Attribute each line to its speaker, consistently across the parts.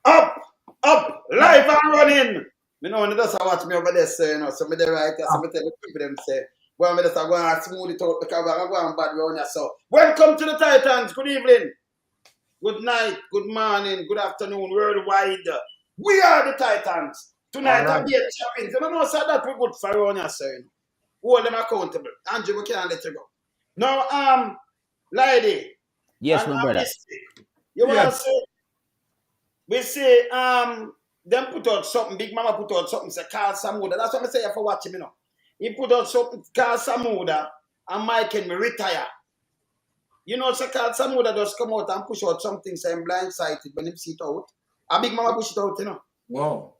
Speaker 1: Up, live and running. You know, when they just watch me over there, so, you know, so me there right here, so me tell the people them say, well, me just go and smooth it out because I'm going bad around here. So, welcome to the Titans. Good evening, good night, good morning, good afternoon, worldwide. We are the Titans. Tonight, I'll be a champion. You know, so that we good for around here, so, you know. Hold them accountable. Andrew, we can't let you go. Now, lady.
Speaker 2: Yes, my brother.
Speaker 1: You want to say? We say, them put out something, Big Mama put out something, say Carl Samuda. That's what I say for watching, you know. He put out something, Carl Samuda, and Mike can retire. You know, so Carl Samuda just come out and push out something, say I'm blindsided when him see it out. And Big Mama push it out, you know.
Speaker 3: Wow.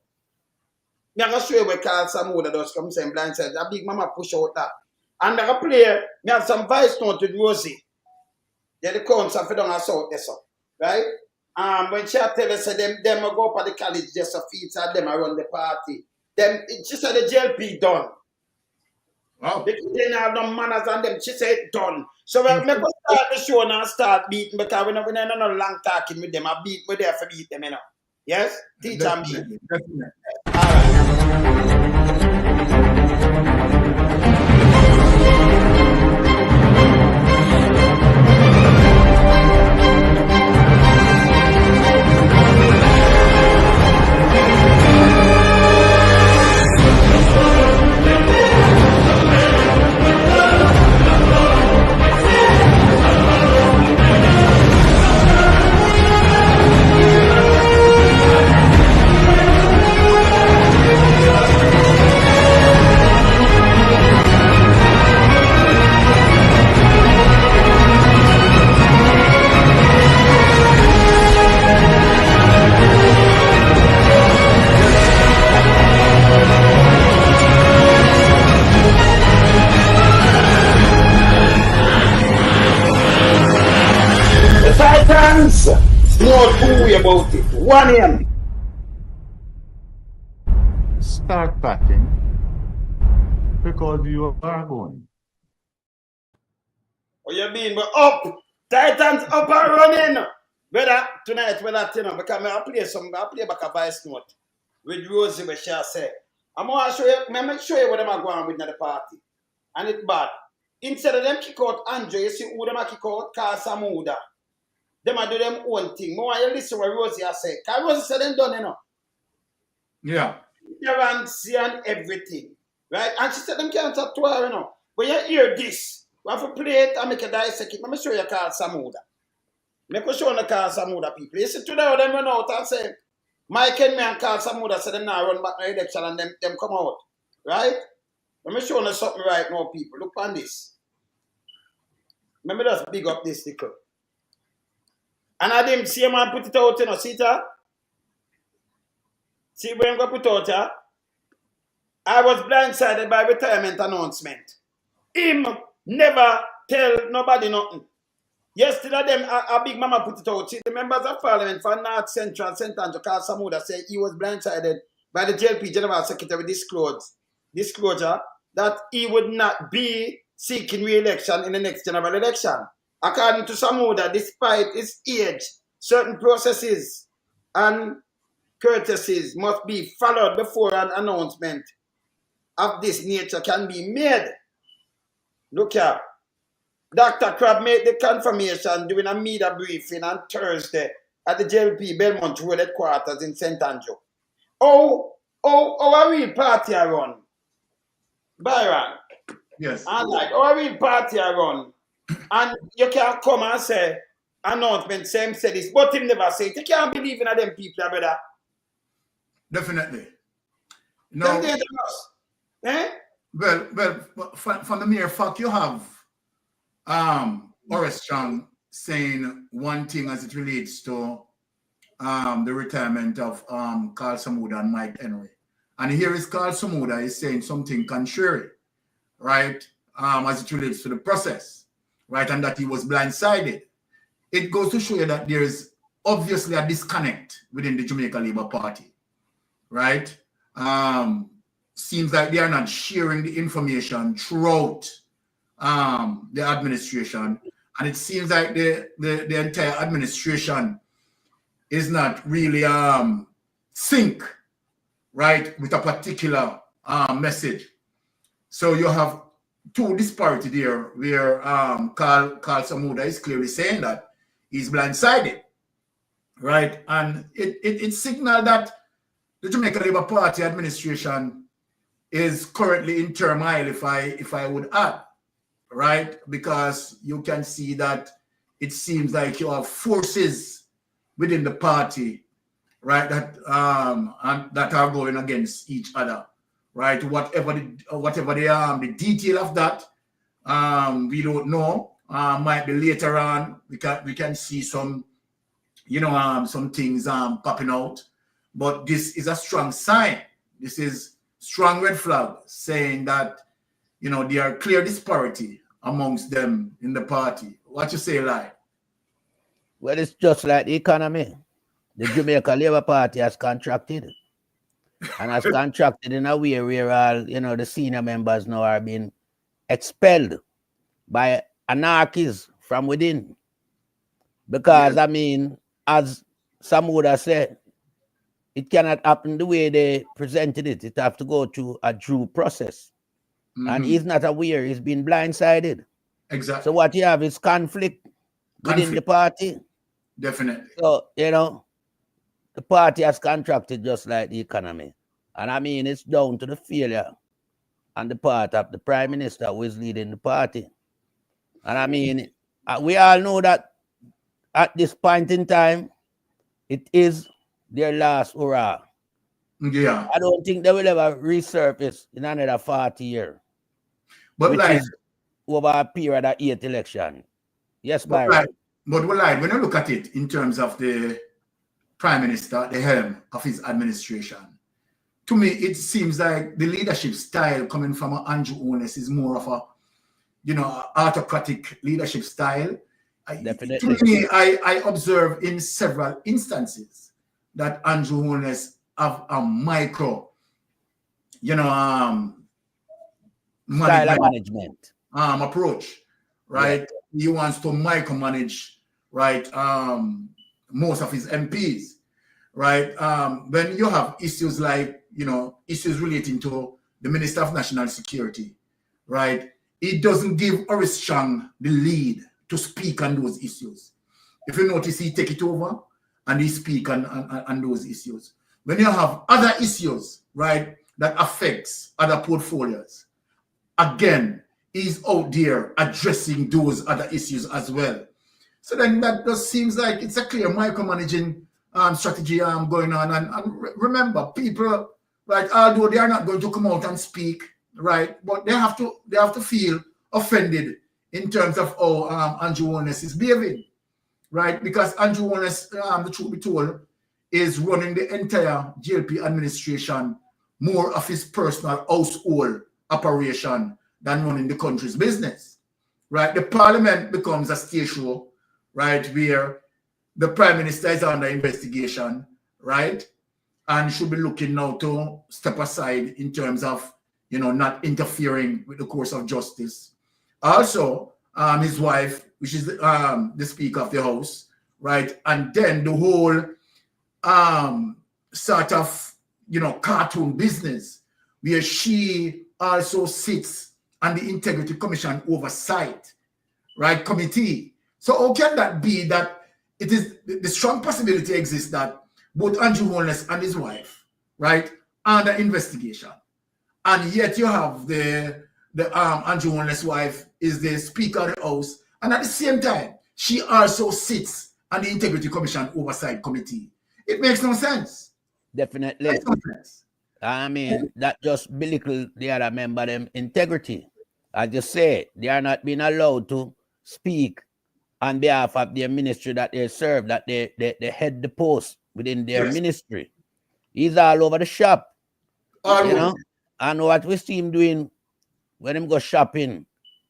Speaker 1: I'm going to show you where Carl Samuda just come say I'm blindsided. And Big Mama push out that. And the player, we have some voice note with Rosie. Yeah, the counts have done us out there, so. Right? When she tell us them go up at the college just a feet and them run the party. Them she said the Jlp done.
Speaker 3: Wow.
Speaker 1: They have no manners on them. She said done. So we make us start the show and start beating because we no long talking with them. I beat we there for beat them, you know. Yes? Teach and beat.
Speaker 3: Definitely.
Speaker 1: All right. Titans, small worry about it. 1 a.m.
Speaker 3: Start packing because you are going.
Speaker 1: What you mean? We're up. Titans up and running. Brother, tonight we're not, you know, because I play back a voice note with Rosie, where she say, I'm going to show you, what them are going with in the party. And it's bad. Instead of them kick out Andre, you see who them are kick out? Carl Samuda. Them are do them own thing. More you listen what Rosie has said. Because Rosie said them done, you know.
Speaker 3: Yeah.
Speaker 1: Guarantee and everything. Right? And she said them can't talk to her, you know. But you hear this. We have to play it and make a dissect it. Let me show you Carl Samuda. Make me show you Carl Samuda people. You see today them run out and say, Mike and me and Carl Samuda said them now run back the election and them come out. Right? Let me show you something right now, people. Look on this. Let me just big up this sticker. And I didn't see a man put it out, you know, see that? See where I'm going to put out, yeah? I was blindsided by retirement announcement. Him never tell nobody nothing. Yesterday, them a Big Mama put it out. See, the members of Parliament for North Central, St. Andrew, Carl Samuda said he was blindsided by the Jlp General Secretary disclosure that he would not be seeking re-election in the next general election. According to Samuda, despite his age, certain processes and courtesies must be followed before an announcement of this nature can be made. Look here. Dr. Crab made the confirmation during a media briefing on Thursday at the Jlp Belmont Road headquarters in St. Andrew. Oh, a real party I run. Byron.
Speaker 3: Yes.
Speaker 1: And like, a real party I run. And you can't come and say, announcement, same said this, but him never say it. You can't believe in them people, brother.
Speaker 3: Definitely. No.
Speaker 1: Eh?
Speaker 3: Well, from the mere fact you have Horace Strong saying one thing as it relates to the retirement of Carl Samuda and Mike Henry. And here is Carl Samuda is saying something contrary, right? As it relates to the process. Right, and that he was blindsided. It goes to show you that there is obviously a disconnect within the Jamaica Labour Party, right? Seems like they are not sharing the information throughout the administration, and it seems like the entire administration is not really sync, right, with a particular message. So you have two disparity there where Carl Samuda is clearly saying that he's blindsided, right? And it signaled that the Jamaica Labour Party administration is currently in turmoil, if I would add, right? Because you can see that it seems like you have forces within the party, right, that and that are going against each other, right? Whatever the detail of that, we don't know. Might be later on. We can see some, some things popping out. But this is a strong sign. This is strong red flag saying that there are clear disparity amongst them in the party. What you say, Lai?
Speaker 2: Well, it's just like the economy. The Jamaica Labour Party has contracted. And has contracted in a way where all, the senior members now are being expelled by anarchists from within. Because,
Speaker 3: Yeah.
Speaker 2: I mean, as some would have said, it cannot happen the way they presented it. It have to go through a due process. And he's not aware. He's been blindsided.
Speaker 3: Exactly.
Speaker 2: So what you have is conflict within the party.
Speaker 3: Definitely.
Speaker 2: So, the party has contracted just like the economy. And I mean, it's down to the failure on the part of the Prime Minister who is leading the party. And I mean, we all know that at this point in time, it is their last hurrah.
Speaker 3: Yeah.
Speaker 2: I don't think they will ever resurface in another 40 years.
Speaker 3: But
Speaker 2: which is over a period of 8 election. Yes, Byron.
Speaker 3: But when you look at it in terms of the Prime Minister, the helm of his administration, to me, it seems like the leadership style coming from Andrew Holness is more of a, autocratic leadership style.
Speaker 2: Definitely.
Speaker 3: To me, I observe in several instances that Andrew Holness have a micro,
Speaker 2: style of management
Speaker 3: approach, right? Yeah. He wants to micromanage, right? Most of his MPs, right? When you have issues like, issues relating to the Minister of National Security, right? It doesn't give Orishang the lead to speak on those issues. If you notice, he take it over and he speak on those issues. When you have other issues, right, that affects other portfolios, again, he's out there addressing those other issues as well. So then that just seems like it's a clear micromanaging strategy going on. And remember, people, right, although they are not going to come out and speak, right, but they have to feel offended in terms of how Andrew Holness is behaving, right? Because Andrew Holness, the truth be told, is running the entire Jlp administration more of his personal household operation than running the country's business, right? The parliament becomes a stage show, right, where the Prime Minister is under investigation, right, and should be looking now to step aside in terms of, not interfering with the course of justice. Also, his wife, which is the Speaker of the House, right, and then the whole sort of, cartoon business where she also sits on the Integrity Commission Oversight, right, committee. So how can that be that it is the strong possibility exists that both Andrew Holness and his wife, right, are under investigation, and yet you have the Andrew Holness' wife is the Speaker of the House, and at the same time she also sits on the Integrity Commission Oversight Committee. It makes no sense.
Speaker 2: Definitely.
Speaker 3: It makes no sense.
Speaker 2: I mean, that just belittle the other member them integrity. As you say, they are not being allowed to speak on behalf of their ministry that they serve, that they head the post within their ministry. He's all over the shop. And what we see him doing when him go shopping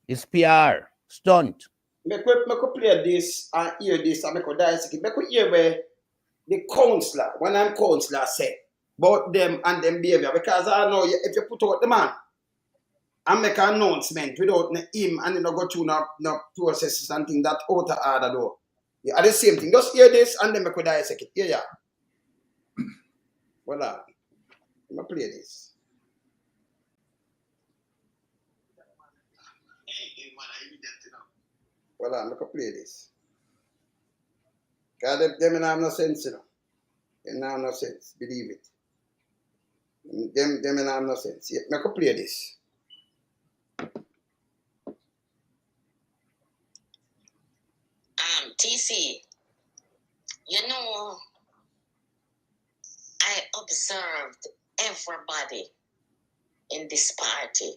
Speaker 2: is PR, stunt.
Speaker 1: Make we play this and hear this and make we dissect it. Make we hear where the counselor, when I'm counselor, say about them and them behavior. Because I know if you put out the man and make an announcement without him and you go through no processes and things that out of order though. Yeah, are the same thing. Just hear this and then I could dissect it. Yeah. Voila. I'm going to play this. Voila, I'm going to play this. Because them have no sense, you know. Them have no sense. Believe it. Them have no sense. Yeah, I'm going to play this.
Speaker 4: TC, you know, I observed everybody in this party.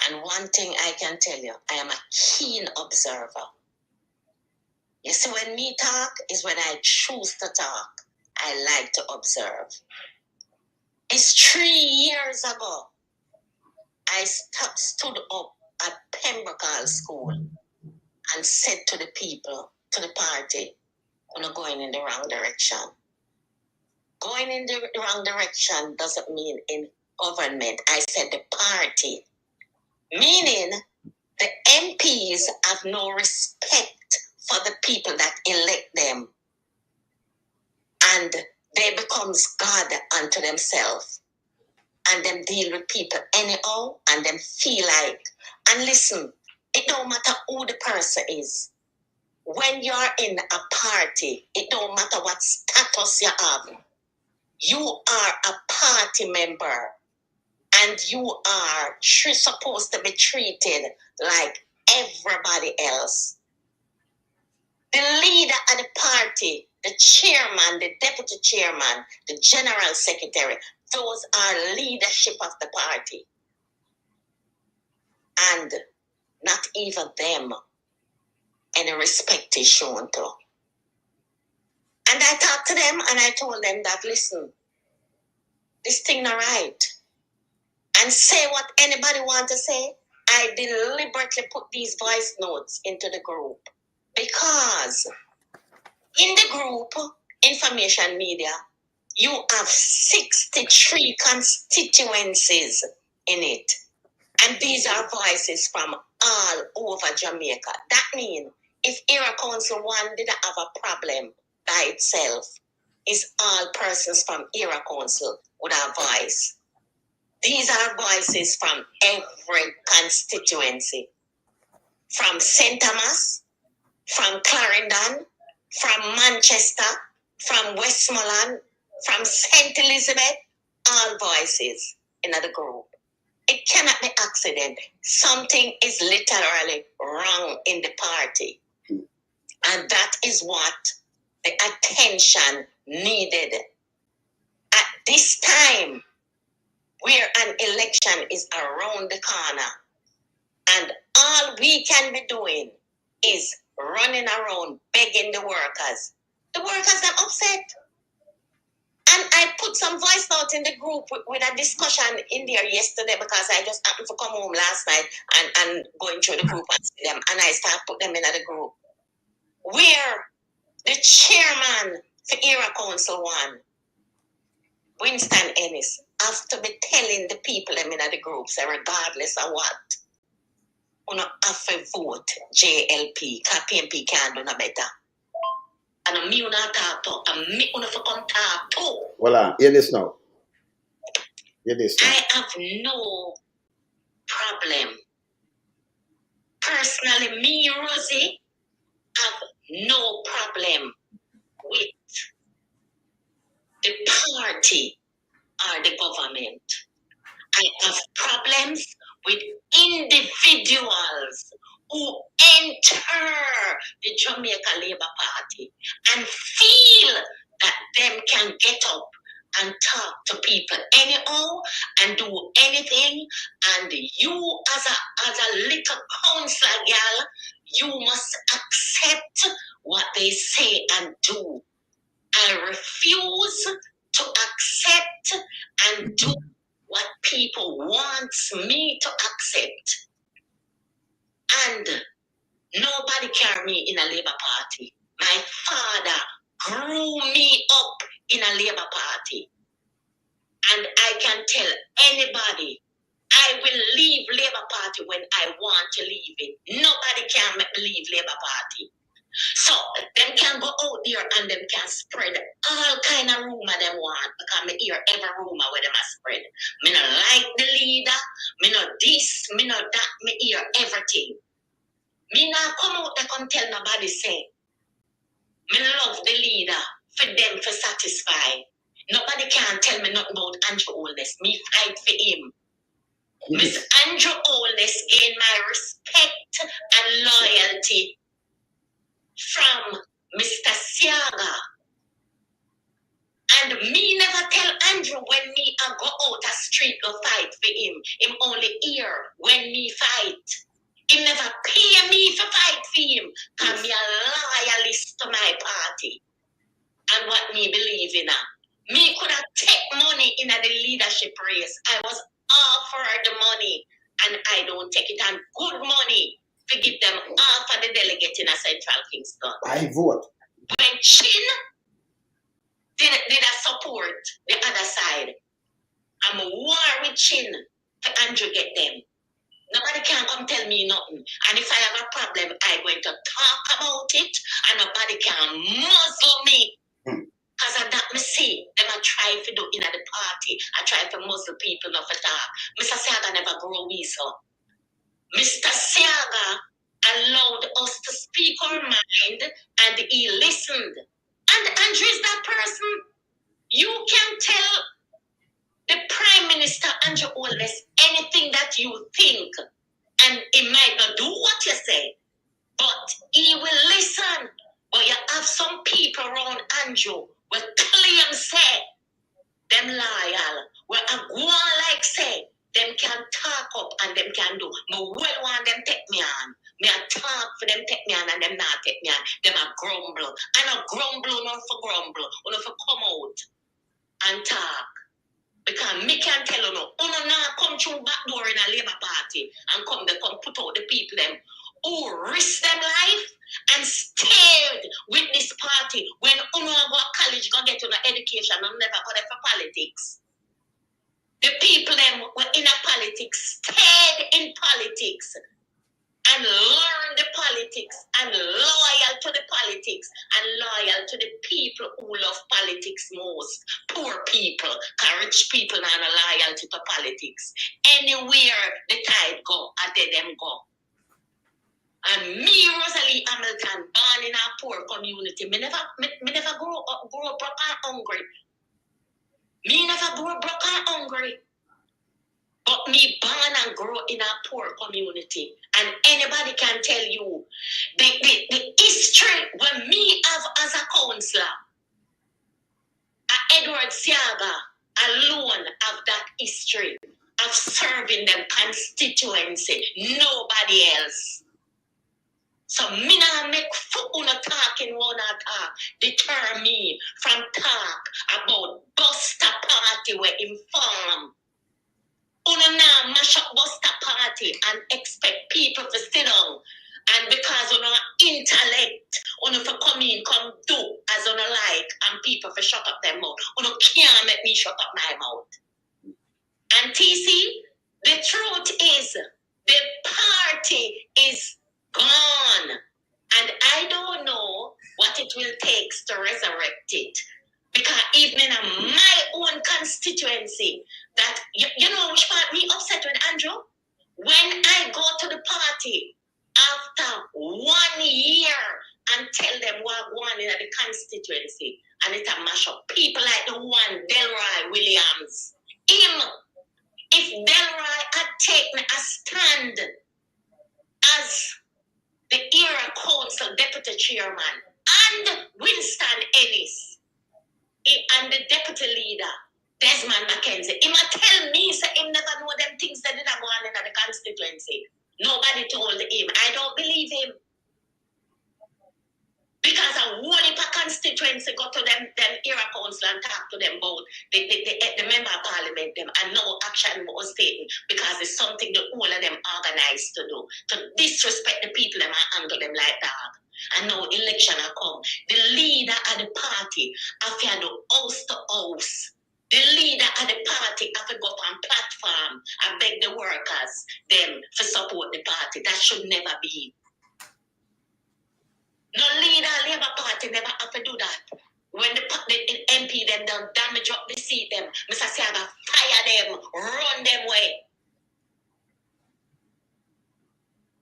Speaker 4: And one thing I can tell you, I am a keen observer. You see, when me talk is when I choose to talk. I like to observe. It's 3 years ago. I stood up at Pembroke School and said to the people, to the party, we're not going in the wrong direction. Going in the wrong direction doesn't mean in government. I said the party. Meaning the MPs have no respect for the people that elect them. And they becomes God unto themselves. And them deal with people anyhow and them feel like, and listen, it don't matter who the person is. When you're in a party, it don't matter what status you have. You are a party member and you are supposed to be treated like everybody else. The leader of the party, the chairman, the deputy chairman, the general secretary, those are leadership of the party. And not even them any respect is shown to. And I talked to them and I told them that, listen, this thing not right. And say what anybody want to say. I deliberately put these voice notes into the group because in the group, information media, you have 63 constituencies in it. And these are voices from all over Jamaica. That means if Era Council 1 didn't have a problem by itself, it's all persons from Era Council would have voice. These are voices from every constituency. From St. Thomas, from Clarendon, from Manchester, from Westmoreland, from St. Elizabeth, all voices in the group. It cannot be accident. Something is literally wrong in the party. And that is what the attention needed. At this time, where an election is around the corner, and all we can be doing is running around begging the workers. The workers are upset. And I put some voice notes in the group with a discussion in there yesterday because I just happened to come home last night and going through the group and see them. And I start put them in the group. Where the chairman for Era Council 1, Winston Ennis, have to be telling the people them in the groups, regardless of what, you know, have to vote JLP, because PMP can't do no better. And me not talk to, and me not come talk to.
Speaker 1: Voila, hear this now. Hear this now.
Speaker 4: I have no problem. Personally, me, Rosie, have no problem with the party or the government. I have problems with individuals who enter the Jamaica Labour Party and feel that them can get up and talk to people anyhow and do anything, and you as a little councillor girl, you must accept what they say and do. I refuse to accept and do what people want me to accept. And nobody carry me in a Labour Party. My father grew me up in a Labour Party. And I can tell anybody, I will leave Labour Party when I want to leave it. Nobody can make me leave Labour Party. So them can go out there and them can spread all kind of rumor them want, because me hear every rumor where them a spread. Me not like the leader, me not this, me not that, me hear everything. Me not come out there and tell nobody say, me love the leader for them for satisfy. Nobody can tell me nothing about Andrew Holness. Me fight for him. Miss Andrew Holness gained my respect and loyalty from Mr. Siaga. And me never tell Andrew when me I go out a street go fight for him. Him only hear when me fight. He never pay me for fight for him. Cause me a loyalist to my party. And what me believe in. Me could have take money in the leadership race. I was offered the money and I don't take it. And good money to give them half of the delegate in a Central Kingston.
Speaker 1: I vote.
Speaker 4: When Chin did I support the other side, I'm a war with Chin for Andrew get them. Nobody can come tell me nothing. And if I have a problem, I'm going to talk about it and nobody can muzzle me. Because of that, me see, them I try to do in the party. I try to muzzle people not for talk. Mr. Siaga never grow me so. Mr. Siaga allowed us to speak our mind and he listened. And Andrew is that person. You can tell the Prime Minister Andrew Holness anything that you think. And he might not do what you say, but he will listen. But you have some people around Andrew will claim say them loyal. Well, I go on like say them can talk up and them can do. Me well want them take me on. Me a talk for them take me on and them not take me on. Them a grumble. And a grumble not for grumble. Or not for come out and talk. Because me can tell you no, not come through back door in a Labour Party and come put out the people them who risk them life and stayed with this party when uno go to college go get an education and never go there for politics. The people them were in a politics, stayed in politics and learned the politics and loyal to the politics and loyal to the people who love politics most. Poor people, rich people are not loyalty to politics. Anywhere the tide go, I did them go. And me, Rosalie Hamilton, born in a poor community, me never grow up broke and hungry. Me never grow up broke and hungry. But me born and grow in a poor community. And anybody can tell you the history when me have as a counselor, Edward Siaga alone have that history of serving them constituency. Nobody else. So me not make una talking one talk deter me from talk about Buster Party where inform. Una now mash up Buster Party and expect people to sit down. And because una intellect, una for come in, come do as una like, and people for shut up their mouth. Una can't make me shut up my mouth. And TC, the truth is, the party is gone. And I don't know what it will take to resurrect it. Because even in my own constituency, that, you know which part me upset with Andrew? When I go to the party after 1 year and tell them what going in the constituency, and it a mash up. People like the one, Delroy Williams. Him, if Delroy had taken a stand as the era council deputy chairman and Winston Ellis and the deputy leader, Desmond McKenzie, he might tell me that he never know them things that did go on in the constituency. Nobody told him. I don't believe him. Because a whole heap of constituency go to them era council and talk to them about the member of parliament them and no action was taken because it's something the whole of them organized to do. To disrespect the people them and handle them like that. And now election will come. The leader of the party have to do house to house. The leader of the party have to go on platform and beg the workers them to support the party. That should never be. No leader, Labour Party never have to do that. When the MP them done damage up the seat them, Mr. Siaga fire them, run them way.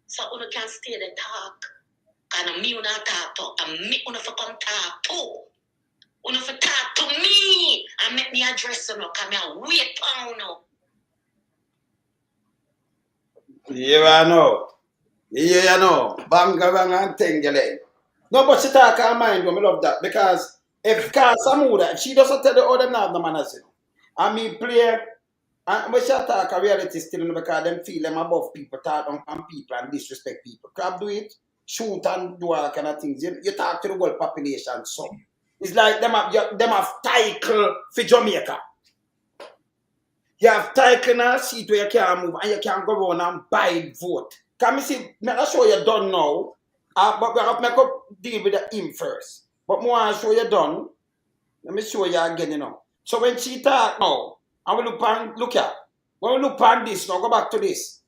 Speaker 4: So you can stay there talk. And me not talk to, and me you for come talk too. You for talk to me and make me address you, come here, wait for you.
Speaker 1: Yeah, I know. Yeah, I know. Banga banga and tengele. No, but she talk her mind, but I love that. Because if Samuda, she doesn't tell the other now the manners. I mean, play, and when she talk a reality still because them feel them above people, talk on people and disrespect people. Crab do it, shoot and do all kind of things. You talk to the whole population, so. It's like them have title for Jamaica. You have title in a seat where you can't move and you can't go around and buy vote. Can me see, I'm sure you're done now. But we have to make up deal with him first. But more I'm sure you're done. Let me show you again, you know. So when she talk now, and we look at, when we look at this now, go back to this.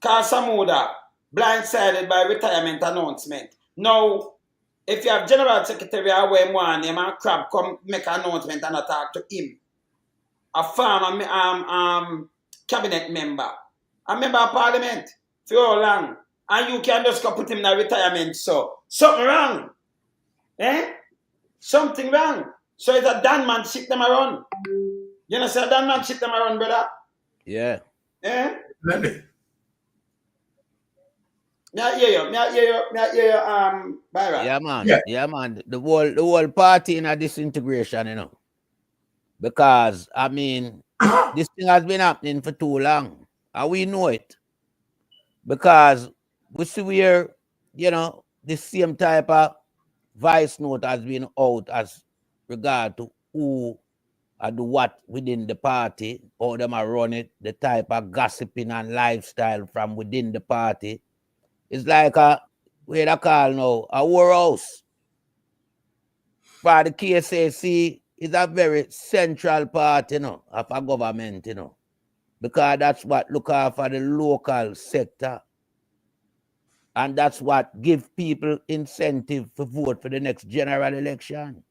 Speaker 1: Samuda, blindsided by retirement announcement. Now, if you have General Secretary where one name and Crab come make an announcement and talk to him, a farmer cabinet member, a member of parliament for how long, and you can just go put him in a retirement. So something wrong, something wrong. So it's a Dan man ship them around. You know, say Dan man ship them around, brother.
Speaker 2: Yeah.
Speaker 3: Really?
Speaker 1: Byron.
Speaker 2: Yeah, man.
Speaker 3: Yeah.
Speaker 2: Yeah, man. The whole party in a disintegration, you know. Because I mean, this thing has been happening for too long. And we know it. Because we see where, you know, the same type of vice note has been out as regard to who or do what within the party, how them are run it, the type of gossiping and lifestyle from within the party. It's like what I call now, a warehouse. For the KSAC is a very central part, you know, of a government, you know, because that's what look after the local sector. And that's what give people incentive to vote for the next general election.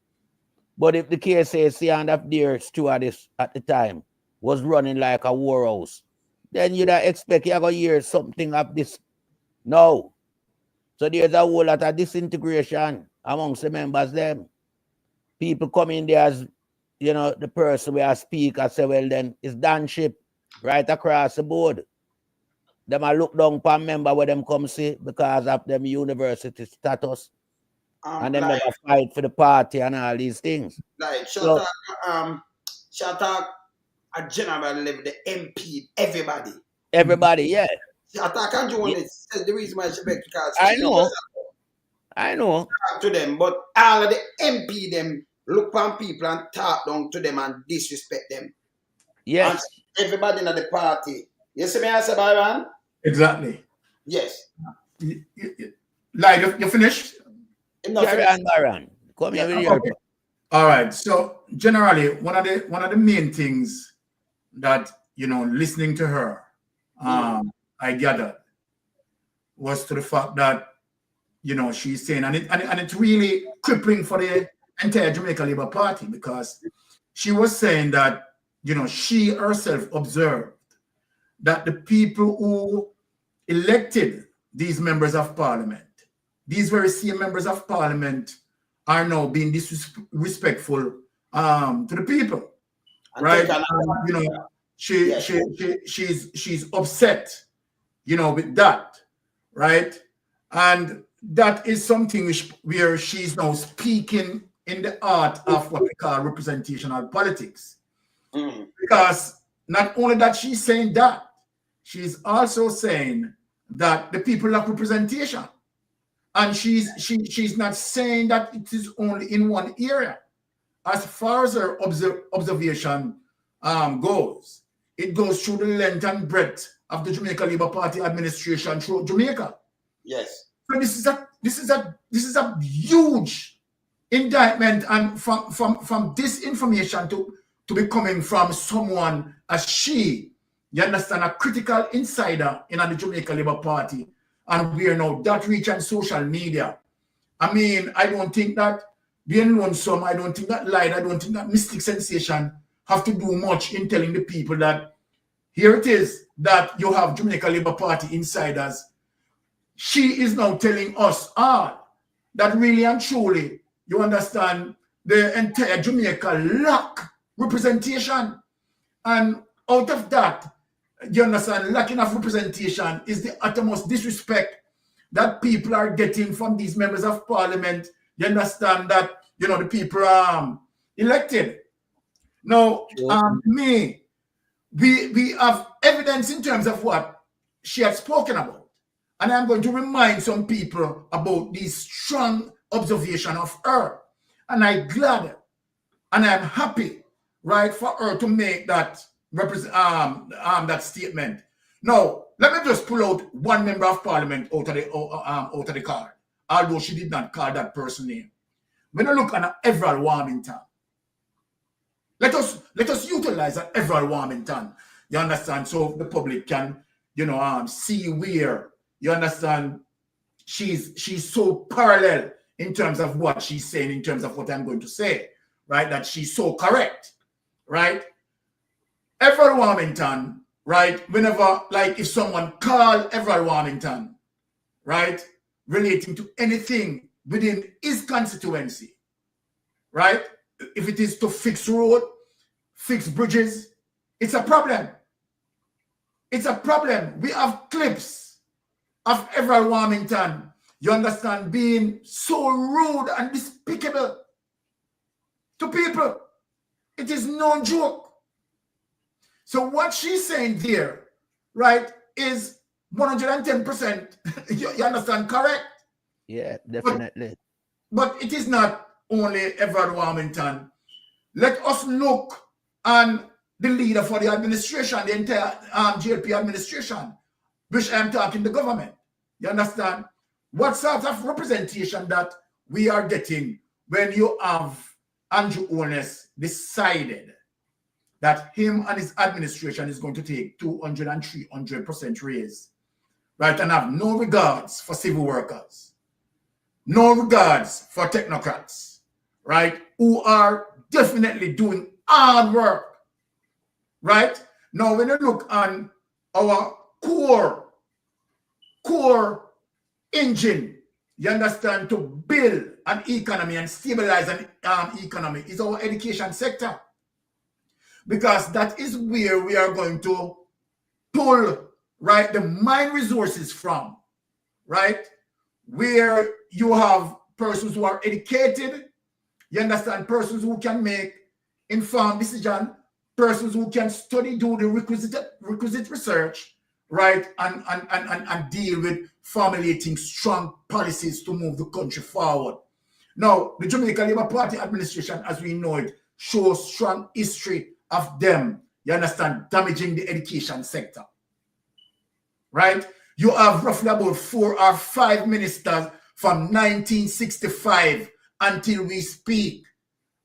Speaker 2: But if the KSAC and of their stewardess at the time was running like a warehouse, then you'd expect you're going to hear something of this. No. So there's a whole lot of disintegration amongst the members them. People come in there as, you know, the person where I speak, I say, well, then it's danship right across the board. Them I look down upon member where them come see because of them university status. And them never fight for the party and all these things.
Speaker 1: Like, shut up at general level, the MP, everybody.
Speaker 2: Everybody, yeah.
Speaker 1: Shut up, can't you want it? That's the reason why she back because
Speaker 2: I know.
Speaker 1: Talk to them, but all of the MP them look on people and talk down to them and disrespect them.
Speaker 2: Yes.
Speaker 1: And everybody in the party. You see me, I say, Byron?
Speaker 3: Exactly.
Speaker 1: Yes.
Speaker 3: Like, you finished?
Speaker 2: Byron. Come here with your
Speaker 3: okay. All right. So generally, one of the main things that, you know, listening to her, I gathered was to the fact that, you know, she's saying, and it's really crippling for the entire Jamaica Labour Party, because she was saying that, you know, she herself observed that the people who elected these members of parliament, these very same members of parliament, are now being disrespectful to the people, right? You know, she's upset, you know, with that, right? And that is something where she's now speaking in the art of what we call representational politics. Because not only that she's saying that, she's also saying that the people lack representation. And she's not saying that it is only in one area. As far as her observation goes, it goes through the length and breadth of the Jamaica Labour Party administration throughout Jamaica.
Speaker 1: Yes.
Speaker 3: So this is a huge indictment, and from this information to be coming from someone as she, you understand, a critical insider in the Jamaica Labour Party, and we are now that reach on social media, I mean, I don't think that being lonesome, I don't think that light, I don't think that mystic sensation have to do much in telling the people that here it is that you have Jamaica Labour Party insiders. She is now telling us all that really and truly, you understand, the entire Jamaica lack representation. And out of that, you understand, lacking of representation is the uttermost disrespect that people are getting from these members of parliament. You understand that, you know, the people elected. Now, we have evidence in terms of what she had spoken about. And I'm going to remind some people about this strong observation of her. And I'm glad and I'm happy, right, for her to make that that statement. Now, let me just pull out one member of parliament out of the card, although she did not call that person name. When you look at Everal Warmington, let us utilize that Everal Warmington. You understand? So the public can, you know, see where, you understand, she's so parallel in terms of what she's saying, in terms of what I'm going to say, right? That she's so correct, right? Everal Warmington, right? Whenever, like, if someone called Everal Warmington, right, relating to anything within his constituency, right? If it is to fix road, fix bridges, it's a problem. It's a problem. We have clips of Everal Warmington, you understand, being so rude and despicable to people. It is no joke. So what she's saying there, right, is 110%, you understand, correct?
Speaker 2: Yeah, definitely.
Speaker 3: But it is not only Everal Warmington. Let us look on the leader for the administration, the entire Jlp administration, which I'm talking the government. You understand? What sort of representation that we are getting when you have Andrew Holness decided that him and his administration is going to take 200 and 300% raise, right? And have no regards for civil workers, no regards for technocrats, right? Who are definitely doing hard work, right? Now, when you look on our core engine, you understand, to build an economy and stabilize an economy is our education sector. Because that is where we are going to pull, right, the mine resources from, right? Where you have persons who are educated, you understand, persons who can make informed decision, persons who can study, do the requisite research, right, and deal with formulating strong policies to move the country forward. Now, the Jamaica Labour Party administration, as we know it, shows strong history of them, you understand, damaging the education sector, right? You have roughly about 4 or 5 ministers from 1965 until we speak,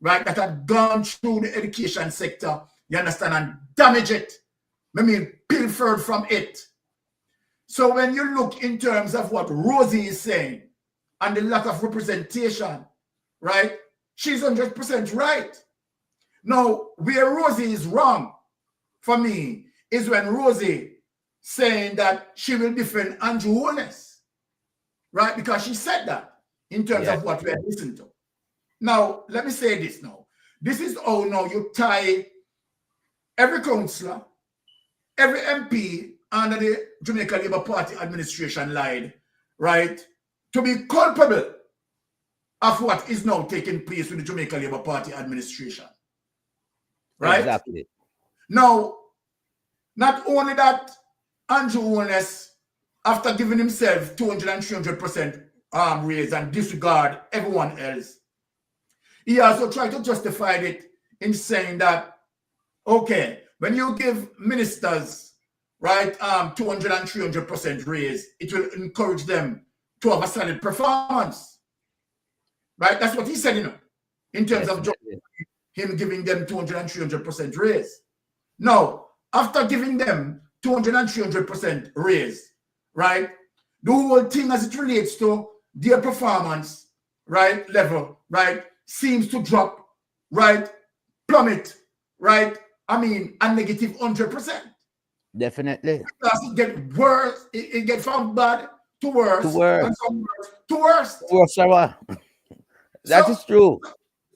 Speaker 3: right, that have gone through the education sector, you understand, and damage it. I mean, pilfered from it. So when you look in terms of what Rosie is saying and the lack of representation, right, she's 100% right. Now, where Rosie is wrong for me is when Rosie saying that she will defend Andrew Holness, right? Because she said that in terms of what we are listening to. Now, let me say this now. This is how now you tie every councillor, every MP under the Jamaica Labour Party administration line, right, to be culpable of what is now taking place with the Jamaica Labour Party administration. Right?
Speaker 2: Exactly.
Speaker 3: Now, not only that, Andrew Holness, after giving himself 200 and 300% raise and disregard everyone else, he also tried to justify it in saying that, okay, when you give ministers, right, 200 and 300% raise, it will encourage them to have a solid performance. Right? That's what he said, you know, in terms of him giving them 200 and 300% raise. Now, after giving them 200 and 300% raise, right, the whole thing as it relates to their performance right, level, right, seems to drop, right, plummet, right, I mean, a negative 100%.
Speaker 2: Definitely.
Speaker 3: Because it get worse, it get from bad to worse,
Speaker 2: To worse.
Speaker 3: and from worse to worse.
Speaker 2: Worse, Sarah. That is true.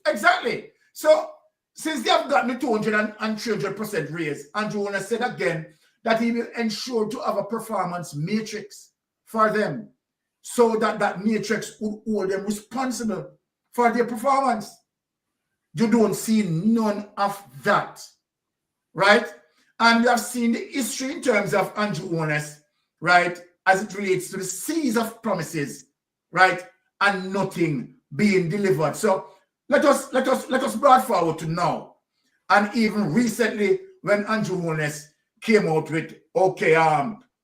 Speaker 3: Exactly. So since they have gotten the 200 and 300% raise, Andrew Warner said again that he will ensure to have a performance matrix for them so that that matrix would hold them responsible for their performance. You don't see none of that, right? And we have seen the history in terms of Andrew Warner's, right, as it relates to the series of promises, right, and nothing being delivered. So let us brought forward to now. And even recently, when Andrew Holness came out with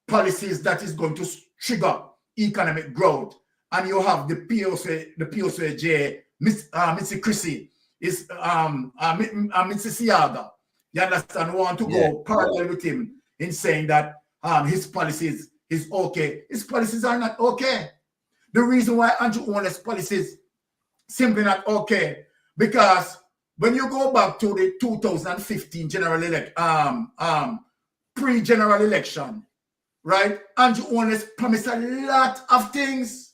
Speaker 3: policies that is going to trigger economic growth, and you have the POSJ, Missy Chrissy, is Missy Siaga, you understand, want to go parallel with him in saying that his policies is okay. His policies are not okay. The reason why Andrew Holness policies simply not okay, because when you go back to the 2015 pre-general election, right, Andrew Holness promised a lot of things.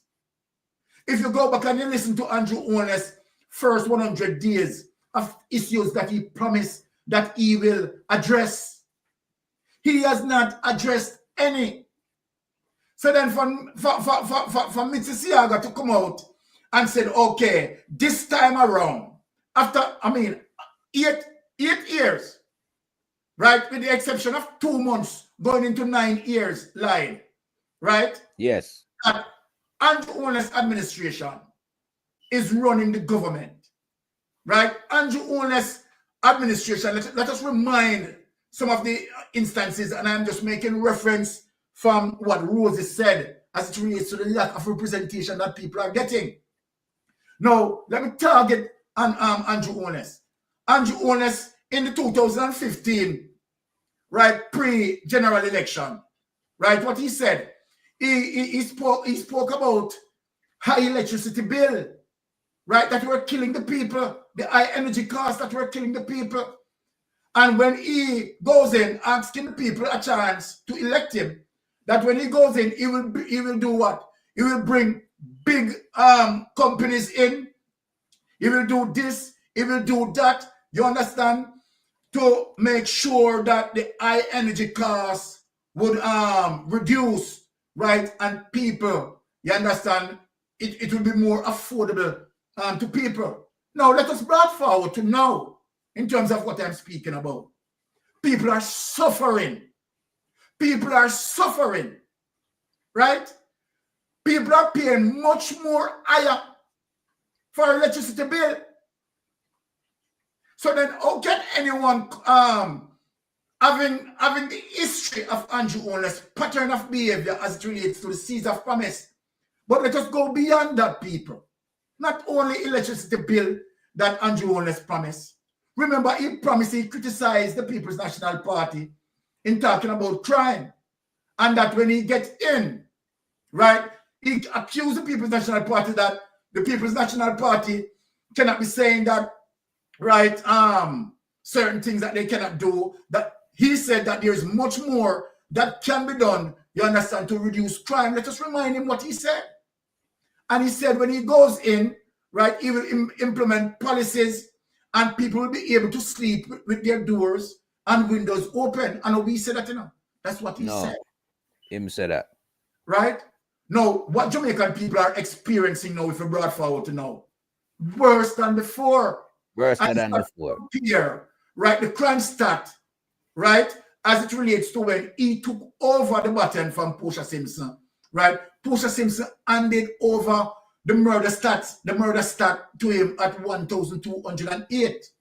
Speaker 3: If you go back and you listen to Andrew Holness' first 100 days of issues that he promised that he will address, he has not addressed any. So then for Mr. Siaga to come out and said, okay, this time around, after, I mean, eight years, right, with the exception of 2 months going into 9 years live, right?
Speaker 2: Yes.
Speaker 3: And Andrew Holness administration is running the government, right? Andrew Holness administration, let us remind some of the instances, and I'm just making reference from what Rosie said as it relates to the lack of representation that people are getting. Now, let me target Andrew Holness. Andrew Holness in the 2015, right, pre-general election, right, what he said, he spoke about high electricity bill, right, that were killing the people, the high energy costs that were killing the people. And when he goes in asking the people a chance to elect him, that when he goes in, he will do what? He will bring big companies in. He will do this. He will do that. You understand? To make sure that the high energy costs would reduce, right? And people, you understand? It will be more affordable to people. Now, let us bring forward to now in terms of what I'm speaking about. People are suffering. People are suffering, right? People are paying much more higher for electricity bill. So then how can anyone having the history of Andrew Holness pattern of behavior as it relates to the seeds of promise? But let us go beyond that, people. Not only electricity bill that Andrew Holness promised. Remember, he promised, he criticized the People's National Party in talking about crime. And that when he gets in, right, he accused the People's National Party that the People's National Party cannot be saying that, right, certain things that they cannot do. That he said that there's much more that can be done, you understand, to reduce crime. Let us remind him what he said. And he said when he goes in, right, he will implement policies and people will be able to sleep with their doors and windows open. And we said that, you know, that's what he said.
Speaker 2: Him said that.
Speaker 3: Right? Now, what Jamaican people are experiencing now, if we brought forward to now, worse than before.
Speaker 2: Worse than before.
Speaker 3: Here, right? The crime stat, right? As it relates to when he took over the baton from Portia Simpson, right? Portia Simpson handed over the murder stat to him at 1,208.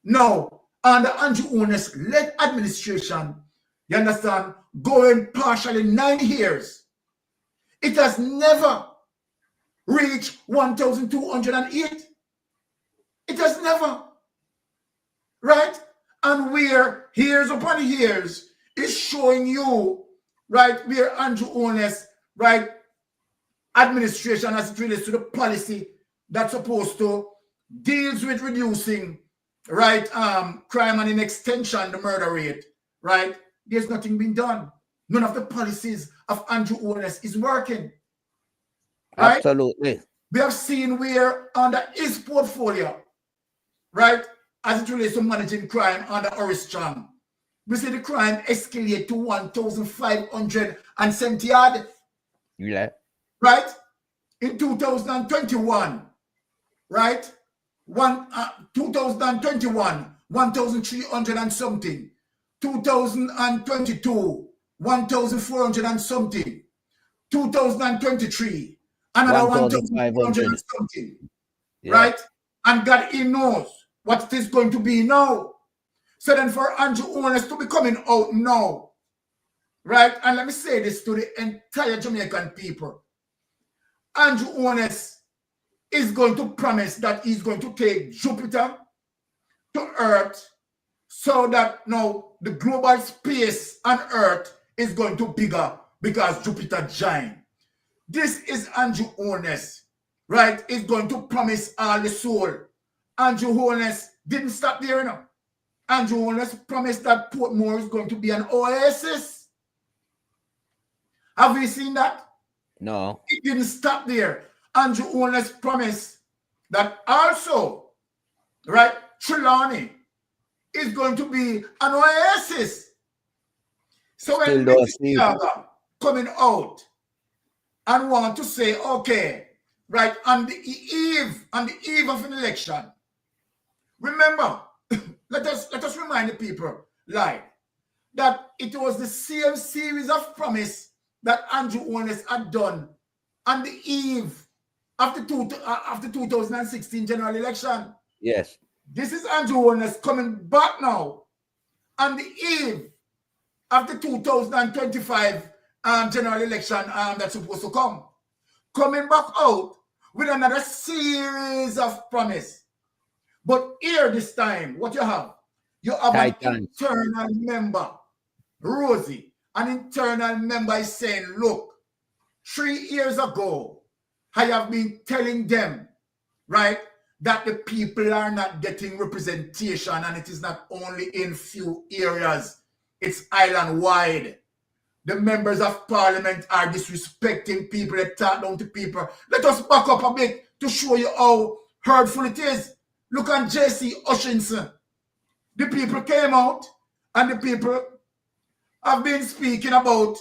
Speaker 3: Now, under Andrew Holness led administration, you understand, going partially 9 years, it has never reached 1,208. It has never, right? And where years upon years is showing you, right, where Andrew Holness, right, administration as it relates to the policy that's supposed to deals with reducing, right, crime and in extension the murder rate, right? There's nothing being done. None of the policies of Andrew Holness is working. Right?
Speaker 2: Absolutely.
Speaker 3: We have seen where under his portfolio, right, as it relates to managing crime under Oristram, we see the crime escalate to 1,570 odd.
Speaker 2: Yeah.
Speaker 3: Right? In 2021, right? 2021, 1,300 and something. 2022, 1,400 and something. 2023, another 1,500 and something. Yeah. Right? And God, he knows what it is going to be now. So then for Andrew Holness to be coming out now, right? And let me say this to the entire Jamaican people. Andrew Holness is going to promise that he's going to take Jupiter to Earth so that now the global space on Earth is going to be bigger because Jupiter giant. This is Andrew Holness, right? Is going to promise all the soul. Andrew Holness didn't stop there, you know. Andrew Holness promised that Portmore is going to be an oasis. Have you seen that?
Speaker 2: No.
Speaker 3: It didn't stop there. Andrew Holness promised that also, right, Trelawney is going to be an oasis. So when Mr. coming out and want to say, okay, right, on the eve of an election, remember, let us remind the people, like, that it was the same series of promise that Andrew Holness had done on the eve of the 2016 general election.
Speaker 2: Yes.
Speaker 3: This is Andrew Holness coming back now on the eve of the 2025 general election that's supposed to come. Coming back out with another series of promise. But here this time, what you have an internal member, Rosie. An internal member is saying, look, 3 years ago, I have been telling them, right, that the people are not getting representation, and it is not only in few areas, it's island-wide. The members of parliament are disrespecting people, they talk down to people. Let us back up a bit to show you how hurtful it is. Look at J.C. Hutchinson. The people came out and the people have been speaking about,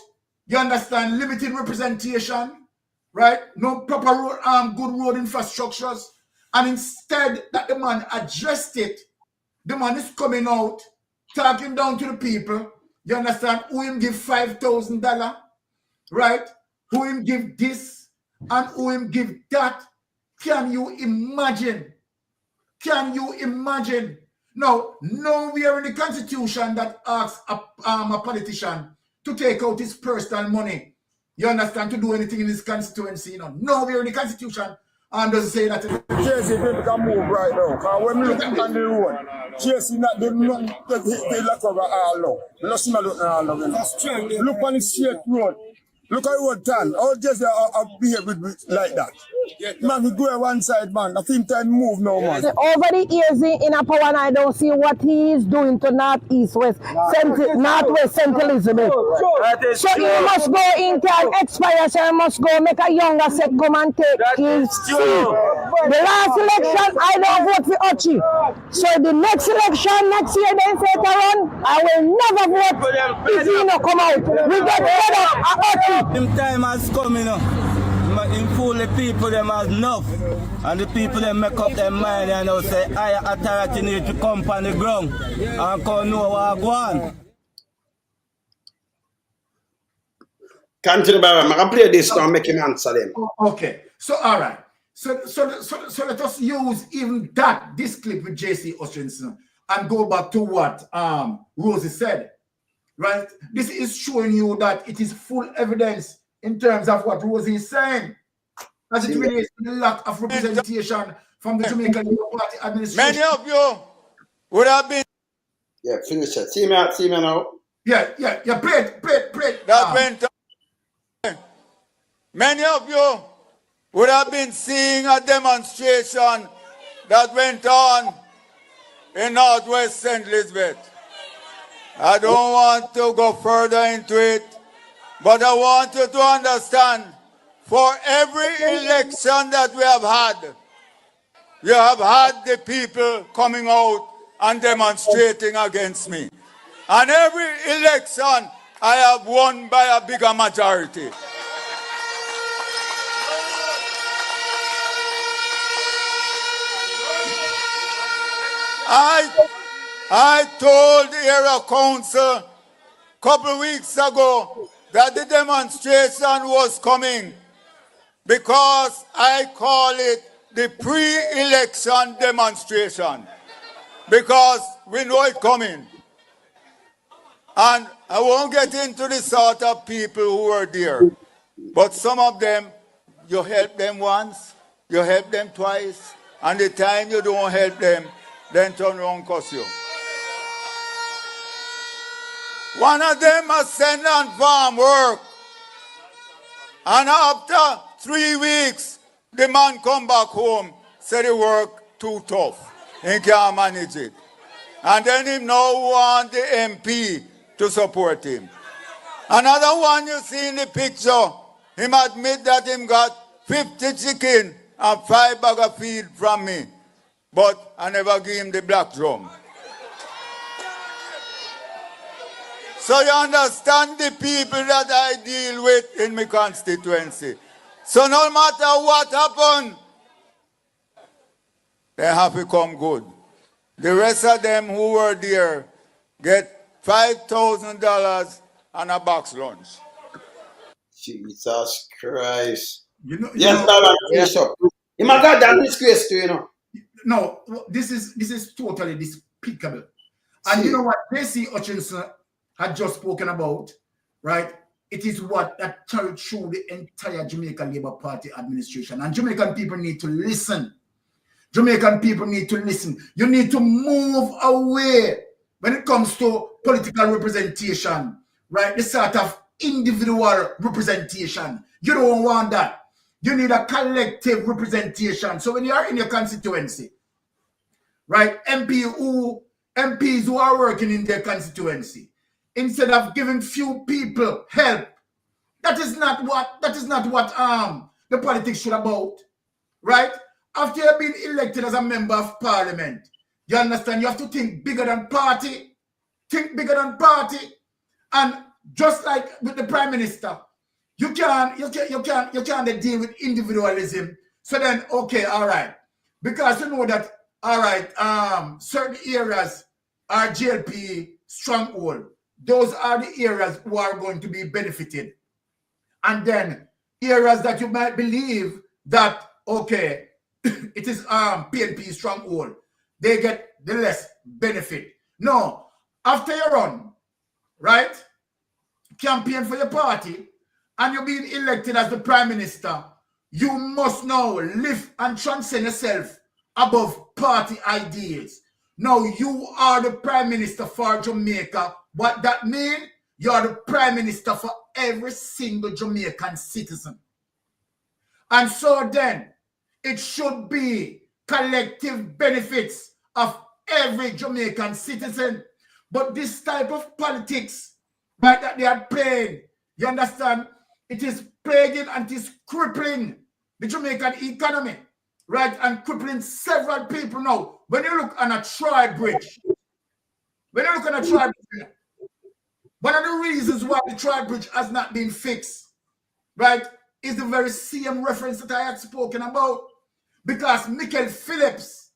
Speaker 3: you understand, limited representation, right? No proper road, good road infrastructures. And instead that the man addressed it, the man is coming out, talking down to the people, you understand, who him give $5,000, right? Who him give this and who him give that. Can you imagine? Can you imagine? Now, nowhere in the Constitution that asks a politician to take out his personal money, you understand, to do anything in his constituency, you know. Nowhere in the Constitution doesn't say that.
Speaker 5: JC people can move right now. Because when we look on the road, JC not do nothing to look over all now. Let's not look all now. Look on the straight road. Look at what time. How just behave like that. Man, we go one side, man. I think time move now, man.
Speaker 6: Over the years in a power, and I don't see what he is doing to Northeast West, Northwest St. Elizabeth. So he must go in, can expire, so he must go make a younger set come and take his seat. The last election, I don't vote for Ochi. So the next election, next year, then say to run, I will never vote if he no come out. We get rid of Ochi.
Speaker 7: Him time has come, you know. Him fool the people, them has enough. And the people, them make up their mind and you know, say, higher authority need to come on the ground and come know what go on.
Speaker 1: Continue, Barry. I'm going to play this now and make him answer them.
Speaker 3: Okay. So, all right. So let us use even this clip with J.C. Hutchinson and go back to what Rosie said. Right? This is showing you that it is full evidence in terms of what Rosie is saying, as it relates to the lack of representation from the Jamaican Labour Party administration.
Speaker 8: Many of you would have been.
Speaker 1: Yeah, finish it. See me now.
Speaker 3: Yeah. Play.
Speaker 8: That went on. Many of you would have been seeing a demonstration that went on in Northwest St. Elizabeth. I don't want to go further into it, but I want you to understand, for every election that we have had, you have had the people coming out and demonstrating against me. And every election, I have won by a bigger majority. I told the area council a couple of weeks ago that the demonstration was coming because I call it the pre-election demonstration, because we know it's coming. And I won't get into the sort of people who were there, but some of them, you help them once, you help them twice, and the time you don't help them, then turn around and cuss you. One of them has sent on farm work, and after 3 weeks, the man come back home, said the work too tough, he can't manage it. And then him now want the MP to support him. Another one you see in the picture, him admit that him got 50 chicken and 5 bag of feed from me, but I never give him the black drum. So you understand the people that I deal with in my constituency. So no matter what happens, they have to come good. The rest of them who were there get $5,000 and a box lunch.
Speaker 1: Jesus Christ.
Speaker 3: Yes,
Speaker 1: Bishop. You might got that disgrace to, you know.
Speaker 3: No, this is totally despicable. And you know what Jesse Hutchinson had just spoken about, right? It is what that carried through the entire Jamaican Labour Party administration. And Jamaican people need to listen. Jamaican people need to listen. You need to move away when it comes to political representation, right? The sort of individual representation. You don't want that. You need a collective representation. So when you are in your constituency, right, MPs who are working in their constituency, instead of giving few people help, that is not what the politics should about, right? After you've been elected as a member of parliament, you understand, you have to think bigger than party. Think bigger than party. And just like with the prime minister, you can't deal with individualism. So then, okay, all right. Because you know that, all right, certain areas are Jlp stronghold. Those are the areas who are going to be benefited. And then areas that you might believe that, okay, it is PNP stronghold, they get the less benefit. No, after you run, right, campaign for your party, and you're being elected as the prime minister, you must now lift and transcend yourself above party ideas. Now you are the prime minister for Jamaica. What that means? You are the prime minister for every single Jamaican citizen. And so then, it should be collective benefits of every Jamaican citizen. But this type of politics, right, that they are playing, you understand, it is plaguing and it is crippling the Jamaican economy, right, and crippling several people now. When you look on a tri-bridge, one of the reasons why the tri-bridge has not been fixed, right, is the very same reference that I had spoken about. Because Michael Phillips,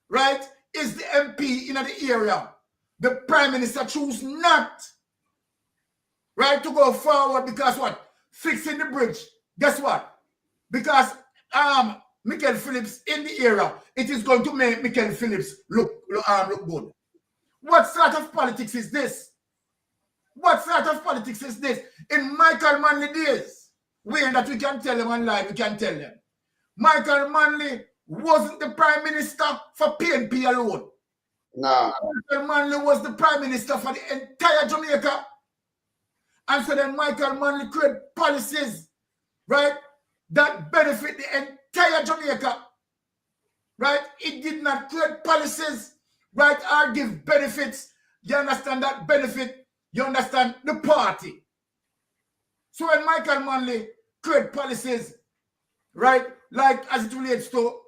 Speaker 3: right, is the MP in the area. The Prime Minister choose not, right, to go forward because what? Fixing the bridge. Guess what? Because Michael Phillips in the area, it is going to make Michael Phillips look good. What sort of politics is this? What sort of politics is this? In Michael Manley days, when that we can tell them online, we can tell them. Michael Manley wasn't the prime minister for PNP alone.
Speaker 1: No.
Speaker 3: Michael Manley was the prime minister for the entire Jamaica. And so then Michael Manley created policies, right, that benefit the entire Jamaica, right? It did not create policies, right, or give benefits. You understand that benefit? You understand the party. So when Michael Manley create policies, right, like as it relates to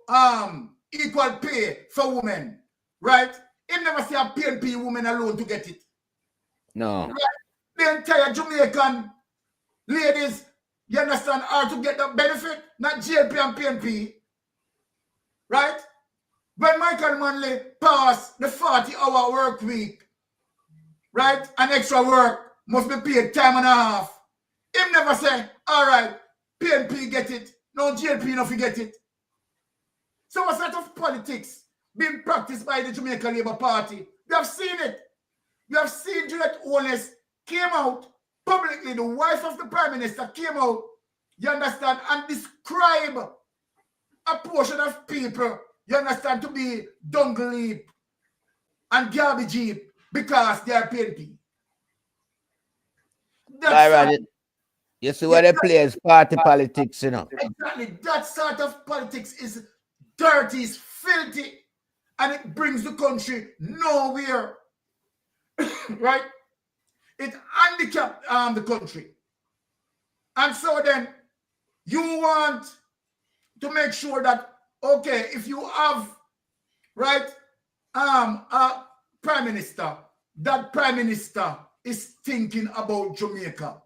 Speaker 3: equal pay for women, right? He never see a PNP woman alone to get it.
Speaker 2: No.
Speaker 3: Right? The entire Jamaican ladies, you understand, are to get the benefit, not Jlp and PNP. Right? When Michael Manley passed the 40-hour work week, right, and extra work must be paid time and a half, him never say, all right, PNP get it, no Jlp no forget it. So what sort of politics being practiced by the Jamaica Labour Party? We have seen it. We have seen Jlp Gov'T came out publicly, the wife of the Prime Minister came out, you understand, and describe a portion of people, you understand, to be dungle heap and garbage heap because they are PNP.
Speaker 2: You see what they play is party politics, you know.
Speaker 3: Exactly. That sort of politics is dirty, is filthy, and it brings the country nowhere. Right? It handicapped the country. And so then you want to make sure that, okay, if you have, right, a prime minister, that prime minister is thinking about Jamaica,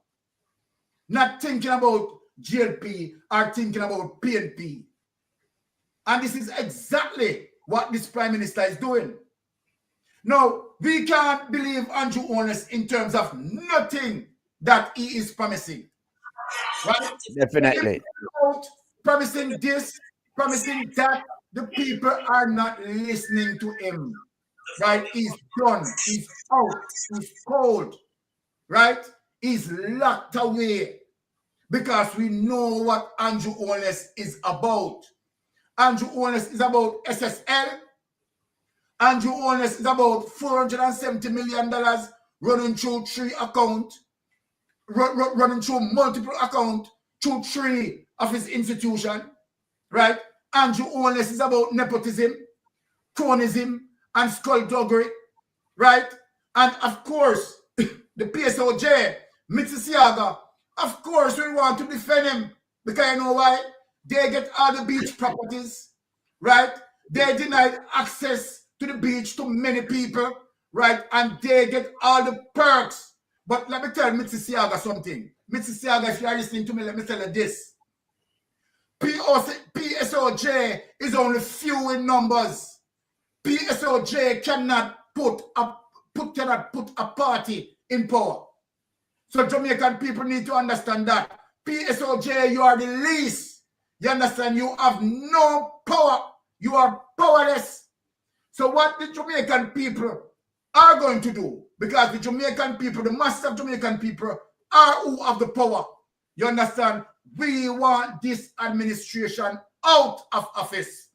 Speaker 3: not thinking about Jlp or thinking about PNP. And this is exactly what this prime minister is doing. Now, we can't believe Andrew Holness in terms of nothing that he is promising. Right?
Speaker 2: Definitely.
Speaker 3: Promising this, promising that, the people are not listening to him. Right? He's done. He's out. He's cold. Right? He's locked away. Because we know what Andrew Holness is about. Andrew Holness is about SSL. Andrew Holness is about $470 million running through 3 accounts, running through multiple accounts, through 3 of his institution, right? Andrew Holness is about nepotism, cronyism, and skullduggery, right? And of course, the PSOJ, Mississauga, of course we want to defend him because you know why? They get all the beach properties, right? They denied access to the beach to many people, right? And they get all the perks. But let me tell Mississauga something. Mississauga, if you are listening to me, let me tell you this. PSOJ is only few in numbers. PSOJ cannot put a party in power. So Jamaican people need to understand that. PSOJ, you are the least. You understand? You have no power. You are powerless. So what the Jamaican people are going to do, because the Jamaican people, the masses of Jamaican people are who have the power. You understand? We want this administration out of office.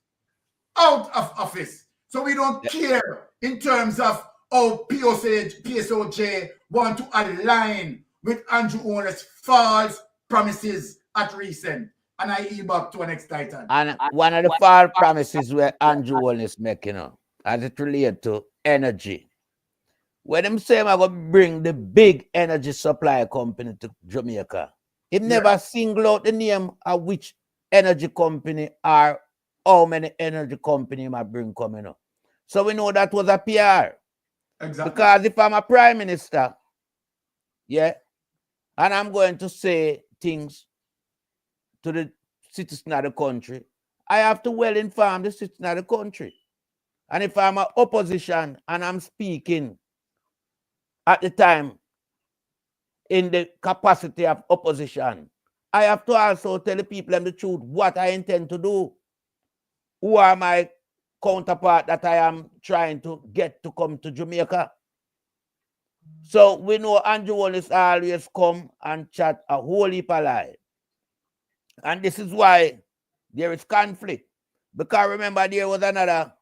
Speaker 3: Out of office. So we don't care in terms of how PSOJ want to align with Andrew Holness' false promises at recent. And I yield back to our next title.
Speaker 2: And one of the false promises where Andrew Holness making, you know, as it relates to energy. When them say I'm going to bring the big energy supply company to Jamaica, it never single out the name of which energy company or how many energy company might bring coming up. So we know that was a PR.
Speaker 3: Exactly.
Speaker 2: Because if I'm a prime minister, and I'm going to say things to the citizens of the country, I have to well inform the citizens of the country. And if I'm an opposition and I'm speaking at the time in the capacity of opposition, I have to also tell the people the truth, what I intend to do. Who are my counterpart that I am trying to get to come to Jamaica? So we know Andrew Holness always come and chat a whole heap of lie. And this is why there is conflict. Because remember, there was another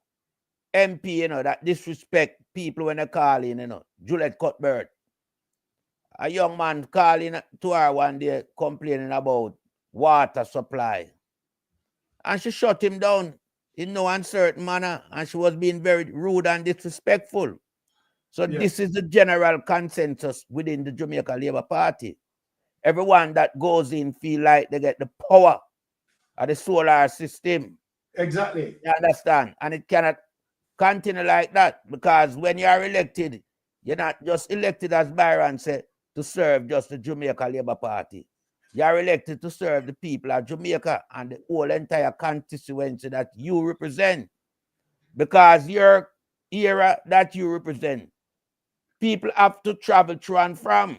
Speaker 2: MP, you know, that disrespect people when they call in, you know, Jlp Gov'T. A young man calling to her one day complaining about water supply. And she shut him down in no uncertain manner, and she was being very rude and disrespectful. So this is the general consensus within the Jamaica Labour Party. Everyone that goes in feel like they get the power of the solar system.
Speaker 3: Exactly.
Speaker 2: You understand? And it cannot continue like that, because when you are elected, you're not just elected, as Byron said, to serve just the Jamaica Labour Party. You are elected to serve the people of Jamaica and the whole entire constituency that you represent. Because your era that you represent, people have to travel through and from,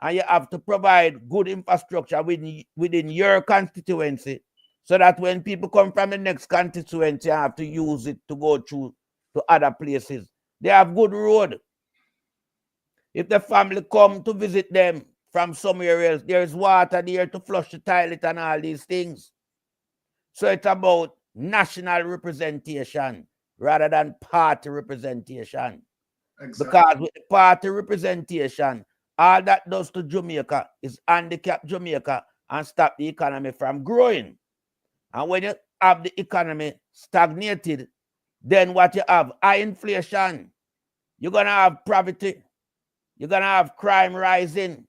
Speaker 2: and you have to provide good infrastructure within your constituency, so that when people come from the next constituency and have to use it to go through to other places, they have good road. If the family come to visit them from somewhere else, there's water there to flush the toilet and all these things. So it's about national representation rather than party representation. Exactly. Because with the party representation, all that does to Jamaica is handicap Jamaica and stop the economy from growing. And when you have the economy stagnated, then what you have? High inflation. You're going to have poverty. You're going to have crime rising.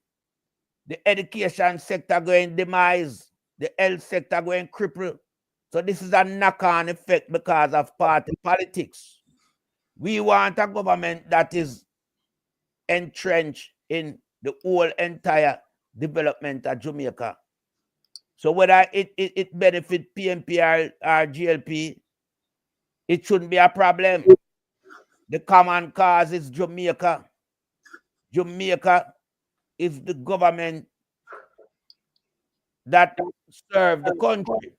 Speaker 2: The education sector going demise. The health sector going cripple. So this is a knock-on effect because of party politics. We want a government that is entrenched in the whole entire development of Jamaica. So whether it benefit PMP or GLP, it shouldn't be a problem. The common cause is Jamaica. Jamaica is the government that serves the country.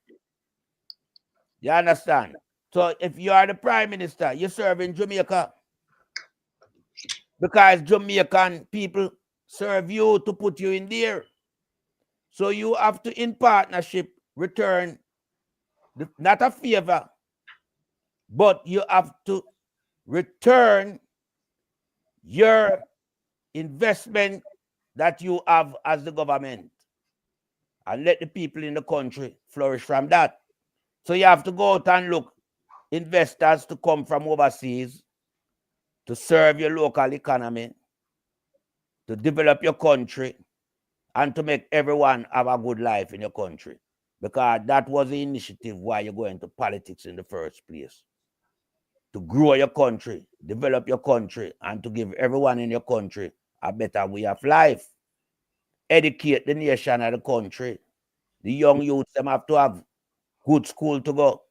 Speaker 2: You understand? So if you are the prime minister, you're serving Jamaica. Because Jamaican people serve you to put you in there. So you have to, in partnership, return, not a favor, but you have to return your investment that you have as the government and let the people in the country flourish from that. So you have to go out and look investors to come from overseas to serve your local economy, to develop your country, and to make everyone have a good life in your country. Because that was the initiative why you go into politics in the first place. To grow your country, develop your country, and to give everyone in your country a better way of life. Educate the nation and the country. The young youths, them have to have good school to go,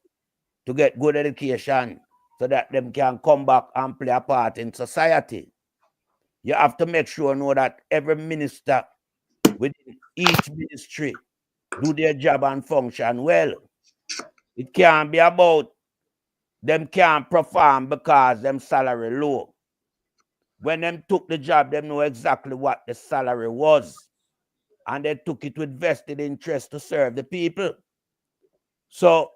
Speaker 2: to get good education, so that them can come back and play a part in society. You have to make sure know that every minister within each ministry do their job and function well. It can't be about them can't perform because them salary low. When them took the job, them know exactly what the salary was. And they took it with vested interest to serve the people. So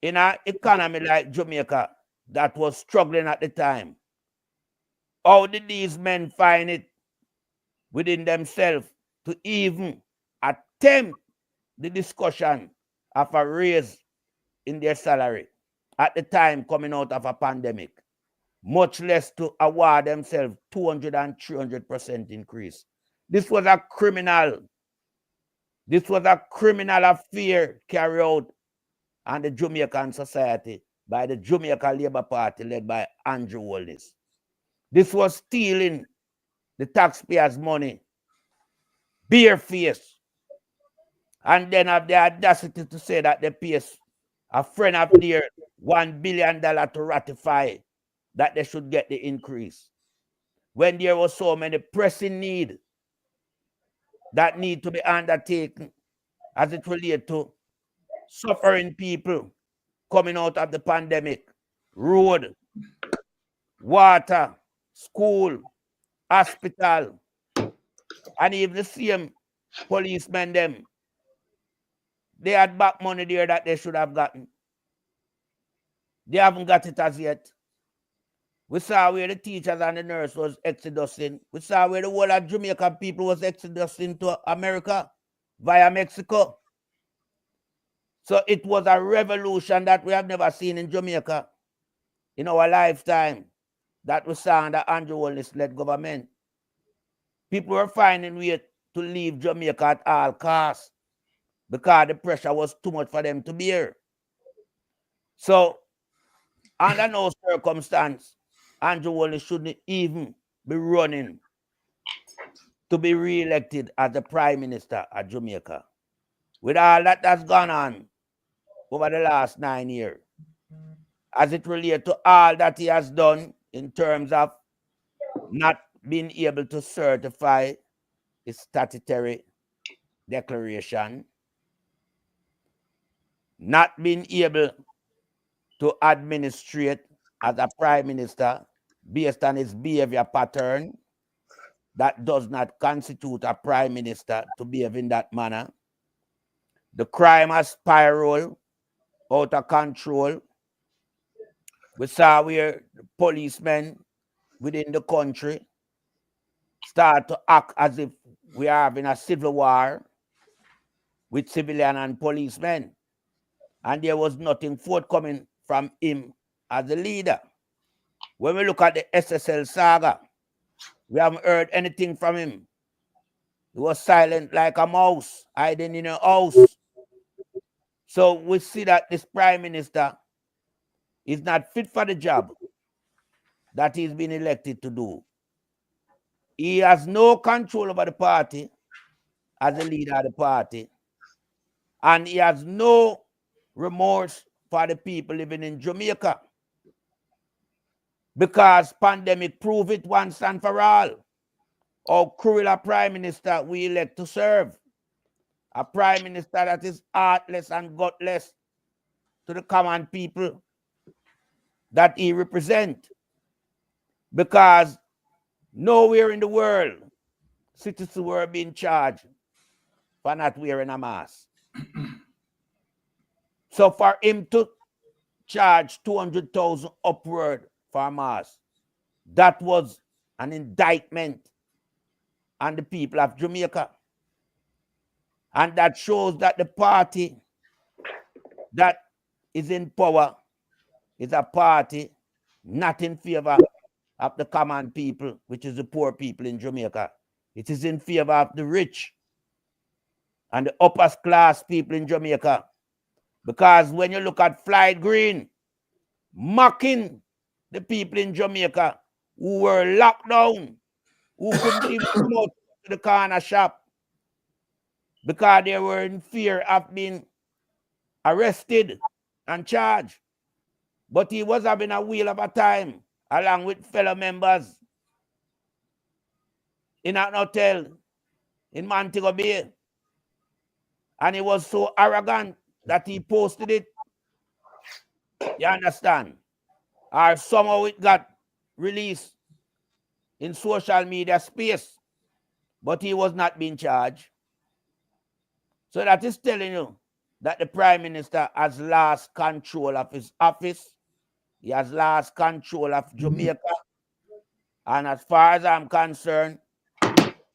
Speaker 2: in an economy like Jamaica that was struggling at the time, how did these men find it within themselves to even attempt the discussion of a raise in their salary at the time coming out of a pandemic, much less to award themselves 200 and 300% increase? This was a criminal. This was a criminal affair carried out on the Jamaican society by the Jamaica Labour Party led by Andrew Holness. This was stealing the taxpayers' money, barefaced, and then have the audacity to say that they pay a friend of theirs $1 billion to ratify that they should get the increase, when there was so many pressing needs that need to be undertaken as it relates to suffering people coming out of the pandemic: road, water, school, hospital, and even the same policemen them. They had back money there that they should have gotten. They haven't got it as yet. We saw where the teachers and the nurse was exodusing. We saw where the whole of Jamaican people was exodusing to America via Mexico. So it was a revolution that we have never seen in Jamaica in our lifetime that we saw under Andrew Holness-led government. People were finding ways to leave Jamaica at all costs because the pressure was too much for them to bear. So under no circumstance, Andrew Holness shouldn't even be running to be re-elected as the Prime Minister of Jamaica. With all that has gone on over the last 9 years, as it relates to all that he has done in terms of not being able to certify his statutory declaration, not being able to administrate as a prime minister based on his behavior pattern, that does not constitute a prime minister to behave in that manner. The crime has spiraled out of control. We saw where the policemen within the country start to act as if we are having a civil war with civilian and policemen. And there was nothing forthcoming from him as a leader. When we look at the SSL saga, we haven't heard anything from him. He was silent like a mouse, hiding in a house. So we see that this prime minister is not fit for the job that he's been elected to do. He has no control over the party as the leader of the party. And he has no remorse for the people living in Jamaica. Because pandemic proved it once and for all. How cruel a prime minister we elect to serve. A prime minister that is heartless and gutless to the common people that he represents. Because nowhere in the world citizens were being charged for not wearing a mask. So for him to charge 200,000 upward for a mask, that was an indictment on the people of Jamaica. And that shows that the party that is in power is a party not in favor of the common people, which is the poor people in Jamaica. It is in favor of the rich and the upper class people in Jamaica. Because when you look at Floyd Green mocking the people in Jamaica who were locked down, who couldn't even come out to the corner shop because they were in fear of being arrested and charged. But he was having a wheel of a time along with fellow members in an hotel in Montego Bay. And he was so arrogant that he posted it. You understand? Or somehow it got released in social media space. But he was not being charged. So that is telling you that the Prime Minister has lost control of his office. He has lost control of Jamaica. And as far as I'm concerned,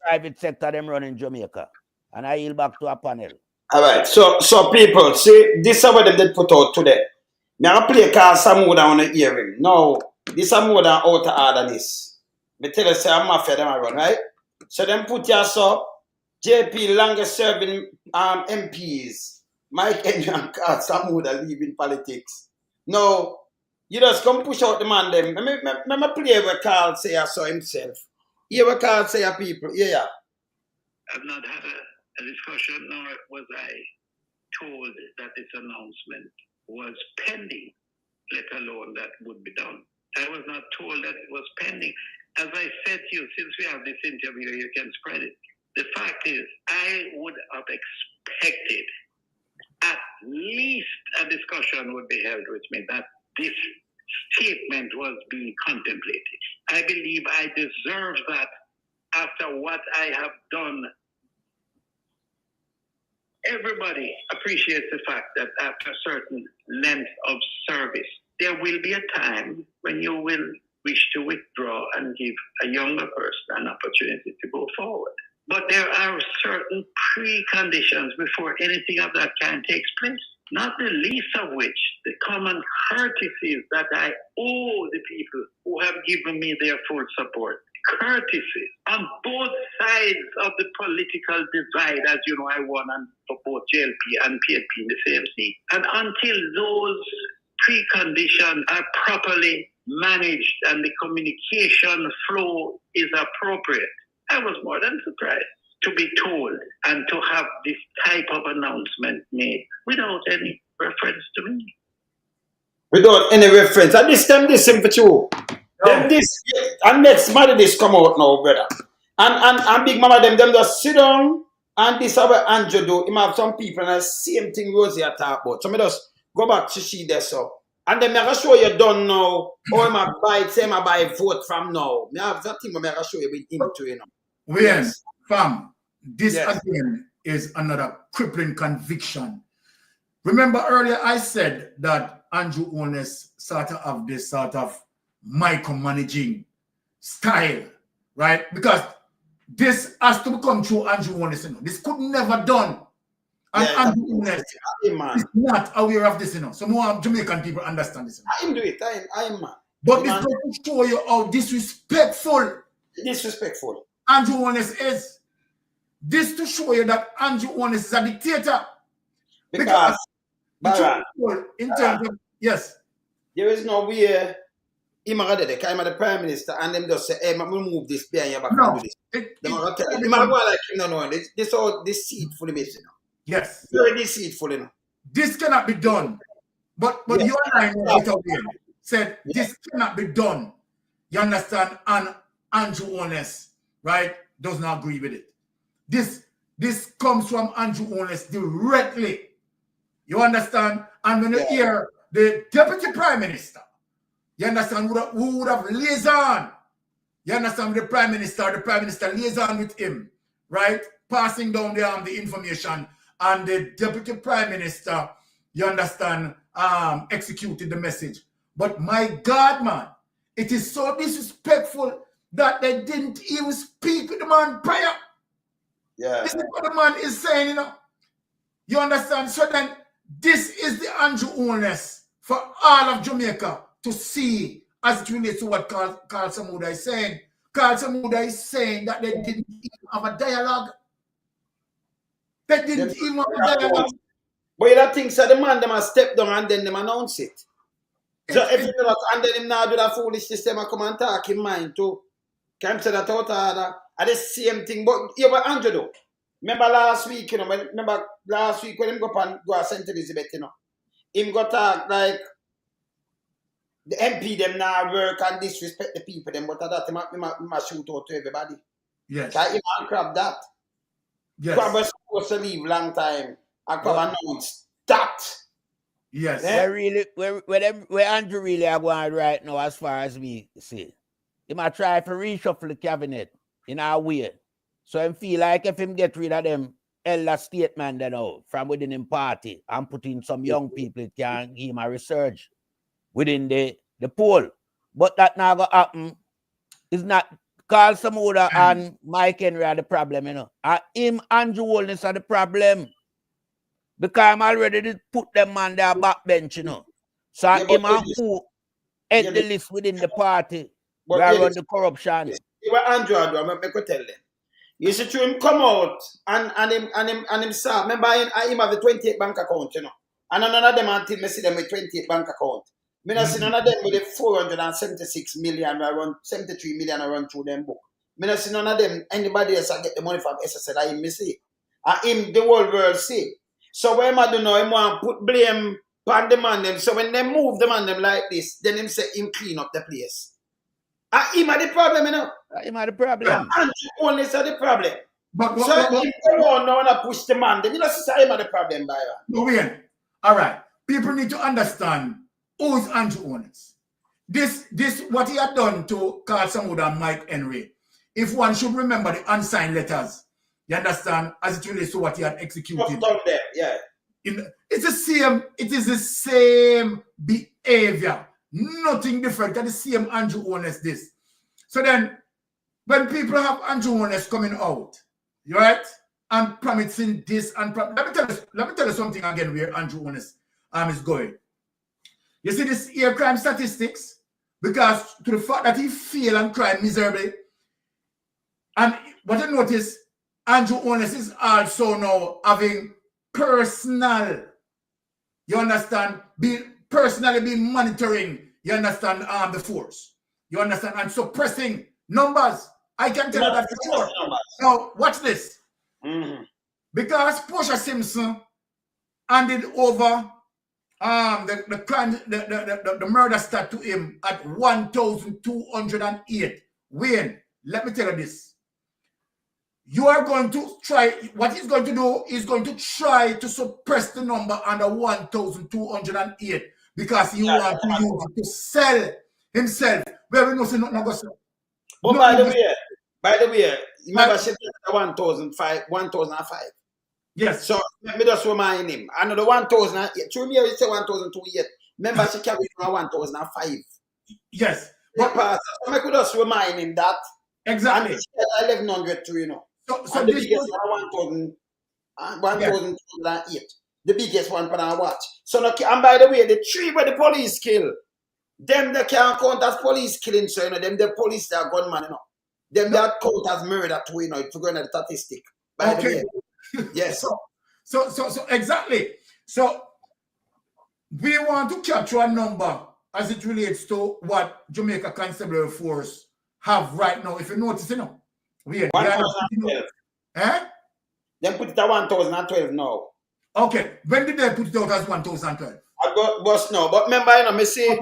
Speaker 2: private sector them running Jamaica. And I yield back to a panel.
Speaker 1: All right. So people, see, this is what they did put out today. Now I play call some more on the hearing. No, this is more than out of order this. Me tell you, say I'm mafia them run, right? So them put yourself JP longest serving MPs, Mike Henry and Carl Samuda leaving politics. No, you just come push out the man them. Me play what Carl say I saw himself. Hear what Carl say a people. Yeah.
Speaker 9: I've not had a discussion, nor was I told that this announcement was pending, let alone that would be done. I was not told that it was pending. As I said to you, since we have this interview, you can spread it. The fact is, I would have expected at least a discussion would be held with me that this statement was being contemplated. I believe I deserve that after what I have done. Everybody appreciates the fact that after a certain length of service, there will be a time when you will wish to withdraw and give a younger person an opportunity to go forward. But there are certain preconditions before anything of that kind takes place. Not the least of which the common courtesies that I owe the people who have given me their full support. Courtesies on both sides of the political divide. As you know, I won for both JLP and PNP in the same seat. And until those preconditions are properly managed and the communication flow is appropriate, I was more than surprised to be told and to have this type of announcement made without any reference to me.
Speaker 1: Without any reference. And this time, this for you. Then this, and next Monday this come out now, brother. And Big Mama, them just sit down, and this is what Andrew do. He have some people, and the same thing Rosie talk about. So me just go back to see this up. And then I can show you done now, or I buy it, say I buy vote from now. Me have that thing, I can show you with him too, you know.
Speaker 3: Yes, fam, this again is another crippling conviction. Remember earlier I said that Andrew Holness sort of have this sort of micromanaging style, right? Because this has to come through Andrew Holness. You know? This could never done. And Andrew Holness is not aware of this, you know. So more Jamaican people understand this.
Speaker 1: I am do it. I am man.
Speaker 3: But this going to show you how disrespectful Andrew Holness is. This to show you that Andrew Holness is a dictator.
Speaker 1: Because
Speaker 3: in terms of, yes.
Speaker 1: There is no way I'm the Prime Minister and them just say, hey, we'll move this behind your back and do this. Him go like him no know. This all deceitful, you know.
Speaker 3: Yes.
Speaker 1: Very deceitful, you know.
Speaker 3: This cannot be done. But yes. You and I said this cannot be done. You understand? And Andrew Holness, right, does not agree with it. This comes from Andrew Holness directly. You understand? And when you hear the Deputy Prime Minister, you understand who would have liaison. You understand the Prime Minister liaison with him, right? Passing down the information, and the Deputy Prime Minister, you understand, executed the message. But my God, man, it is so disrespectful that they didn't even speak with the man prior.
Speaker 1: Yeah.
Speaker 3: This is what the man is saying, you know. You understand? So then, this is the Andrew Holness for all of Jamaica to see as it relates to what Carl Samuda is saying. Carl Samuda is saying that they didn't even have a dialogue. They didn't even have a dialogue.
Speaker 1: But you don't think so the man them step down and then them announce it. So if you not and then him now do that foolishness, them come and talk in mind too. Can say that out of order. And the same thing. But yeah, but Andrew though. Remember last week, you know, when him go and St. Elizabeth, you know, him go talk like the MP them now work and disrespect the people them, but that him shoot out to everybody.
Speaker 3: Yes.
Speaker 1: Because him crab that.
Speaker 3: Yes.
Speaker 1: Crab was supposed to leave long time and crab announced that.
Speaker 3: Yes.
Speaker 2: Where Andrew really are going right now, as far as me see, he might try to reshuffle the cabinet in our way. So I feel like if him get rid of them elder statement from within him party and put in some young people, it can give him a resurge within the poll. But that now going to happen. It's not Carl Samuda and Mike Henry are the problem, you know. And him, Andrew Holness are the problem. Because I'm already put them on their backbench, you know. So him and who head the list within the party where run the corruption.
Speaker 1: Andrew, I'm going to tell them. You see, him come out and him saw. Remember, him have the 28 bank account, you know. And none of them until me see them with 28 bank account. Me not see none of them with the 476 million around 73 million around through them book. Me not see none of them anybody else get the money from SSL. I him see. And him the whole world see. So when I do know him want put blame on the man them. So when they move the man them like this, then him say him clean up the place. And him had the problem, you know.
Speaker 2: Him had the problem.
Speaker 1: And only said the problem. But him go on now and push the man. Then you know say him had the problem by that.
Speaker 3: No, wait. All right. People need to understand who is Andrew Holness. This what he had done to Carl Samuda and Mike Henry. If one should remember the unsigned letters, you understand, as it relates to what he had executed.
Speaker 1: Yeah.
Speaker 3: It's the same. It is the same behavior. Nothing different than the same Andrew Holness this. So then, when people have Andrew Holness coming out, right, and promising this and let me tell you something again where Andrew Holness is going. You see this year crime statistics, because to the fact that he failed and cried miserably, and what I notice, Andrew Holness is also now having personal, you understand, personally being monitoring, you understand, the force. You understand, and suppressing numbers. I can tell you that for sure. Now, watch this. Because Portia Simpson handed over the crime, the murder stat to him at 1,208. Wayne, let me tell you this. You are going to try, what he's going to do is going to try to suppress the number under 1,208 because he wants to use it to sell himself. Where we know say nothing go sell.
Speaker 1: But by the way, remember she said 1,005.
Speaker 3: Yes.
Speaker 1: So let me just remind him. I know the 1,000. Through me, we say 1,208. Remember she carried 1,005.
Speaker 3: Yes.
Speaker 1: But so I could just remind him that.
Speaker 3: Exactly.
Speaker 1: And 1,100 too, you know.
Speaker 3: So
Speaker 1: the
Speaker 3: this
Speaker 1: biggest one 1,208. The biggest one per watch. So now, and by the way, the three where the police kill, them they can't count as police killing, so you know, them the police they are gunman, you know. Them that count as murder too, you know, if you go into the statistic. By the way. Yes.
Speaker 3: So exactly. So we want to capture a number as it relates to what Jamaica Constabulary Force have right now. If you notice, you know, we are
Speaker 1: 1,012. Then put it at 1,012 now.
Speaker 3: Okay. When did they put it out as 1,012?
Speaker 1: I got bust now. But remember, you know, me say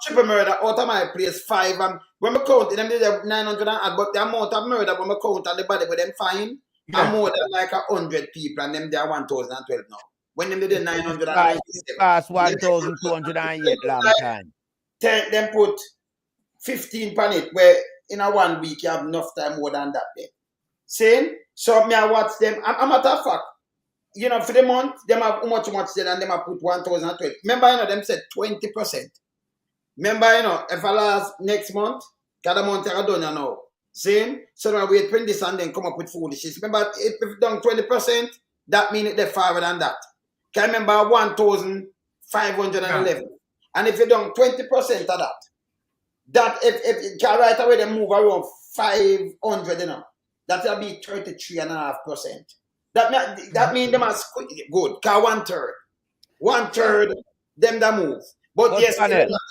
Speaker 1: triple murder out of my place 5. And when we count them, they have 900 and but the amount of murder when we count on the body with them fine, are more than like 100 people, and them they are 1,012 now. When them did 997.
Speaker 2: Past 1,208 long time.
Speaker 1: Them put 15 on it, where in a 1 week you have enough time more than that day. Same? So me I watch them. A matter of fact, you know, for the month, them have how much there and them have put 1,012. Remember, you know, them said 20%. Remember, you know, if I last next month, cada month I done now. Same? So now wait 20 and then come up with foolishness. Remember, if you done 20%, that means they're farther than that. Can you remember 1,511? And if you done 20% of that if you can right away then move around 500, you know, that will be 33.5%. That means them are good. Cause 1/3. 1/3 them that move. But yes,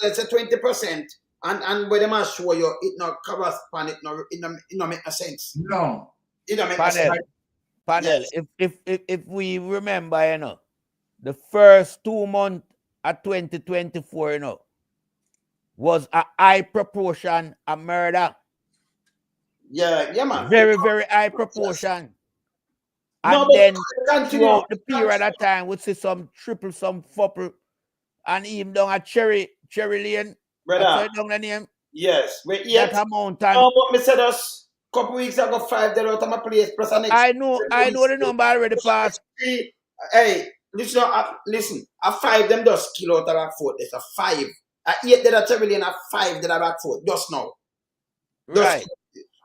Speaker 1: it's a 20%. And when them are show you it not correspond, it not make a sense.
Speaker 3: No.
Speaker 1: It don't make a sense.
Speaker 2: Panel, yes. If we remember, you know, the first 2 months of 2024, you know, was a high proportion of murder.
Speaker 1: Yeah, man.
Speaker 2: Very, very high proportion. And then throughout the period of time, we see some triple, some fouple, and even down at Cherry Lane.
Speaker 1: Brother.
Speaker 2: Down the name.
Speaker 1: Yes.
Speaker 2: Wait, that amount.
Speaker 1: No, but me said us a couple weeks ago, 5 days out of my place. Plus
Speaker 2: I know the number already passed.
Speaker 1: Hey, listen, a 5 them just kill out of Rockford. There's a 5. A 8 that are Cherry Lane, a 5 that are Rockford. Just now.
Speaker 2: Right.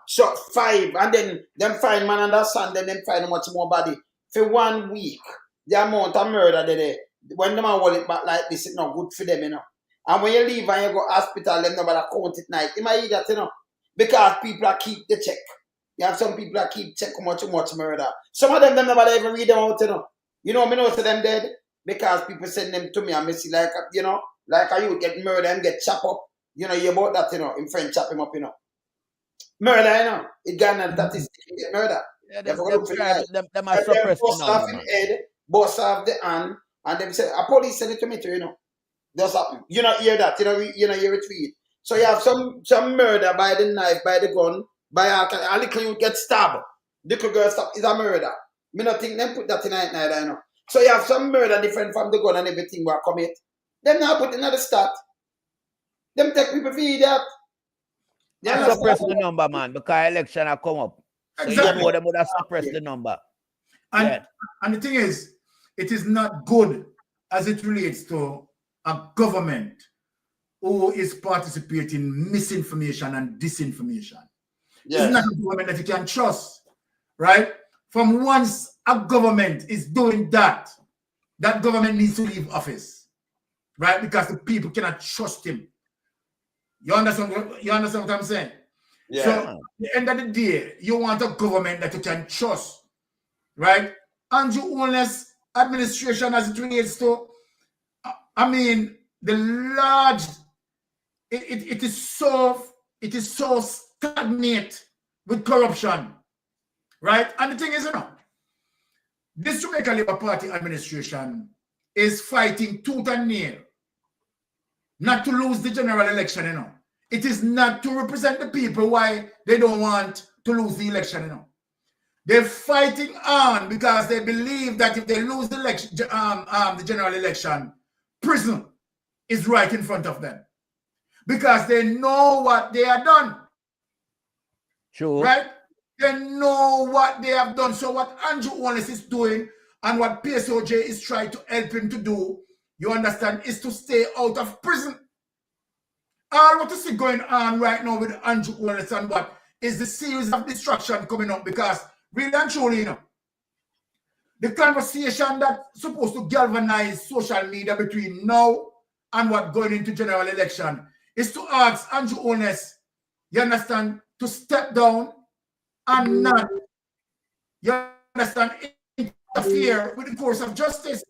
Speaker 1: So 5, and then them find man under sun, then them find much more body. For 1 week, the amount of murder they when them are hold it back like this, it's not good for them, you know. And when you leave and you go hospital, them nobody count it night. You might eat that, you know. Because people are keep the check. You have some people that keep check how much murder. Some of them nobody even read them out, you know. You know, me know to them dead because people send them to me and me see like, you know, like a you get murder and get chopped up. You know, you about that, you know, in French chop him up, you know. Murder, you know. It got a statistic get murder.
Speaker 2: Yeah, them are suppressed
Speaker 1: the head, boss off the hand, and them say, a police send it to me too, you know. That's happen. You not hear that, you know, you retweet. So you have some murder by the knife, by the gun, by a little you get stabbed. Little girl stabbed is a murder. Me not think them put that in night, you know. So you have some murder different from the gun and everything we commit. Them now put another stat. Them take people for idiot.
Speaker 2: They suppress the number, man, because election have come up. So
Speaker 3: exactly.
Speaker 2: You know them would have suppressed the number.
Speaker 3: And the thing is, it is not good as it relates to a government who is participating in misinformation and disinformation. Yes. It's not a government that you can trust, right? From once a government is doing that, that government needs to leave office. right? Because the people cannot trust him. You understand what I'm saying?
Speaker 1: Yeah.
Speaker 3: So at the end of the day, you want a government that you can trust, right? Andrew Holness administration as it relates to, I mean, the large, it is so stagnant with corruption, right? And the thing is, this Jamaica Labour Party administration is fighting tooth and nail not to lose the general election, It is not to represent the people why they don't want to lose the election, They're fighting on because they believe that if they lose the election, the general election, prison is right in front of them. Because they know what they have done.
Speaker 2: Sure.
Speaker 3: Right? They know what they have done. So what Andrew Holness is doing and what PSOJ is trying to help him to do, you understand, is to stay out of prison. All what you see going on right now with Andrew Holness and what is the series of destruction coming up, because really and truly, the conversation that's supposed to galvanize social media between now and what going into general election is to ask Andrew Holness, you understand, to step down and not, you understand, interfere with the course of justice.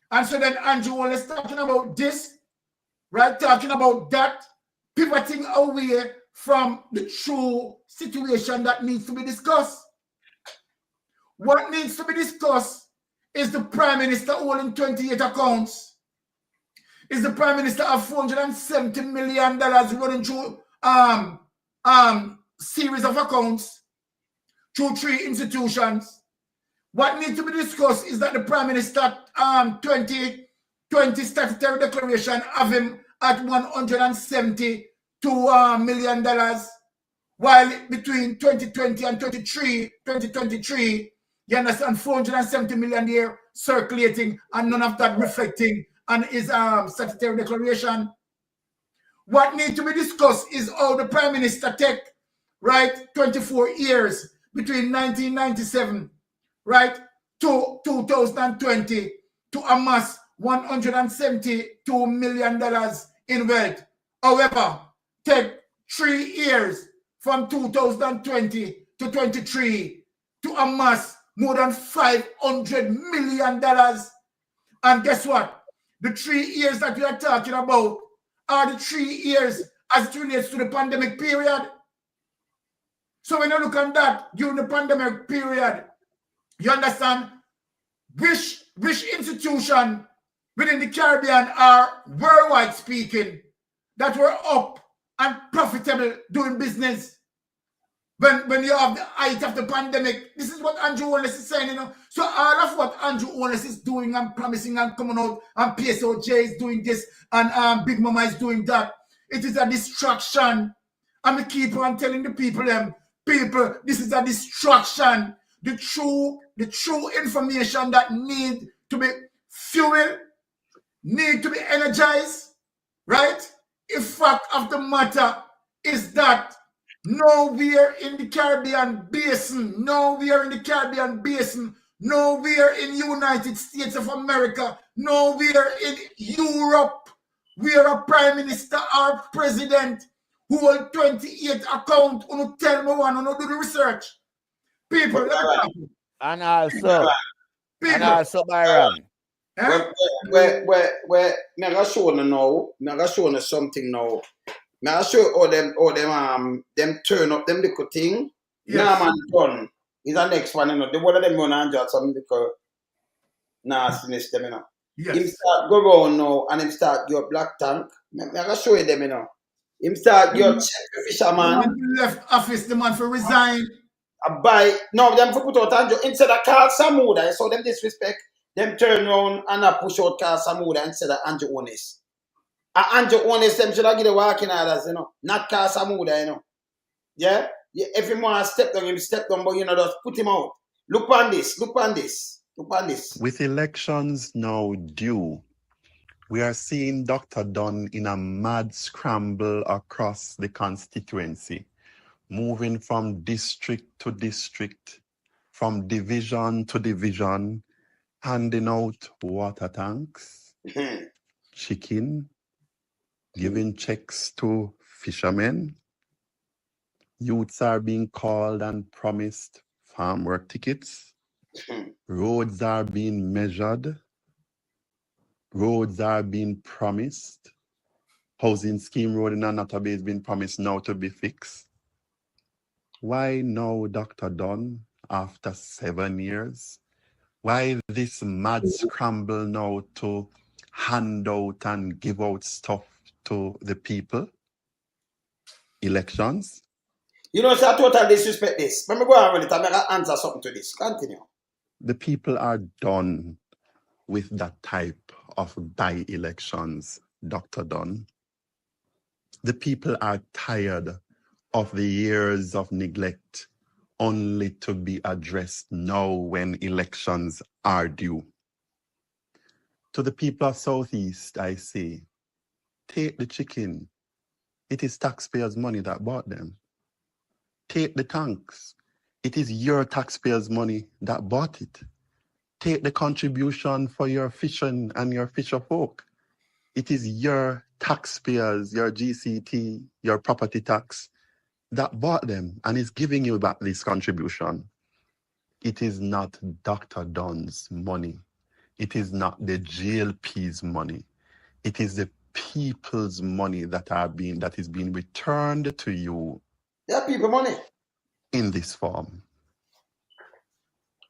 Speaker 3: And so then Andrew Holness talking about this, right, talking about that, pivoting away from the true situation that needs to be discussed. What needs to be discussed is the Prime Minister holding 28 accounts. Is the Prime Minister of $470 million running through series of accounts through 3 institutions. What needs to be discussed is that the Prime Minister 2020 statutory declaration of him at $172 million, while between 2020 and 2023, you understand, 470 million there circulating and none of that reflecting on his statutory declaration. What needs to be discussed is how the Prime Minister take, right, 24 years between 1997, right, to 2020 to amass $172 million in wealth. However, take 3 years from 2020 to 23 to amass more than $500 million. And guess what? The 3 years that we are talking about are the 3 years as it relates to the pandemic period. So when you look at that during the pandemic period, you understand which institution within the Caribbean are worldwide speaking that were up and profitable doing business when you have the height of the pandemic. This is what Andrew Holness is saying, So all of what Andrew Holness is doing and promising and coming out, and PSOJ is doing this, and Big Mama is doing that, it is a distraction. And we keep on telling the people, this is a distraction. The true information that need to be fueled, need to be energized, right? The fact of the matter is that nowhere in the Caribbean basin, nowhere in United States of America, nowhere in Europe, where a prime minister or president who hold 28 account, who tell me one, who do the research. People,
Speaker 2: and also Byron.
Speaker 1: Where me gonna show you something now. Me gonna show you all them turn up them little thing.
Speaker 3: Yes.
Speaker 1: Nah, man, done. Is the next one, The one of them gonna enjoy some little nastiness, them,
Speaker 3: Yes.
Speaker 1: Him start go round now and him start your black tank. Me gonna show you them, Him start your check fisherman.
Speaker 3: The man left office, the man for resign.
Speaker 1: No, them for put out Andrew instead of Carl Samuda. I saw them disrespect. Them turn around and push out Carl Samuda instead of Andrew Holness. Andrew Holness, them should have give the walking orders, Not Carl Samuda, Yeah? If you want to step down, him step down, but just put him out. Look on this.
Speaker 10: With elections now due, we are seeing Dr. Dunn in a mad scramble across the constituency, moving from district to district, from division to division, handing out water tanks. chicken, giving checks to fishermen. Youths are being called and promised farm work tickets. Roads are being measured. Roads are being promised. Housing scheme road in Anatabe is being promised now to be fixed. Why now, Dr. Dunn, after 7 years? Why this mad scramble now to hand out and give out stuff to the people? Elections?
Speaker 1: You know, so I totally disrespect this. Let me go on with it and make I answer something to this. Continue.
Speaker 10: The people are done with that type of by-elections, Dr. Dunn. The people are tired of the years of neglect only to be addressed now when elections are due. To the people of Southeast, I say, take the chicken. It is taxpayers' money that bought them. Take the tanks. It is your taxpayers' money that bought it. Take the contribution for your fishing and your fisher folk. It is your taxpayers, your GCT, your property tax that bought them and is giving you back this contribution. It is not Dr. Dunn's money. It is not the JLP's money. It is the people's money that is being returned to you.
Speaker 1: Yeah, people money.
Speaker 10: In this form.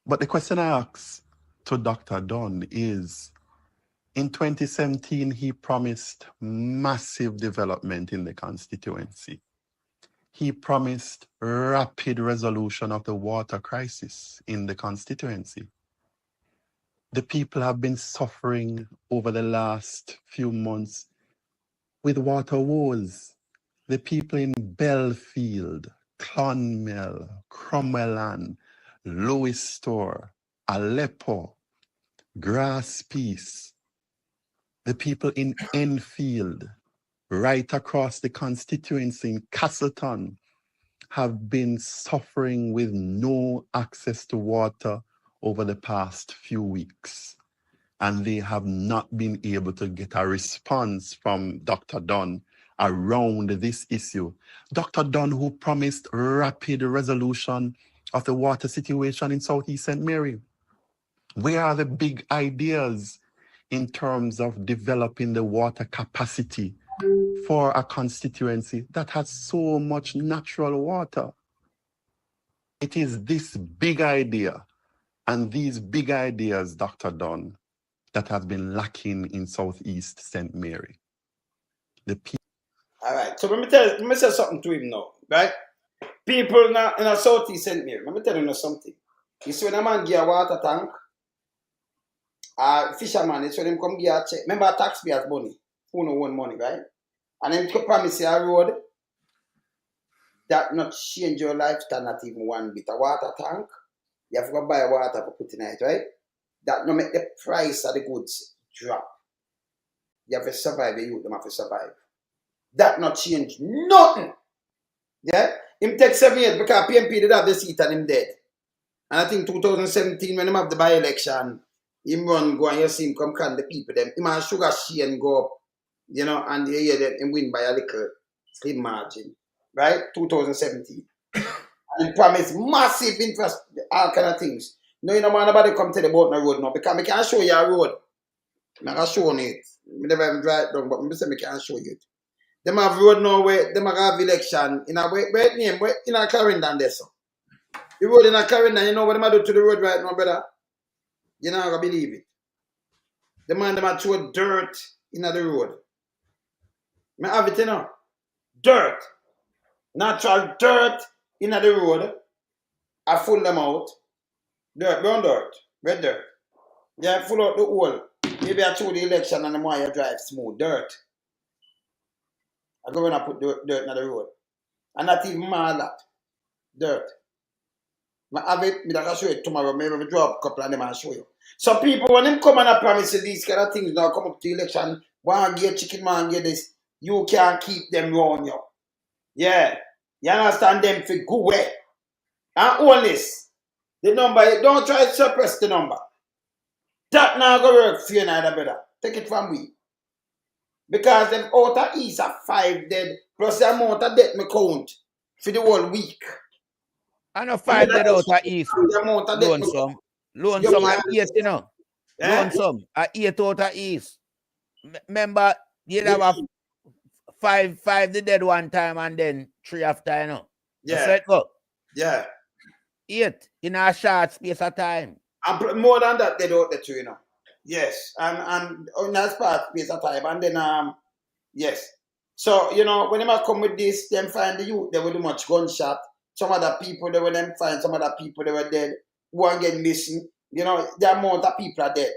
Speaker 10: But the question I ask to Dr. Dunn is, in 2017, he promised massive development in the constituency. He promised rapid resolution of the water crisis in the constituency. The people have been suffering over the last few months with water woes. The people in Belfield, Clonmel, Cromwellan, Lewis Store, Aleppo, Grass Peace, the people in Enfield, right across the constituency in Castleton, have been suffering with no access to water over the past few weeks. And they have not been able to get a response from Dr. Dunn around this issue. Dr. Dunn, who promised rapid resolution of the water situation in Southeast St. Mary. Where are the big ideas in terms of developing the water capacity for a constituency that has so much natural water? It is this big idea and these big ideas, Dr. Dunn, that have been lacking in Southeast St. Mary.
Speaker 1: All right, so let me say something to him now, right? People in a Southeast St. Mary, let me tell you something. You see when a man give a water tank, a fisherman, it's when him come give a check. Remember taxpayers' money, who no own money, right? And then to promise you a road that not change your lifestyle, not even one bit. A water tank, you have to go buy water for put in it, right? That no make the price of the goods drop. You have to survive, the youth them have to survive. That not change nothing. Yeah? Him take 7 years because PMP did have the seat and him dead. And I think 2017 when him have the by-election, him run go and you see him come can the people them. Him and sugar sheen go up, you know, and you hear them him win by a little slim margin. Right? 2017. And he promised massive interest, all kind of things. No, you know, man, nobody come to the boat on the road now because I can't show you a road. I can show you it. I never even drive it down, but I say I can't show you it. Them have road now where them have election in a where name where in a Clarendon there so. The road in a Clarendon, you know what them do to the road right now, brother? You not gonna believe it. The man them throw dirt in the road. I have it, you know. Dirt. Natural dirt in the road. I full them out. Dirt, brown dirt, red dirt. Yeah, full out the hole. Maybe I throw the election and the more you drive smooth. Dirt. I go and I put dirt in the road. And not even more that. Dirt. I have it, I can show you tomorrow. Maybe I draw up a couple of them and show you. So people, when them come and I promise you these kind of things now come up to election, one get chicken, man get this, you can't keep them around you. Yeah. You understand them for good way. And all this. The number, don't try to suppress the number. That now go work for you neither, brother. Take it from me. Because them out of east are 5 dead, plus the amount of death me count for the whole week.
Speaker 2: I know 5 dead out of east.
Speaker 1: The amount of death me count.
Speaker 2: Lonesome at 8, you know.
Speaker 1: Eh?
Speaker 2: Lonesome at 8 out of east. Remember, you'd have a 5 the dead one time and then 3 after, you know.
Speaker 1: Yeah.
Speaker 2: So it go.
Speaker 1: Yeah.
Speaker 2: 8 in a short space of time.
Speaker 1: And more than that, they don't let you know. Yes. And on that part space of time. And then yes. So, you know, when they come with this, them find the youth, they will do much gunshot. Some other people, they will them find some other people, they were dead. One get missing. You know, the amount of people are dead.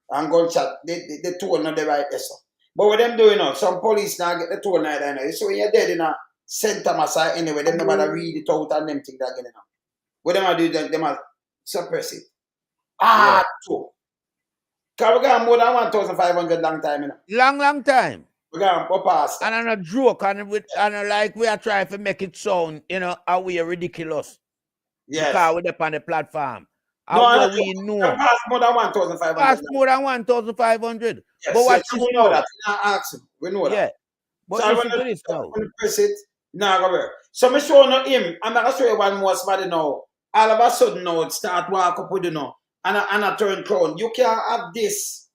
Speaker 1: And gunshot, they told not the right answer. But what them doing now, some police now get the toll night and now. So when you're dead in a center massage anyway, them never read it out and them think that again now. What them are doing, them are suppress it. So. Because we got more than 1,500 long time, you know.
Speaker 2: Long time.
Speaker 1: We got go past.
Speaker 2: And on a joke, and like we are trying to make it sound, you know, how we are ridiculous.
Speaker 1: Yes.
Speaker 2: Because we're up on the platform.
Speaker 1: No,
Speaker 2: we know.
Speaker 1: Pass more than 1,500.
Speaker 2: Pass more than 1,500.
Speaker 1: Yes,
Speaker 2: but what
Speaker 1: we know that. We know that.
Speaker 2: Yeah. But
Speaker 1: so
Speaker 2: listen to this now.
Speaker 1: Press it. Nah, go back. So I'm showing him. I'm not going to show you one more somebody now. All of a sudden now it start walk up with you now. And I turn crown. You can't have this.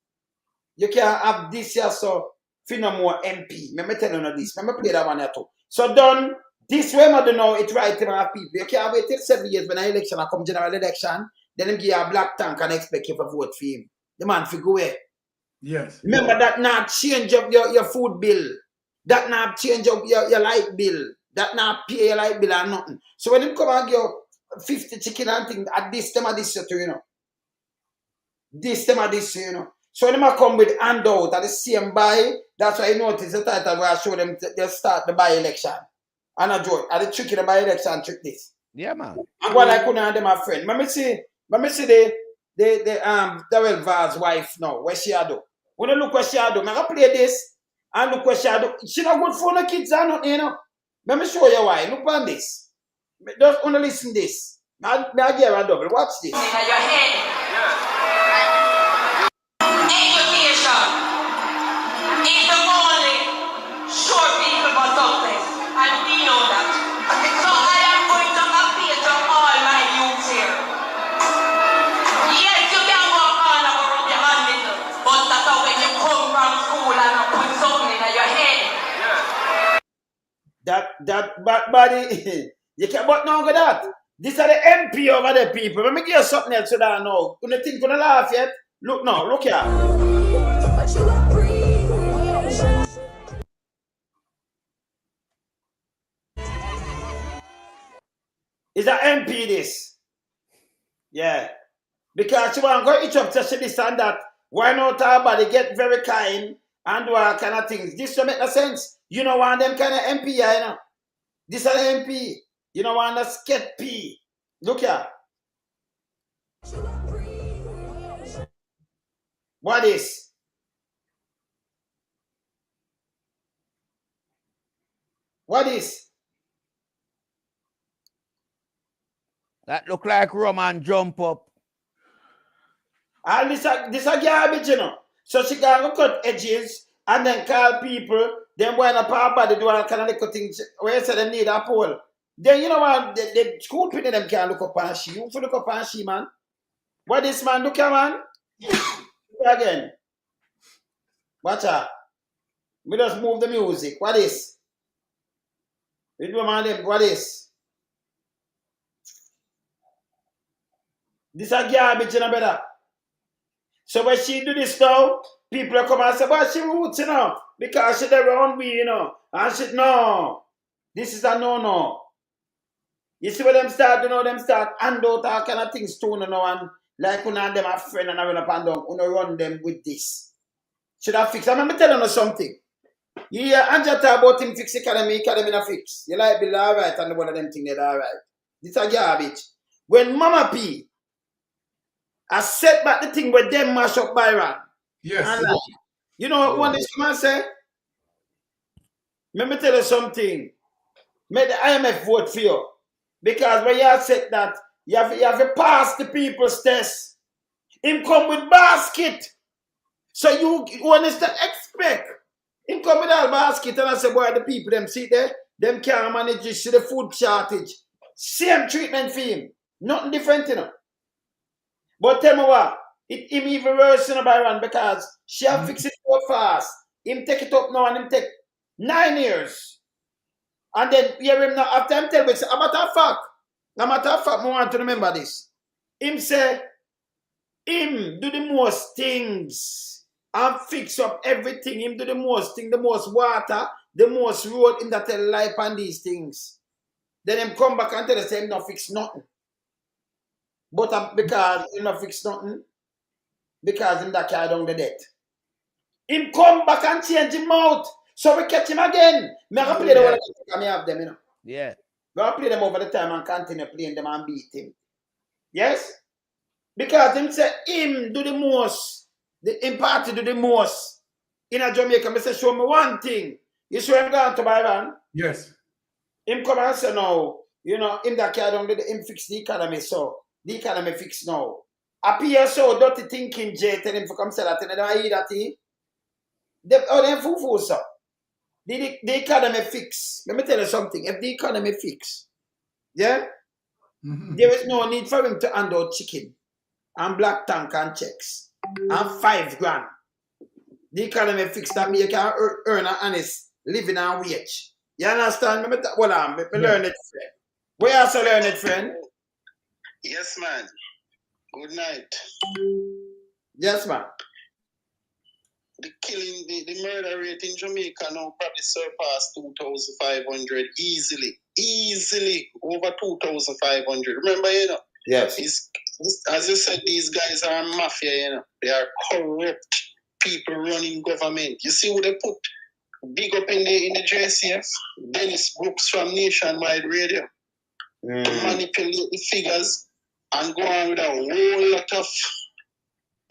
Speaker 1: You can't have this here, so for no more MP. Let me tell you this. Let me play that one here too. So done this way, I don't know it right to have people. You can't wait till 7 years when an election I come general election. Then him give you a black tank and expect you to vote for him. The man figure away.
Speaker 3: Yes.
Speaker 1: Remember that not change up your food bill. That not change up your light bill. That not pay your light bill or nothing. So when him come and give you 50 chicken and things, at this time of this, you know. This time of this, you know. So when them come with handout at the same buy, that's why you notice the title where I show them they start the by-election. And I joke, are the trick in the by-election trick this.
Speaker 2: Yeah, man.
Speaker 1: And what I couldn't have them a friend. Let me see the Darrell Vaz wife now, what she do. When you look what she do, I'm going to play this and look what she do. She not good for the kids or nothing, you know. Let me show you why. Look on this. Just only listen this. Now give her a double. Watch this.
Speaker 11: In your head. Education is the only sure vehicle for success. And we know that. So I am going to appeal to all my youths here. Yes, you can walk on and rub your hand little, but that's how when you come from school and put something in your head.
Speaker 1: That bad body, you can't but now go that. These are the MP over the people. Let me give you something else so that I know. You think you're gonna laugh yet? Look now, look here. Is that MP this? Yeah. Because she want to go each up to this and that. Why not our body get very kind and do all kind of things? This don't make no sense. You know want them kind of MP, you know. This are the MP. You know want the sket P. Look here. What is? What is?
Speaker 2: That look like Roman jump up.
Speaker 1: And this a garbage, you know. So she can cut edges and then call people. Then wind up her body do all kind of little things. Where you say they need a pole. Then you know what? The school people them can't look up on she. You for look up on she, man. What this man? Look here, man. Look again. Watch out. We just move the music. What is? We do man them. What is? This a garbage, you know, better. So when she do this now, people come and say, well, she roots, you know, because she never on me, you know. And she, no. This is a no-no. You see what them start, you know, them start hand out all kind of things too, you know, and like when them a friend and I run up and down, you know, run them with this. Should I fix? I'm telling you something. You hear Anja talk about him fix academy not fix. You like Bill all right and one of them things that all right. This a garbage. When Mama P I set back the thing where them mash up Byron.
Speaker 3: Yes.
Speaker 1: And you know what this man say? Let me tell you something. Make the IMF vote for you. Because when you said that, you have to pass the people's test. Him come with basket. So you understand, expect Him come with all basket and I say, boy, the people them see there, them can't manage this, see the food shortage. Same treatment for him. Nothing different, you know. But tell me what, him even worse in Byron because she have fixed it so fast. Him take it up now and him take 9 years. And then hear him now after him tell me, say, a matter of fact, I want to remember this. Him say, him do the most things and fix up everything. Him do the most thing, the most water, the most road in that tell life and these things. Then him come back and tell us him not fix nothing. But because him not fix nothing, because him that carry down the debt. Him come back and change him out. So we catch him again. Me I play the one that me have them, you know.
Speaker 2: Yeah.
Speaker 1: We play them over the time and continue playing them and beat him. Yes? Because him say him do the most. Him party do the most. In a Jamaica, me say show me one thing. You show him going to Byron?
Speaker 3: Yes.
Speaker 1: Him come and say no. You know, him that carry down him fix the economy so. The economy fix now. Appear so dirty thinking Jay tell him to come say that and I hear that he. Them foo so. The economy fix. Let me tell you something. If the economy fix, yeah, there is no need for him to hand out chicken and black tank and checks and 5 grand. The economy fix that me you can earn an honest living and wage. You understand? Hold on, me learn it, friend. Where else I learn it, friend?
Speaker 9: Yes, man. Good night.
Speaker 1: Yes, man.
Speaker 9: The killing, the murder rate in Jamaica now probably surpassed 2,500 easily. Easily over 2,500. Remember, you know?
Speaker 1: Yes.
Speaker 9: As you said, these guys are mafia, you know. They are corrupt people running government. You see who they put big up in the JCF? Dennis Brooks from Nationwide Radio. To manipulate the figures and go on with a whole lot of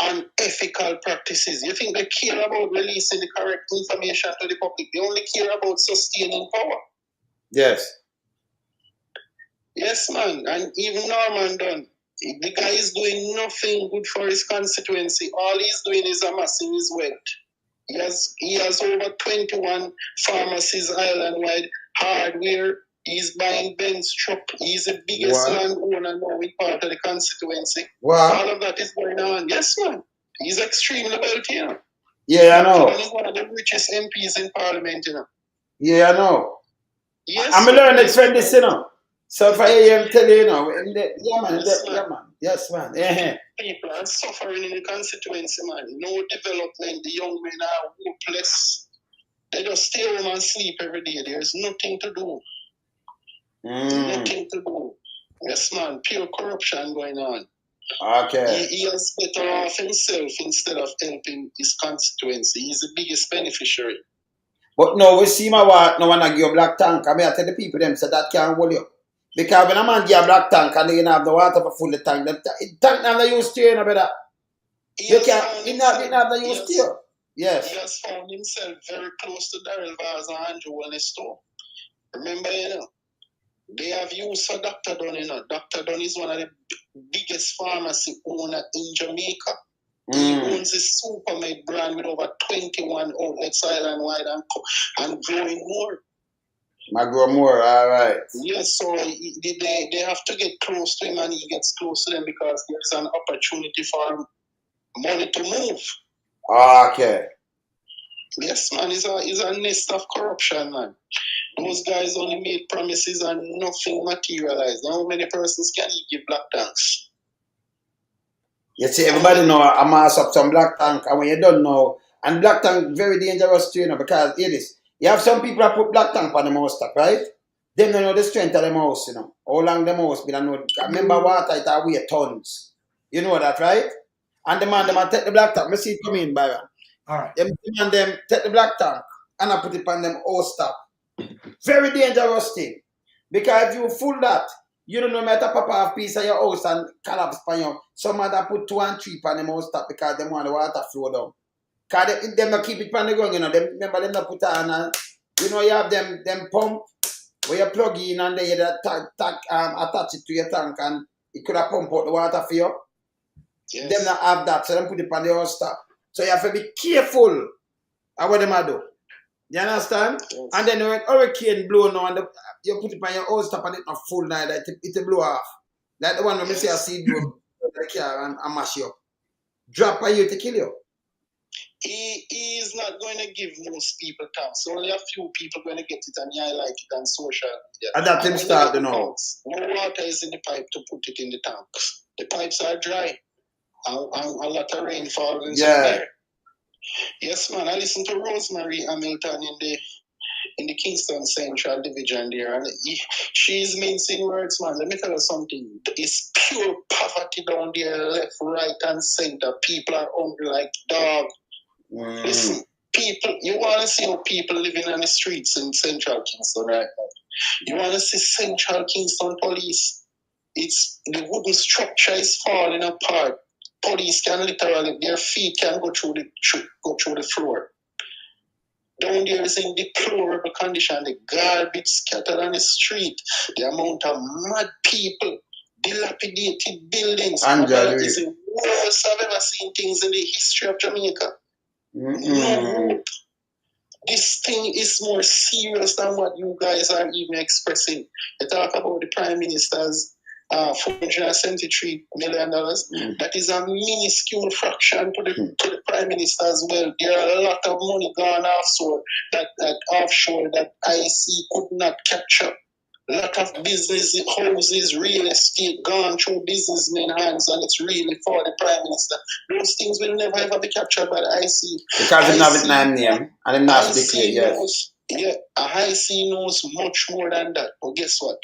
Speaker 9: unethical practices. You think they care about releasing the correct information to the public? They only care about sustaining power.
Speaker 1: Yes.
Speaker 9: Yes, man. And even Norman Dunn, the guy is doing nothing good for his constituency. All he's doing is amassing his wealth. He has over 21 pharmacies island-wide, hardware. He's buying Benz truck. He's the biggest landowner now in part of the constituency.
Speaker 1: Wow.
Speaker 9: All of that is going on. Yes, man. He's extremely wealthy, you know.
Speaker 1: Yeah, I know.
Speaker 9: He's one of the richest MPs in Parliament, you know.
Speaker 1: Yeah, I know.
Speaker 9: Yes.
Speaker 1: I'm learning it from this, you know. So if I hear him tell you, you know, yeah, man, yeah, man. Yes, man. Yeah.
Speaker 9: People are suffering in the constituency, man. No development. The young men are hopeless. They just stay home and sleep every day. There's nothing to do. Nothing to do. Yes, man. Pure corruption going on.
Speaker 1: Okay.
Speaker 9: He has better off himself instead of helping his constituency. He's the biggest beneficiary.
Speaker 1: But no, we see my what no one give you a black tank. I mean, I tell the people them say that can't hold you. Because when a man give a black tank and they didn't have the water for full the tank, the tank not the use to you, no better. You can't, he not the use to you. Yes.
Speaker 9: He has found himself very close to Daryl Vaz and Andrew Wellness. Remember, you know, they have used for Dr. Dunn, you know. Dr. Dunn is one of the biggest pharmacy owner in Jamaica. He owns a Supermed brand with over 21 outlets island-wide and growing more.
Speaker 1: I grow more, all right.
Speaker 9: Yes, so they have to get close to him and he gets close to them because there's an opportunity for money to move.
Speaker 1: Okay.
Speaker 9: Yes, man, it's a nest of corruption, man. Those guys only made promises and nothing materialized. How many persons can he give black tanks?
Speaker 1: You see, everybody know I mass up some black tank, and when you don't know, and black tank very dangerous too, you know, because hear this. You have some people that put black tank on the mouse stuff, right? They don't know the strength of the mouse, you know. How long the mouse be, know. Remember water, it weigh tons. You know that, right? And the man, them take the black tank. I see it come in, Byron.
Speaker 3: All right.
Speaker 1: Them take the black tank and I put it on them all stuff. Very dangerous thing. Because if you fool that, you don't know matter pop off piece of your house and collapse on you. Some other put 2 and 3 on them house top because they want the water flow down. Because them not keep it on the ground, you know. Remember them not put on you know you have them pump where you plug in and then you attach it to your tank and it could have pump out the water for you.
Speaker 9: Yes.
Speaker 1: Them not have that, so them put it on the house top. So you have to be careful of what them do. You understand?
Speaker 4: Yes.
Speaker 1: And then when hurricane blow now and you put it on your house top and it's not full now, that it blow off. Like the one when we see a seed blow the car and mash you up. Drop on you to kill you.
Speaker 4: He is not going to give most people tanks. Only a few people going to get it and highlight it on social media.
Speaker 1: And that him start to know.
Speaker 4: No water is in the pipe to put it in the tanks. The pipes are dry. And a lot of rainfall in there. Yes, man. I listened to Rosemary Hamilton in the Kingston Central Division there, and she's mincing words, man. Let me tell you something. It's pure poverty down there, left, right, and center. People are hungry like dog. Listen, people, you want to see how people living on the streets in Central Kingston right now. You want to see Central Kingston police. It's the wooden structure is falling apart. Police can literally, their feet can go through the floor. Down there is in deplorable condition. The garbage scattered on the street. The amount of mad people, dilapidated buildings. It's the worst I've ever seen things in the history of Jamaica. No, this thing is more serious than what you guys are even expressing. You talk about the Prime Minister's $473 million. That is a minuscule fraction to the Prime Minister as well. There are a lot of money gone offshore that IC could not capture. A lot of business, houses, real estate gone through businessmen's hands, and it's really for the Prime Minister. Those things will never ever be captured by the IC.
Speaker 1: Because they have it name and they not declare, yes.
Speaker 4: Yeah, IC knows much more than that. But guess what?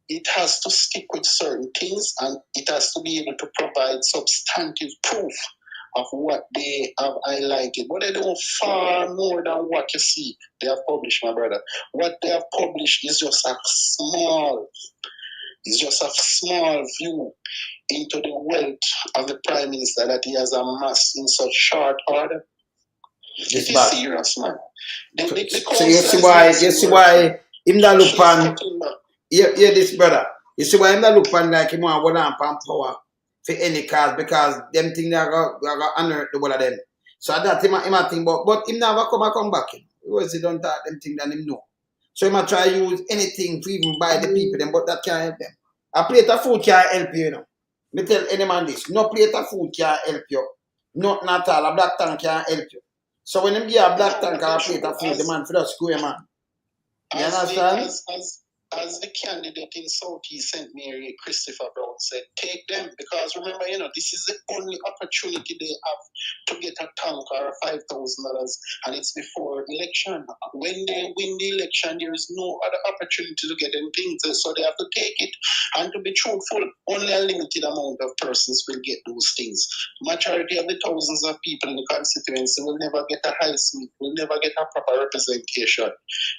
Speaker 4: It has to stick with certain things, and it has to be able to provide substantive proof of what they have highlighted. But they don't far more than what you see they have published, my brother. What they have published is just a small view into the wealth of the Prime Minister that he has amassed in such short order. It is serious, man.
Speaker 1: So you see why him that look on this brother. You see why him that look on like him want one amp and power for any cause, because them things that are unearth the one of them. So that him a think but him never come back in. Because he don't talk them things that him know. So him a try use anything to even buy the people them, but that can't help them. A plate of food can't help you, you know. Me tell any man this. No plate of food can't help you. Nothing at all. A black tank can't help you. So when him give a black tank or a plate of food, the man for the square man. You understand?
Speaker 4: As the candidate in Southeast St. Mary, Christopher Brown, said, take them, because remember, this is the only opportunity they have to get a tank or $5,000, and it's before election. When they win the election, there is no other opportunity to get anything, so they have to take it. And to be truthful, only a limited amount of persons will get those things. Majority of the thousands of people in the constituency will never get a high seat, will never get a proper representation.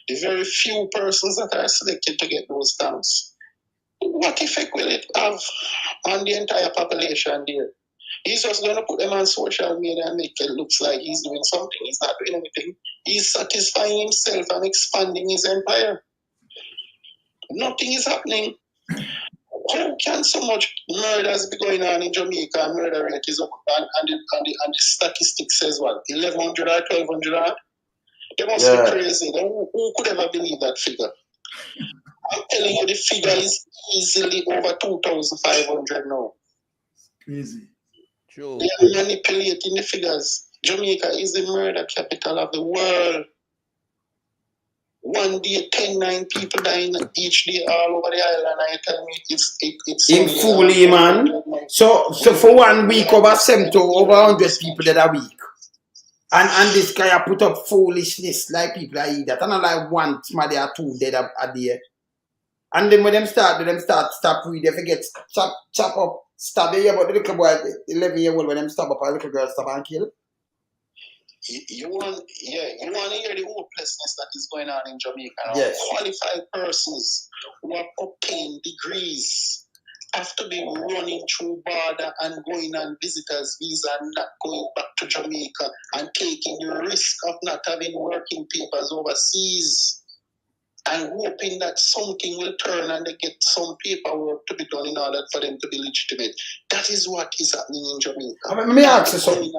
Speaker 4: The very few persons that are selected to get those stamps, what effect will it have on the entire population there? He's just going to put them on social media and make it look like he's doing something. He's not doing anything. He's satisfying himself and expanding his empire. Nothing is happening. How can so much murders be going on in Jamaica and murder rate is up and the statistics says what? 1,100 or 1,200? They must be crazy. Who could ever believe that figure? I'm telling you, the figure is easily over 2,500 now.
Speaker 3: Crazy.
Speaker 2: True.
Speaker 4: They are manipulating the figures. Jamaica is the murder capital of the world. One day, 9 people dying each day all over the island. I tell me, it's
Speaker 1: in fully, man. So for 1 week, over 70 to over 100 people that a week. And this guy put up foolishness like people are eat that. And not like one, somebody or two dead a day. And then when them start stop read, they forget chop up, stab you, but the little boy, 11-year-old, when them stab up a little girl, stab and kill.
Speaker 4: You want to hear the hopelessness that is going on in Jamaica.
Speaker 1: Yes.
Speaker 4: Qualified persons who have obtained degrees have to be running through border and going on visitors visa and not going back to Jamaica and taking the risk of not having working papers overseas and hoping that something will turn and they get some paperwork to be done in order for them to be legitimate. That is what is happening in Jamaica.
Speaker 1: Let me ask you something.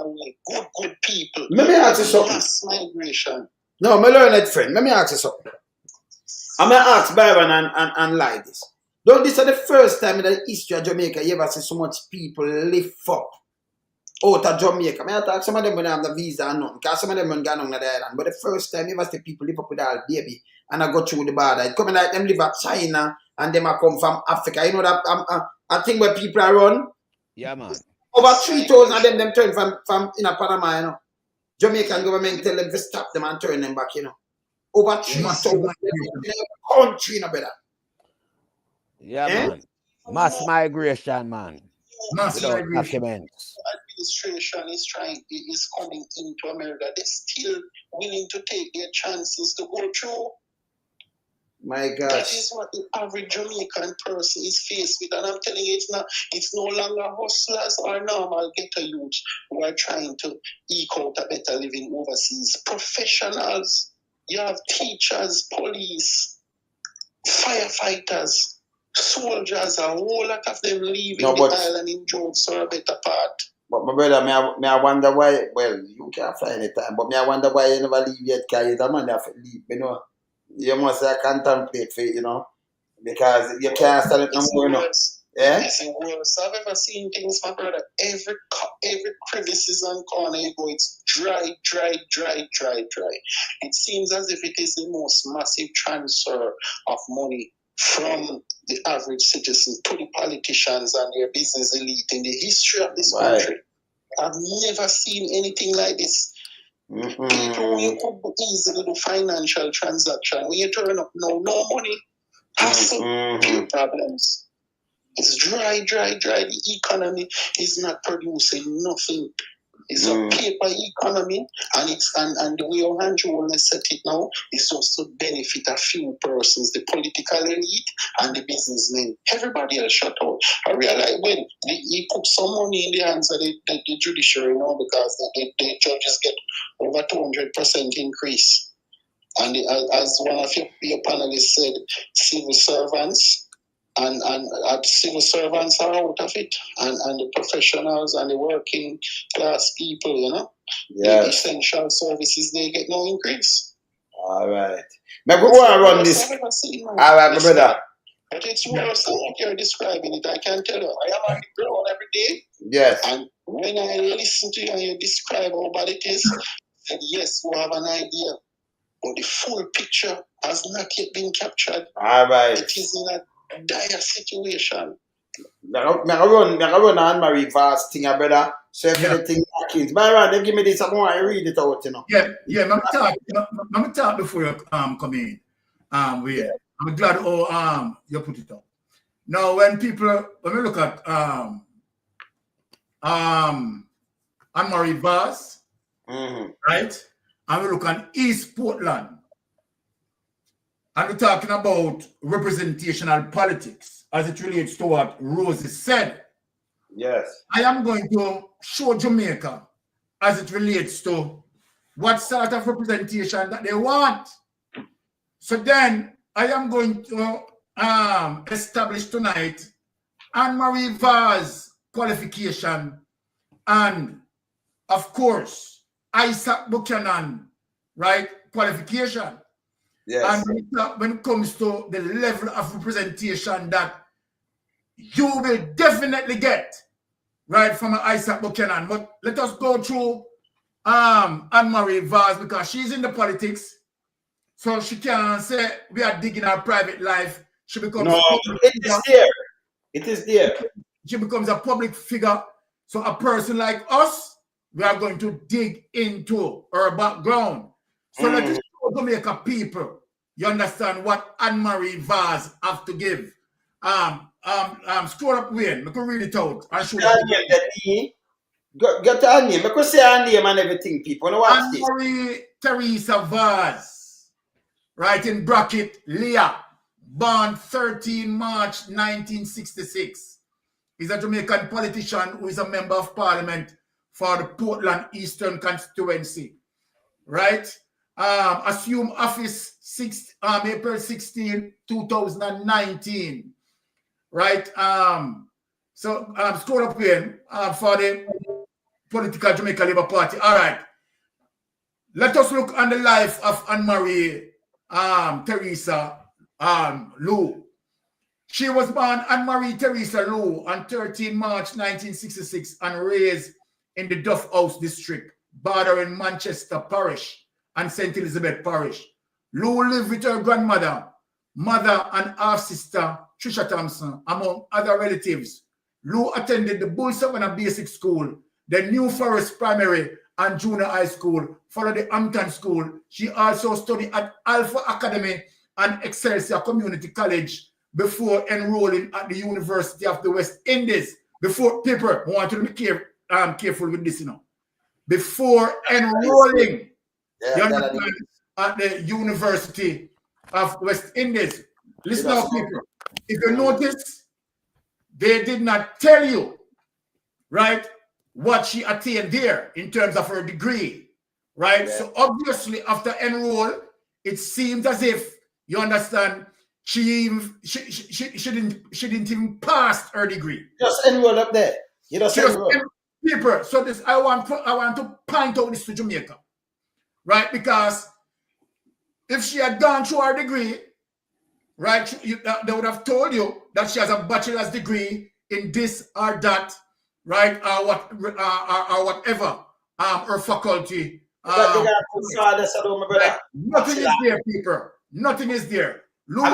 Speaker 4: Good people.
Speaker 1: Let me ask you something.
Speaker 4: Mass migration.
Speaker 1: No, my learned friend, let me ask you something. I'm going to ask Byron and lie this. Don't this is the first time in the history of Jamaica you ever see so much people lift up out of Jamaica. I talk some of them when they have the visa and nothing, because some of them when gone on the island. But the first time you ever see people live up with all baby and I go through the border. It coming like them live at China and them are come from Africa. You know that I think where people are run.
Speaker 2: Yeah, man.
Speaker 1: Over 3,000 of them turn from in a Panama, you know. Jamaican government tell them to stop them and turn them back, you know. Over 3,000 country, you know, better.
Speaker 2: Yeah, man. Mass migration, man. Without documents.
Speaker 9: Administration is coming into America. They're still willing to take their chances to go through.
Speaker 1: My gosh.
Speaker 9: That is what the average Jamaican person is faced with. And I'm telling you, it's no longer hustlers or normal ghetto youths who are trying to eke out a better living overseas. Professionals. You have teachers, police, firefighters, soldiers, a whole lot of them leaving the island in jobs or a better part.
Speaker 1: But my brother, may I wonder why, well, you can't fly anytime, but may I wonder why you never leave yet, because you're the man that leave, you know. You must contemplate for it, you know, because you can't stand it no more, you know. Yeah?
Speaker 9: It's the worst I've ever seen things, my brother. Every crevices and corner you go, it's dry. It seems as if it is the most massive transfer of money from the average citizen to the politicians and their business elite in the history of this country. I've never seen anything like this. People, you could easily do financial transaction. When you turn up no money, hassle, big problems. It's dry. The economy is not producing nothing. It's a paper economy, and the way our Andrew set it now is just to benefit a few persons, the political elite and the businessmen. Everybody else shut out. I realize when he put some money in the hands of the judiciary now, because the judges get over 200% increase. And as one of your panelists said, civil servants. And civil servants are out of it, and the professionals and the working class people, you know, the essential services, they get no increase.
Speaker 1: All right. Now go on run this. All right, my brother.
Speaker 9: But it's worse than what you're describing it. I can tell you, I am on the ground every day.
Speaker 1: Yes.
Speaker 9: And when I listen to you and you describe how bad it is, and yes, you have an idea, but the full picture has not yet been captured.
Speaker 1: All right.
Speaker 9: It is in a dire situation.
Speaker 1: I run Anne-Marie Vaz thing, brother. So if anything happens, Byron, they give me this, I want to read it out, you know.
Speaker 3: Yeah, let me talk before you come in. I'm glad you put it up. Now when we look at Anne-Marie Vaz, right? And we look at East Portland. And we're talking about representational politics as it relates to what Rosie said.
Speaker 1: Yes.
Speaker 3: I am going to show Jamaica as it relates to what sort of representation that they want. So then I am going to establish tonight Anne-Marie Vaz qualification and, of course, Isaac Buchanan, right, qualification.
Speaker 1: Yes.
Speaker 3: And when it comes to the level of representation that you will definitely get, right, from Isaac Buchanan. But let us go through Anne-Marie Vaz, because she's in the politics, so she can't say we are digging her private life. She becomes
Speaker 1: It is there.
Speaker 3: She becomes a public figure. So a person like us, we are going to dig into her background. So let us show Jamaica people, you understand what Anne-Marie Vaz have to give. Scroll up Wayne, I can read it out and show you.
Speaker 1: Get her name. I could say her name and everything, people. Now watch this.
Speaker 3: Anne-Marie Teresa Vaz, right in bracket, Leah, born 13 March 1966. Is a Jamaican politician who is a member of parliament for the Portland Eastern constituency, right? Assumed office April 16, 2019, right? So scroll up here for the political Jamaica Labour Party. All right. let us look on the life of Anne-Marie Teresa Lou. She was born Anne-Marie Teresa Lou on 13 March 1966 and raised in the Duff House district, bordering Manchester Parish and St. Elizabeth Parish. Lou lived with her grandmother, mother, and half-sister Trisha Thompson, among other relatives. Lou attended the Bull Savannah Basic School, the New Forest Primary and Junior High School, followed the Hampton School. She also studied at Alpha Academy and Excelsior Community College before enrolling at the University of the West Indies. Before people want to be careful with this, you know. Before enrolling at the University of West Indies. Listen now, people. If you notice, they did not tell you, right, what she attained there in terms of her degree, right? Yeah. So obviously, after enroll, it seems as if, you understand, she didn't even pass her degree.
Speaker 1: Just enroll up there. You just enroll.
Speaker 3: People. So this, I want to point out this to Jamaica, right? Because if she had gone through her degree, right, they would have told you that she has a bachelor's degree in this or that, right, or whatever, her faculty. Nothing is there, people. Nothing is there.
Speaker 1: Before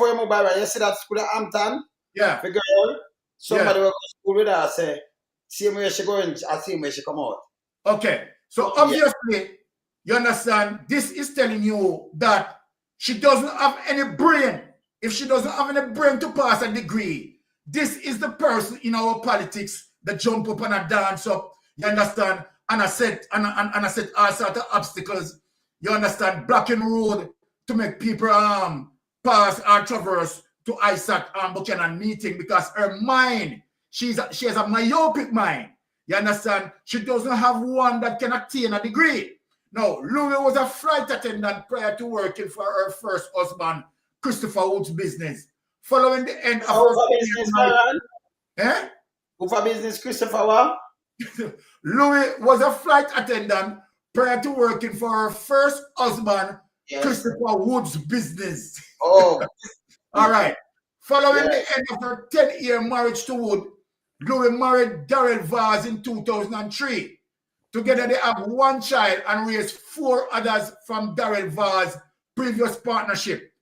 Speaker 1: you move by, you see that school at Hampton?
Speaker 3: Yeah.
Speaker 1: The girl, somebody will go to school with her, say, same way she go in, same way she come out.
Speaker 3: Okay. So obviously, you understand, this is telling you that she doesn't have any brain. If she doesn't have any brain to pass a degree, this is the person in our politics that jump up and a dance up, you understand, and I set all sorts of obstacles, you understand, blocking road to make people pass or traverse to Isaac Buchanan meeting because her mind, she has a myopic mind. You understand? She doesn't have one that can attain a degree. Now, Louis was a flight attendant prior to working for her first husband, Christopher Wood's business. Following the end of her
Speaker 1: business, Who business, Christopher what?
Speaker 3: Louis was a flight attendant prior to working for her first husband, Christopher Wood's business.
Speaker 1: Oh.
Speaker 3: All right. Following the end of her 10-year marriage to Wood, Louis married Darrell Vaz in 2003. Together, they have one child and raised 4 others from Darrell Vaz's previous partnership.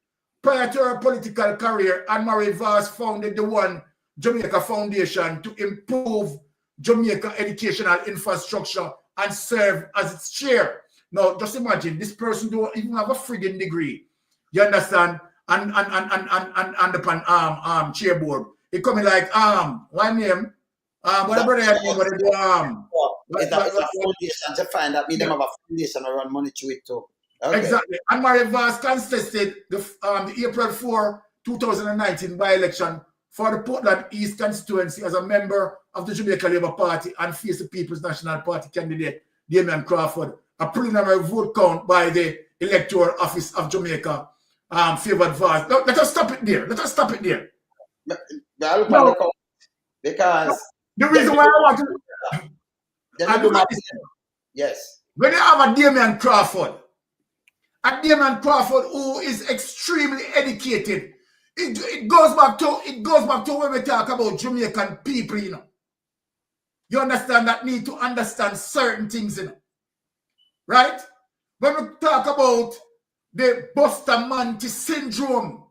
Speaker 3: Prior to her political career, Anne-Marie Vaz founded the One Jamaica Foundation to improve Jamaica educational infrastructure and serve as its chair. Now, just imagine, this person don't even have a frigging degree. You understand? And the chair board. It coming like one name. Whatever they name, what they do
Speaker 1: it's a foundation to find that them have a foundation to run money to it too. Okay.
Speaker 3: Exactly. Anne-Marie Vaz contested the April 4, 2019 by-election for the Portland East constituency as a member of the Jamaica Labour Party and faced the People's National Party candidate Damian Crawford. A preliminary vote count by the Electoral Office of Jamaica favored Vaz. Let us stop it there. Because the reason why I want to
Speaker 1: yes.
Speaker 3: When you have a Damian Crawford who is extremely educated, it goes back to when we talk about Jamaican people, you know. You understand that need to understand certain things, you know. Right? When we talk about the Bustamante syndrome,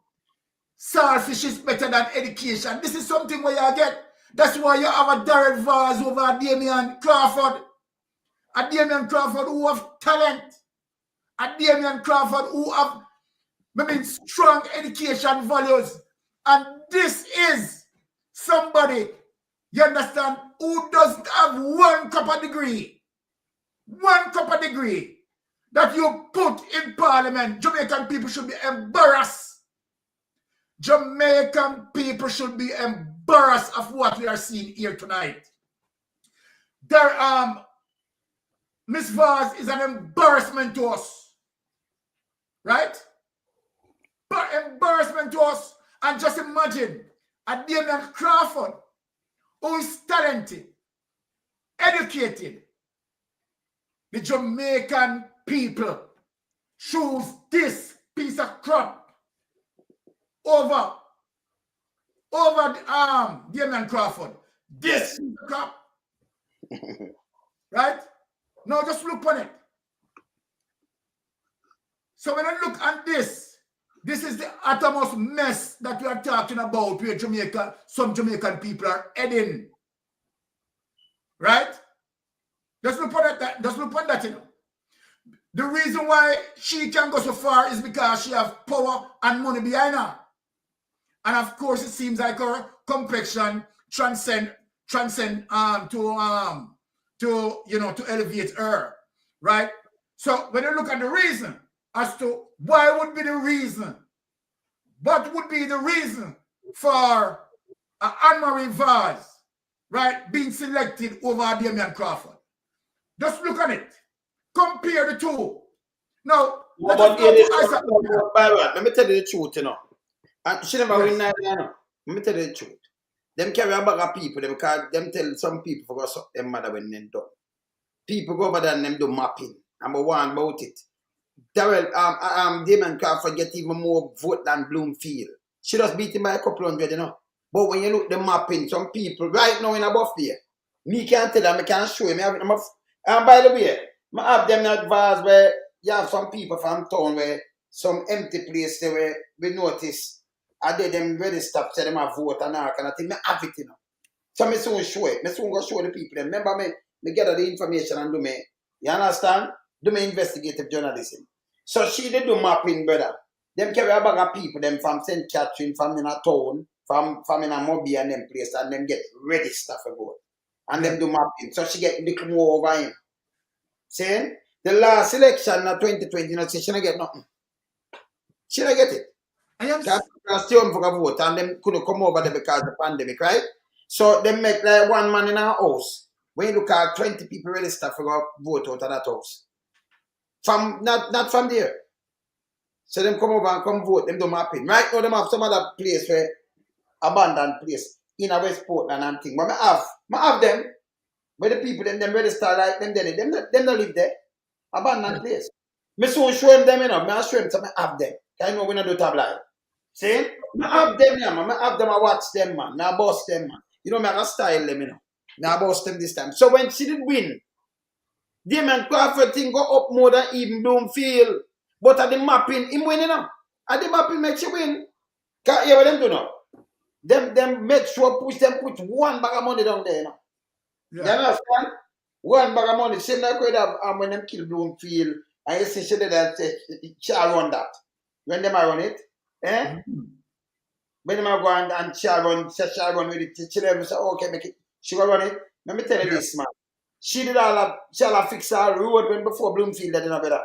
Speaker 3: selfish is better than education. This is something where you get. That's why you have a Darrell Vaz over a Damian Crawford. A Damian Crawford who have talent. A Damian Crawford who have maybe strong education values. And this is somebody, you understand, who doesn't have one copper degree. One copper degree that you put in parliament. Jamaican people should be embarrassed. Jamaican people should be embarrassed of what we are seeing here tonight. Miss Vaz is an embarrassment to us. Right? But embarrassment to us. And just imagine a Damian Crawford who is talented, educated, the Jamaican people choose this piece of crap over Damian Crawford. This piece of crap. Right? Now just look on it. So when I look at this is the uttermost mess that we are talking about where some Jamaican people are heading. Right? Just look on that, you know. The reason why she can go so far is because she has power and money behind her. And of course, it seems like her complexion transcend to elevate her, right? So when you look at the reason as to why would be the reason, what would be the reason for Anne-Marie Vaz, right, being selected over Damian Crawford? Just look at it. Compare the two. Now, let me tell you
Speaker 1: the truth, you know. And she never win that, you know. Let me tell you the truth. Them carry a bag of people, them tell some people for us them mother when they done. People go over there and them do mapping. I'm one about it. Darrell, Damian Crawford get even more vote than Bloomfield. She just beat him by a couple hundred, you know. But when you look the mapping, some people right now in a buffet, me can't tell them, I can't show him. And by the way, I have them advice where you have some people from town where some empty place there where we notice I did them register, say them a vote and all kind of thing. I have it, you know. So I soon show it. I soon go show the people. Remember me gather the information and do me. You understand? Do me investigative journalism. So she did do mapping, brother. Them carry a bag of people, them from St. Catherine, from in a town, from in a Moby and them place, and them get register for vote. And them do mapping. So she get little more over him. Saying the last election in 2020, you know, she don't get nothing. She don't get it. Because stay home for a vote and them couldn't come over there because of the pandemic, right? So they make like one man in our house. When you look at 20 people register for a vote out of that house. From not from there. So them come over and come vote, them do mapping. Right now them have some other place where abandoned place in a West Portland and thing. But I have them. Where the people them register like them don't live there. Abandoned place. Me soon show them, you know. I show them something I have them. I know we don't do tabloid. See? I have them, yeah, man. I have them, I watch them, man. I boss them, man. You know, I style them, you know. Now I boss them this time. So when she did win, Damian Crawford thing go up more than even Bloomfield. But at the mapping, him win, you know. At the mapping makes you win. Can't hear what them do now. Them make sure put one bag of money down there, you know. Yeah. You understand? One bag of money. Same like when them kill Bloomfield. And you see she did that, she'll run that. When them run it, eh? When them go and she'll run with it, she say, okay, make it. She will run it. Let me tell you this, man. She did all that, she'll fix her road when before Bloomfield, they didn't better.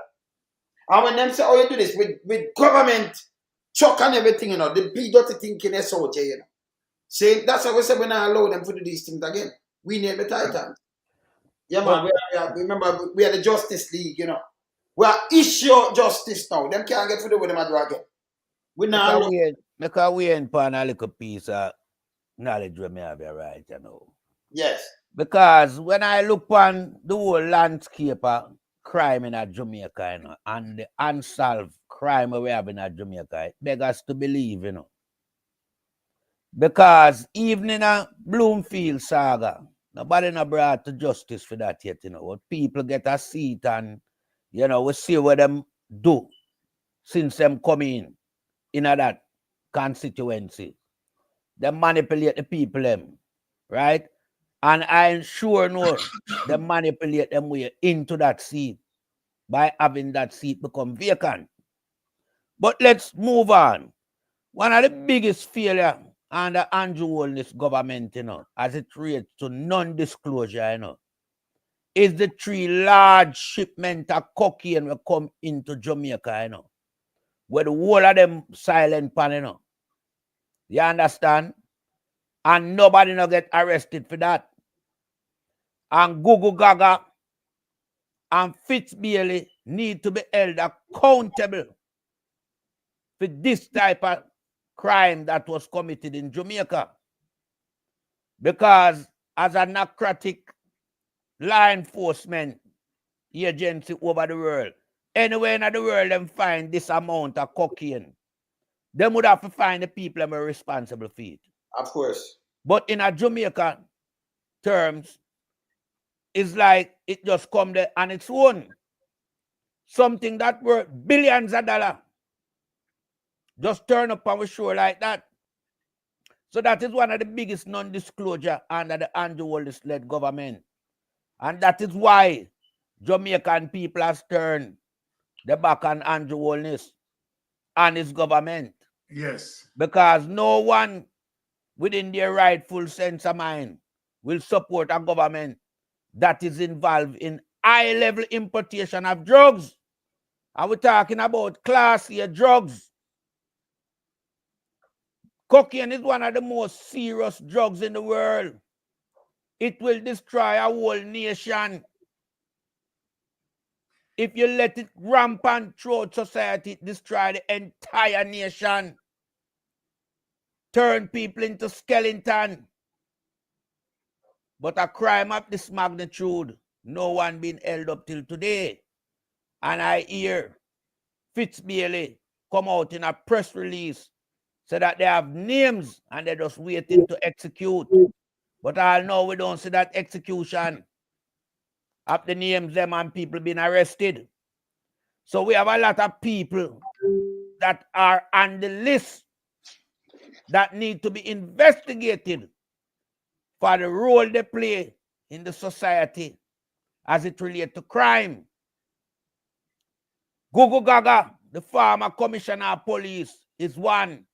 Speaker 1: And when them say, oh, you do this with government, truck and everything, you know, the big dirty thinking SOJ, you know. See, that's why we say we not allow them to do these things again. We need the Titans. Yeah, man. Remember, we are the Justice League, you know. We are issue justice now. Them can't get to do with them at again. We now
Speaker 2: because we ain't upon a little piece of knowledge where me have right, you know.
Speaker 1: Yes.
Speaker 2: Because when I look on the whole landscape of crime in Jamaica, you know, and the unsolved crime we have in Jamaica, it begs us to believe, you know. Because even in a Bloomfield saga, nobody not brought to justice for that yet, you know. But people get a seat and, you know, we see what them do since them come in that constituency. They manipulate the people, them, right? And I sure know they manipulate them way into that seat by having that seat become vacant. But let's move on. One of the biggest failures under Andrew Holness government, you know, as it relates to non-disclosure, you know, is the 3 large shipment of cocaine will come into Jamaica, you know, where the whole of them silent pan, you know. You understand? And nobody no get arrested for that. And Gugu Gaga and Fitz Bailey need to be held accountable for this type of crime that was committed in Jamaica. Because as a narcotic law enforcement, agency over the world. Anywhere in the world them find this amount of cocaine, them would have to find the people that are responsible for it.
Speaker 1: Of course.
Speaker 2: But in a Jamaica terms, it's like it just come there on its own. Something that worth billions of dollars just turn up on the shore like that. So that is one of the biggest non-disclosure under the Andrew Wallace-led government. And that is why Jamaican people has turned their back on Andrew Wallace and his government.
Speaker 3: Yes.
Speaker 2: Because no one within their rightful sense of mind will support a government that is involved in high-level importation of drugs. And we're talking about class A drugs. Cocaine is one of the most serious drugs in the world. It will destroy a whole nation. If you let it rampant throughout society, it destroy the entire nation. Turn people into skeleton. But a crime of this magnitude, no one been held up till today. And I hear Fitzbailey come out in a press release so that they have names and they're just waiting to execute. But I know we don't see that execution of the names them and people being arrested. So we have a lot of people that are on the list that need to be investigated for the role they play in the society as it relates to crime. Gugu Gaga, the former commissioner of police, is one.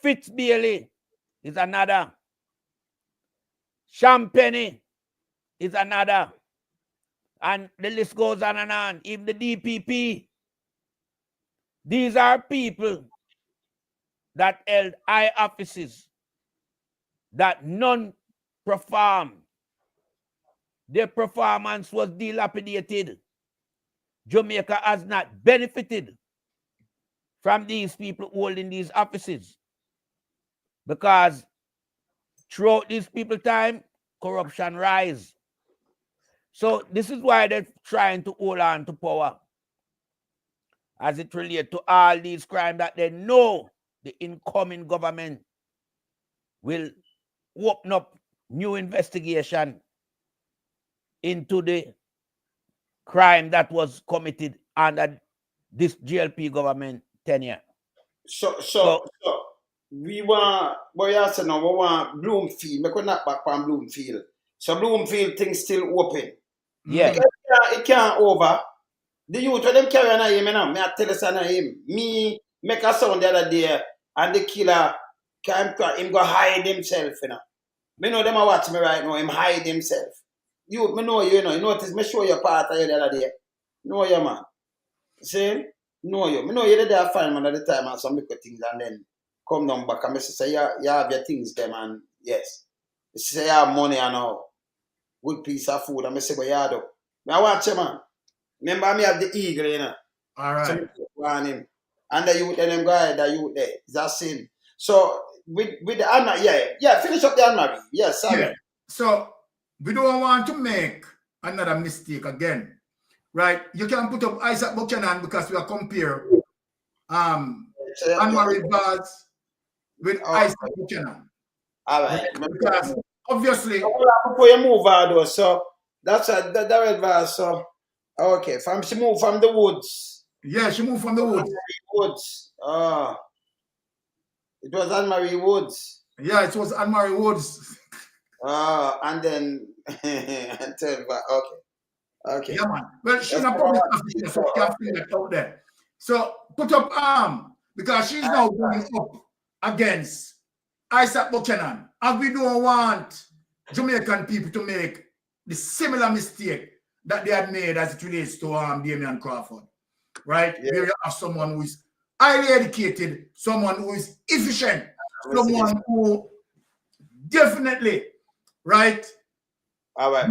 Speaker 2: Fitzbailey is another. Champagne is another. And the list goes on and on. Even the DPP. These are people that held high offices that none perform. Their performance was dilapidated. Jamaica has not benefited from these people holding these offices because throughout these people's time, corruption rise. So this is why they're trying to hold on to power as it relates to all these crimes that they know the incoming government will open up new investigation into the crime that was committed under this Jlp government tenure.
Speaker 1: So we want, boy, you say now, we want Bloomfield. We could knock back on Bloomfield. So Bloomfield things still open.
Speaker 2: Yeah.
Speaker 1: Because it can't over. The youth when them carry on him, me I tell us on him. Me make a sound the other day and the killer him go hide himself, you know. Me know them a watch me right now, him hide himself. You, me know you, know. You notice me show you part of you the other day. Know you, man. See? Know you. Me know you there fine man at the time and some little things and then come down back and me say you have your things them and yes. You say you have money and all. Good piece of food and me say go you do. Me I watch you, man. Remember me have the eagle, you know.
Speaker 3: All right.
Speaker 1: So him. And the youth and them guy, the youth there. That's him. So with the Anna, yeah, finish up the Anna. Yes, sorry.
Speaker 3: Yeah. So we don't want to make another mistake again. Right? You can put up Isaac Buchanan because we are compare Anne-Marie Vaz with Isaac Buchanan.
Speaker 1: All right.
Speaker 3: Because obviously
Speaker 1: before you move out though, so that's that Vaz, so okay. She moved from the woods.
Speaker 3: Yeah, she moved from the woods.
Speaker 1: Woods. It was Anne-Marie Woods.
Speaker 3: Yeah, it was Anne-Marie Woods.
Speaker 1: And then okay.
Speaker 3: Yeah, man. Well, she's a public officer, so we can feel that out there. So put up because she's now going up against Isaac Buchanan. And we don't want Jamaican people to make the similar mistake that they had made as it relates to Damian Crawford. Right? Yeah. Where you have someone who is highly educated, someone who is efficient, someone who definitely, right?
Speaker 1: All right.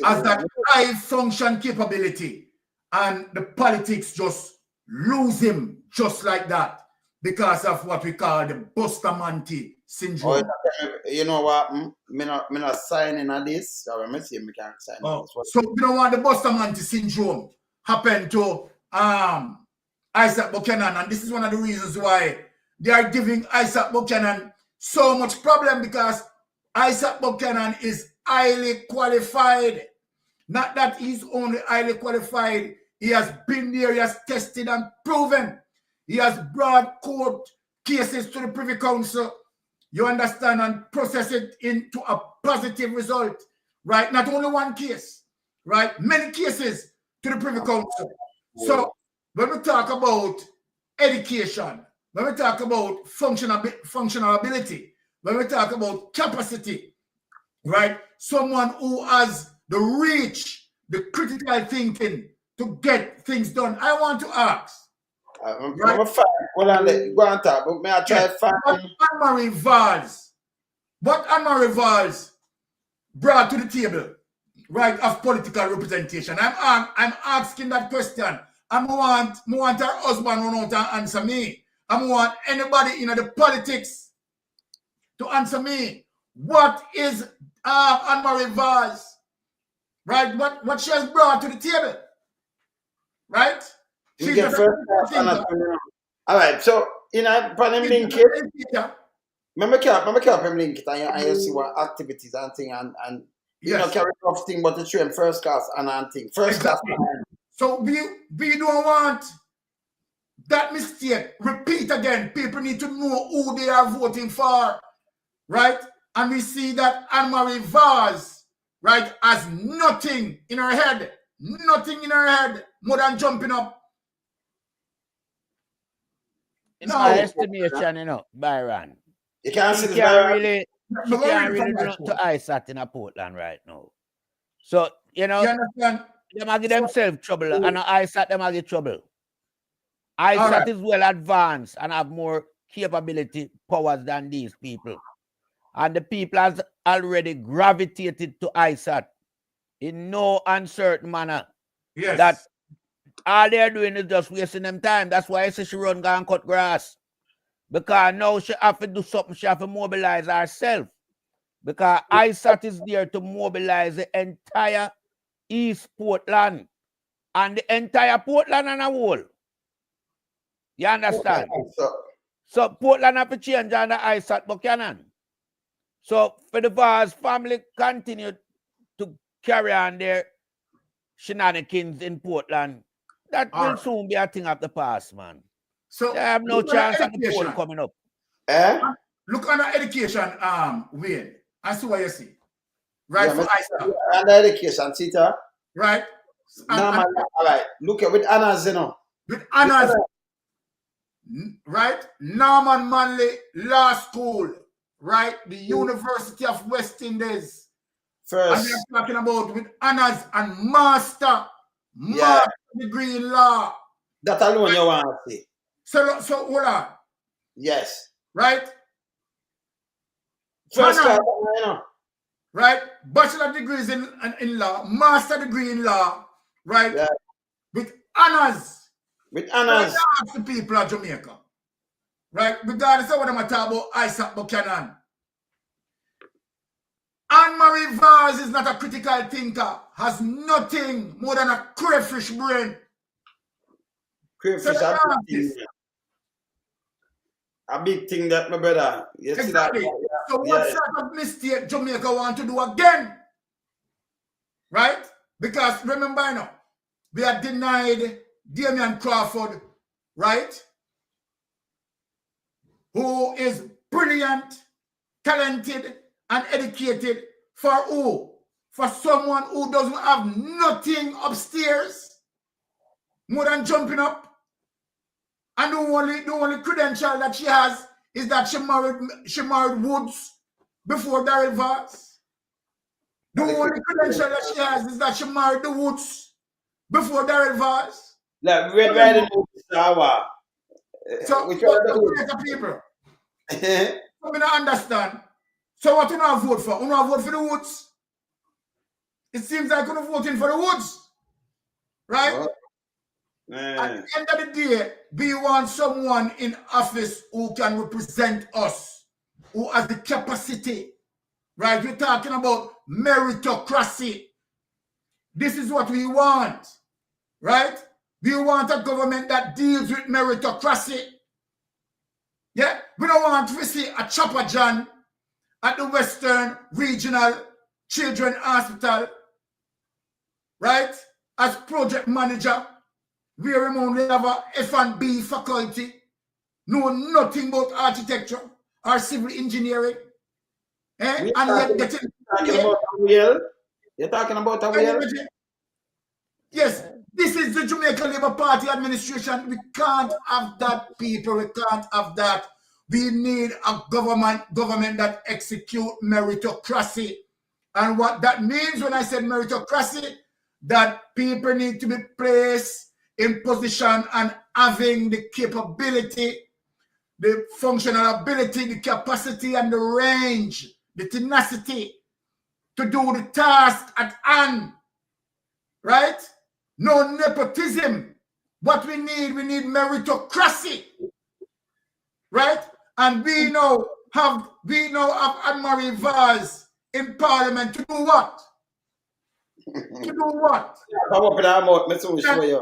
Speaker 3: Has that high function capability, and the politics just lose him just like that. because of what we call the Bustamante syndrome.
Speaker 1: You know what? Me not signing on this. So me see me can't sign on this.
Speaker 3: So you know what the Bustamante syndrome happened to Isaac Buchanan, and this is one of the reasons why they are giving Isaac Buchanan so much problem, because Isaac Buchanan is highly qualified. Not that he's only highly qualified. He has been there, he has tested and proven. He has brought court cases to the Privy Council, you understand, and process it into a positive result, right? Not only one case, right? Many cases to the Privy Council. So when we talk about education, when we talk about functional ability, when we talk about capacity, right? Someone who has the reach, the critical thinking to get things done. I want to ask.
Speaker 1: Right? Go on talk, but may I try to find
Speaker 3: what Anne-Marie Valls brought to the table, right, of political representation? I'm asking that question. I want her husband run out and answer me. I want anybody in the politics to answer me. What is Anne-Marie Valls, right? What she has brought to the table, right?
Speaker 1: She's all right, so in a panel link it. Remember him link it and you see what activities and thing and you know carry off thing but the train first class and thing. First class.
Speaker 3: So we don't want that mistake repeat again. People need to know who they are voting for, right? And we see that Anne-Marie Valls, right, has nothing in her head more than jumping up.
Speaker 2: In my estimation, you know, Byron,
Speaker 1: you can't see
Speaker 2: she can't really do to ISAT in a Portland right now. So, you know, they might give themselves trouble, and ISAT them might get trouble. ISAT is well advanced and have more capability powers than these people. And the people has already gravitated to ISAT in no uncertain manner.
Speaker 3: Yes.
Speaker 2: That all they're doing is just wasting them time. That's why I say she run go and cut grass. Because now she have to do something, she have to mobilize herself. Because ISAT is there to mobilize the entire East Portland and the entire Portland and a whole. You understand? So Portland have to change under ISAT Buchanan. So for the Valls family continue to carry on their shenanigans in Portland, that will soon be a thing of the past, man.
Speaker 3: So
Speaker 2: they have no chance at the poll coming up.
Speaker 3: Look on the education, Wayne. I see what you see. Right, for ISAT.
Speaker 1: And the education, see that?
Speaker 3: Right.
Speaker 1: All right. Look at with Anna's, you know.
Speaker 3: With Anna's, right? Norman Manley Law School, right? The University of West Indies.
Speaker 1: First.
Speaker 3: And they're talking about with honors and master degree in law.
Speaker 1: That alone you want to see.
Speaker 3: So hold on.
Speaker 1: Yes.
Speaker 3: Right?
Speaker 1: First class, you know.
Speaker 3: Right? Bachelor degrees in law, master degree in law, right?
Speaker 1: Yeah.
Speaker 3: With honors.
Speaker 1: With honors.
Speaker 3: So ask the people of Jamaica. Right? Regardless of what I'm talking about, Isaac Buchanan. Anne-Marie Valls is not a critical thinker, has nothing more than a crayfish brain.
Speaker 1: Crayfish, a big thing that, my brother. You
Speaker 3: exactly.
Speaker 1: See that?
Speaker 3: So what sort of mistake Jamaica want to do again? Right? Because remember now, we had denied Damian Crawford, right? Who is brilliant, talented, and educated for who? For someone who doesn't have nothing upstairs more than jumping up. And the only credential that she has is that she married Woods before Darryl Valls. The only credential that she has is that she married the Woods before Darryl Valls.
Speaker 1: Like Red Riding Hood, Sawa.
Speaker 3: So which are the people? So we don't understand. So what you not vote for? You not vote for the Woods? It seems like you're voting for the Woods. Right? At the end of the day, we want someone in office who can represent us, who has the capacity. Right? We're talking about meritocracy. This is what we want. Right? We want a government that deals with meritocracy. Yeah? We don't want to see a Chopper John at the Western Regional Children's Hospital, right? As project manager, where we only have a F&B faculty, know nothing about architecture or civil engineering. And yet getting
Speaker 1: about a wheel? You're talking about a wheel?
Speaker 3: Yes, this is the Jamaica Labour Party administration. We can't have that, people. We can't have that. We need a government that execute meritocracy. And what that means when I said meritocracy, that people need to be placed in position and having the capability, the functional ability, the capacity and the range, the tenacity to do the task at hand, right? No nepotism. What we need meritocracy, right? And we now have Anne-Marie Vaz in Parliament to do what? To do what?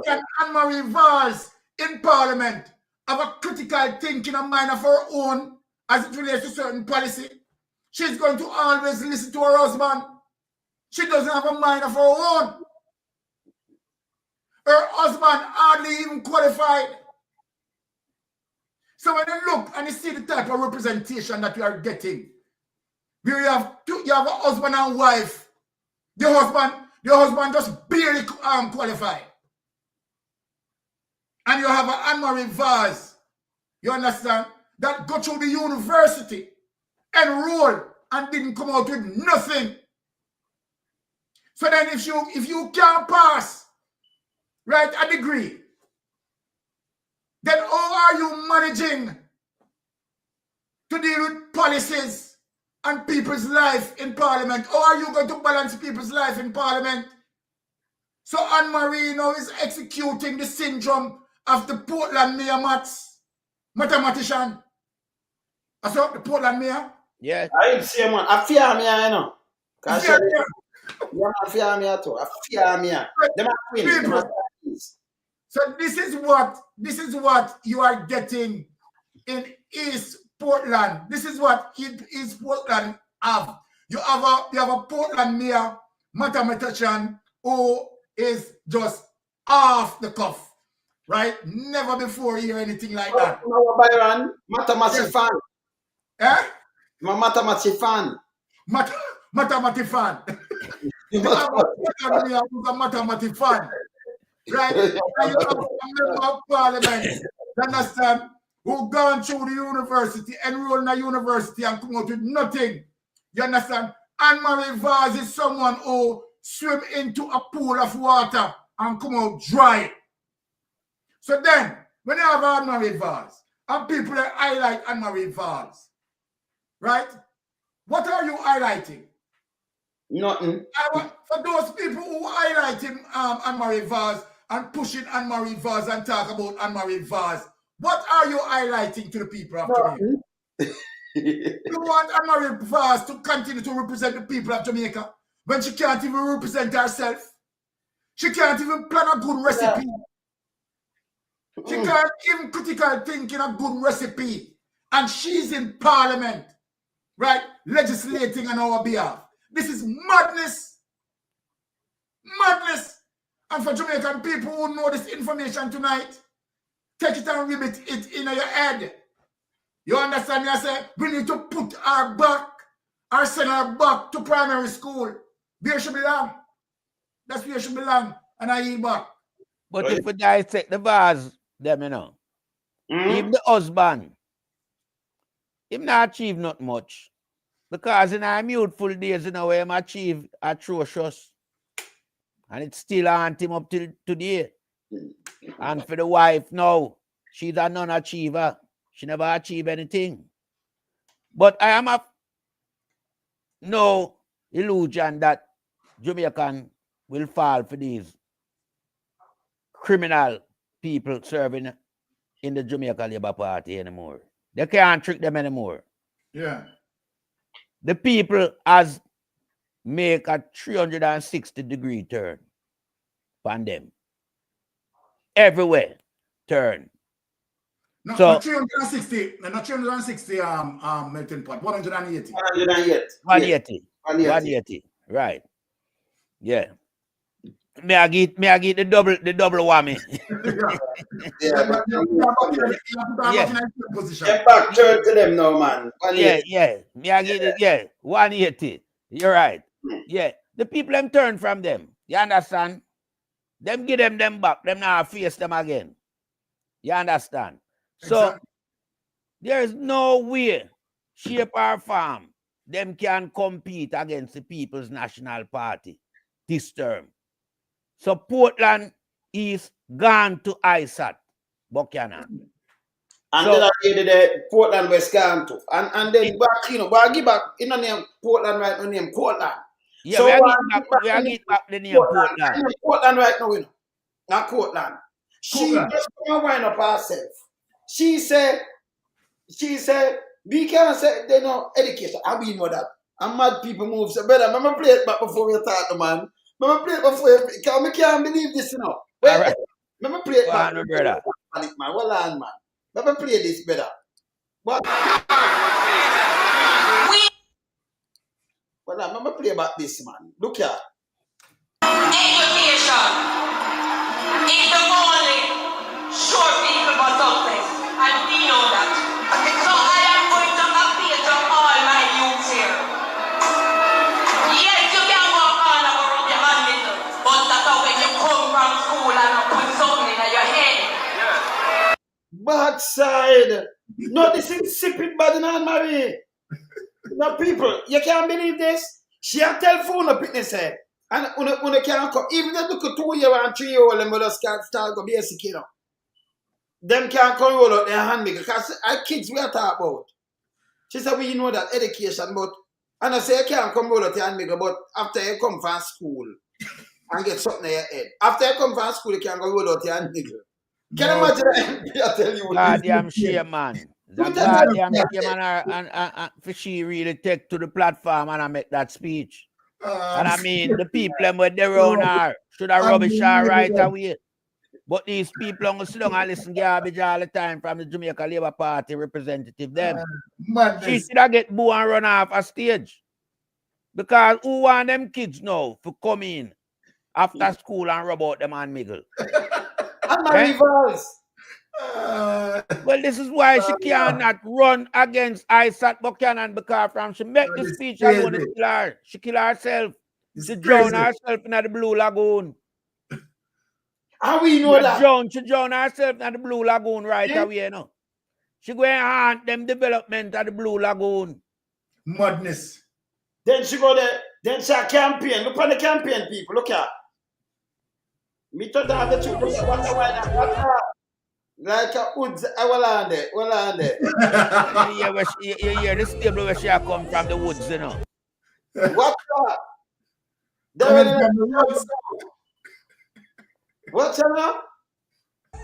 Speaker 3: Can Anne-Marie Vaz in Parliament have a critical thinking and mind of her own as it relates to certain policy? She's going to always listen to her husband. She doesn't have a mind of her own. Her husband hardly even qualified. So when you look and you see the type of representation that you are getting, where you have a husband and wife, the husband just barely qualified. And you have an Anne-Marie Vaz, you understand, that got through the university, enrolled, and didn't come out with nothing. So then if you can't pass, right, a degree, then how are you managing to deal with policies and people's life in Parliament? How are you going to balance people's life in Parliament? So Anne-Marie now is executing the syndrome of the Portland Mayor mathematician. I saw the Portland Mayor.
Speaker 2: Yeah.
Speaker 1: I see man. I fear me, you know. I fear me too. I fear me. Them are queens.
Speaker 3: So this is what you are getting in East Portland. This is what East Portland have. You have a Portland Mayor mathematician who is just off the cuff, right? Never before hear anything like that.
Speaker 1: Byron, mathematics fan.
Speaker 3: Eh?
Speaker 1: I'm a mathematics fan.
Speaker 3: Mathematics fan. You have a Mayor who's a mathematics fan. Right? And you have a member of Parliament, you understand, who gone through the university, enrolled in a university and come out with nothing. You understand? Anne-Marie Vaz is someone who swim into a pool of water and come out dry. So then, when you have Anne-Marie Vaz, and people highlight Anne-Marie Vaz, right? What are you highlighting?
Speaker 1: Nothing.
Speaker 3: For those people who highlighting Anne-Marie Vaz and pushing Anne-Marie Vaz and talk about Anne-Marie Vaz, what are you highlighting to the people of Jamaica? You want Anne-Marie Vaz to continue to represent the people of Jamaica when she can't even represent herself? She can't even plan a good recipe. She can't even critical think in a good recipe. And she's in Parliament, right, legislating on our behalf. This is madness. Madness. And for Jamaican people who know this information tonight, take it and ribbit it in your head. You understand me? I say, we need to put our send her back to primary school. Where she belong. That's where she belong. And I yield back.
Speaker 2: But if we dissect the vase, them, you know, even the husband, him not achieve not much. Because in our youthful days, you know, where him achieve atrocious. And it still haunt him up till today. And for the wife now, she's a non-achiever. She never achieved anything. But I am no illusion that Jamaican will fall for these criminal people serving in the Jamaica Labour Party anymore. They can't trick them anymore.
Speaker 3: Yeah.
Speaker 2: The people has make a 360-degree turn on them. Everywhere turn.
Speaker 3: No,
Speaker 2: So
Speaker 3: not 360, not 360 melting pot, 180.
Speaker 2: 180. 180. Right. Yeah. May I get the double whammy.
Speaker 1: Yeah, but
Speaker 2: Yeah.
Speaker 1: get back turn to them now, man. 180.
Speaker 2: Yeah. May I get it? Yeah. 180. You're right. Yeah. The people them turn from them. You understand? Them give them back. Them now face them again. You understand? So
Speaker 3: Exactly.
Speaker 2: there is no way, shape or form, them can compete against the People's National Party this term. So Portland is gone to ISAT, Buchanan.
Speaker 1: And
Speaker 2: So-
Speaker 1: then I did the Portland West Gone to. And then back, but I give back in the name Portland right now, name Portland.
Speaker 2: Yeah,
Speaker 1: So
Speaker 2: we
Speaker 1: I
Speaker 2: get back the name Portland.
Speaker 1: I name Portland right now, not Portland. She just come wind up herself. She said, we can't say they know education. I mean what that. And mad people move. So brother, I'm gonna play it back before we start, man. I'm gonna play it before we can't believe this, Wait,
Speaker 2: right.
Speaker 1: I'm gonna play it back.
Speaker 2: Well, brother.
Speaker 1: Man, well on, man. Let me play this better. What? Well, I'm gonna play back this, man. Look here.
Speaker 11: Education is the only sure people for success, and we know that. So I am going to appeal to all my youths here. Yes, you can walk on and rub your hand little, but that's how when you come from school and put something in your head.
Speaker 1: Backside. No, this insipid body, not Marie. No, people, you can't believe this. She had telephone up in his head. And when they can't come, even they look at 2-year and 3-year-old, them will start go basic, Them can't come roll out their hand because our kids we are talking about. She said, we know that education, but and I say you can't come roll out your hand, but after you come from school and get something in your head. After you come from school, you can't go roll out your hand, Can you imagine that? I tell you what.
Speaker 2: Goddamn shame, man. The goddamn shame, and for she really take to the platform and I make that speech. And I mean, the people them with their own are should have rubbish her right away. But these people on sit down and listen garbage all the time from the Jamaica Labour Party representative them. She should have get boo and run off a stage. Because who want them kids now to come in after school and rub out them and miggle?
Speaker 1: And my rivals.
Speaker 2: Well, this is why she cannot run against Isaac Buchanan because from she make the speech alone, it kill her. She kill herself. She drown herself in the Blue Lagoon.
Speaker 1: How we know that?
Speaker 2: She drown herself in the Blue Lagoon right away, She go and haunt them development of the Blue Lagoon.
Speaker 3: Madness.
Speaker 1: Then she go there. Then she a campaign. Look on the campaign, people. Look here. Me to down the truth. Look at what like a woods. Well on there.
Speaker 2: You hear the stable where she a come from the woods,
Speaker 1: What that? What's that?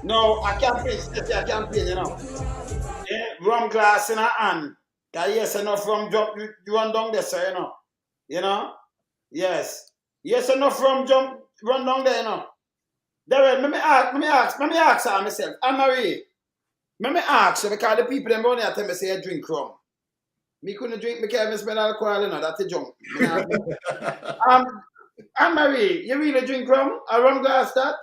Speaker 1: No, I campaign, Yeah, rum glass in her hand. That yes, enough rum jump you run down there, sir, Yes. Yes, enough rum jump run down there, Darren, let me ask her myself. Anne-Marie, let me ask you because the people them only tell me say I drink rum. Me couldn't drink, me can't even spend alcohol, that's a junk. Anne-Marie, you really drink rum? A rum glass that?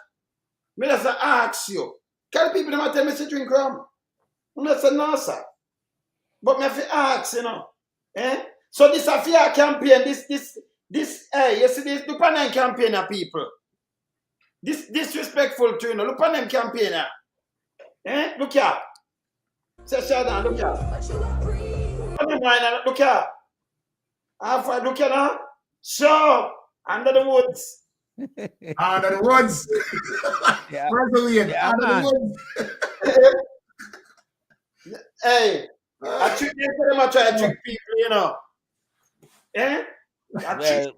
Speaker 1: Me just ask you. Can the people them tell me to drink rum? I say no, sir. But me have to ask, So this a fair campaign, this, you see this, look on them campaigner people. This disrespectful to look on them campaigner. Look here. Say shut down, look here. Look here. Look here now. So, under the woods.
Speaker 3: Under the woods.
Speaker 2: Yeah.
Speaker 3: Under the
Speaker 1: woods. Hey, I trick them, I try to trick people,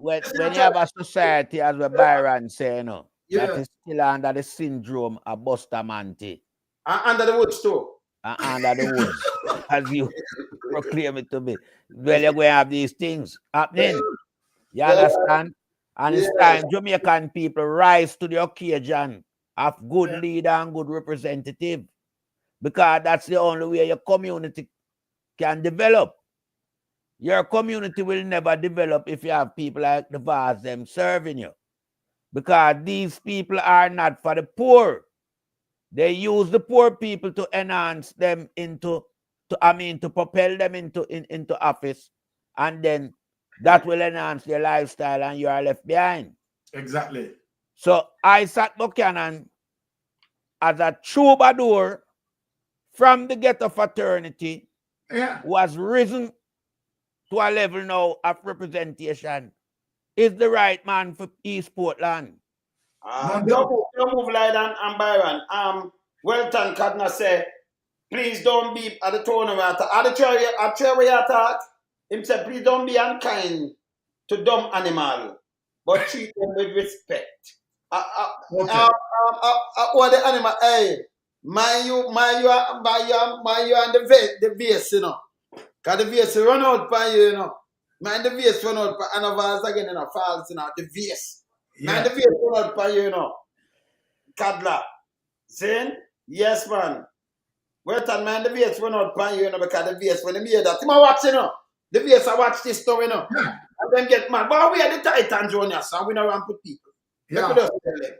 Speaker 2: Well, when you have a society, as what Byron say, that is still under the syndrome of Bustamante.
Speaker 1: Under the woods too.
Speaker 2: Under the woods, as you proclaim it to be. Well, you're going to have these things happening. You understand? And it's time Jamaican people rise to the occasion of good leader and good representative. Because that's the only way your community can develop. Your community will never develop if you have people like the Vaz them serving you. Because these people are not for the poor. They use the poor people to enhance them to propel them into office. And then that will enhance their lifestyle and you are left behind.
Speaker 3: Exactly.
Speaker 2: So Isaac Buchanan, as a troubadour from the ghetto fraternity, was risen to a level now of representation, is the right man for East Portland.
Speaker 1: Don't move like that, and Byron. Welton Kadna say, please don't be at the tournament. At the cherry attack, him say, please don't be unkind to dumb animal, but treat them with respect. What the animal? Hey, mind you and the vase, you know. Cause the vase run out by you, you know. Mind the vase run out by another again, you know, false, you know, the vase. Mind the vase run out by you, you know. Kadla. Saying, yes, man. Well, man, the vase run out by you, you know, because the vase, when they hear that, him a watch, you know. The vase I watch this stuff, you know. And then get mad. But we are the Titans, Junior, so we don't want to put people. Yeah. Me could just tell them.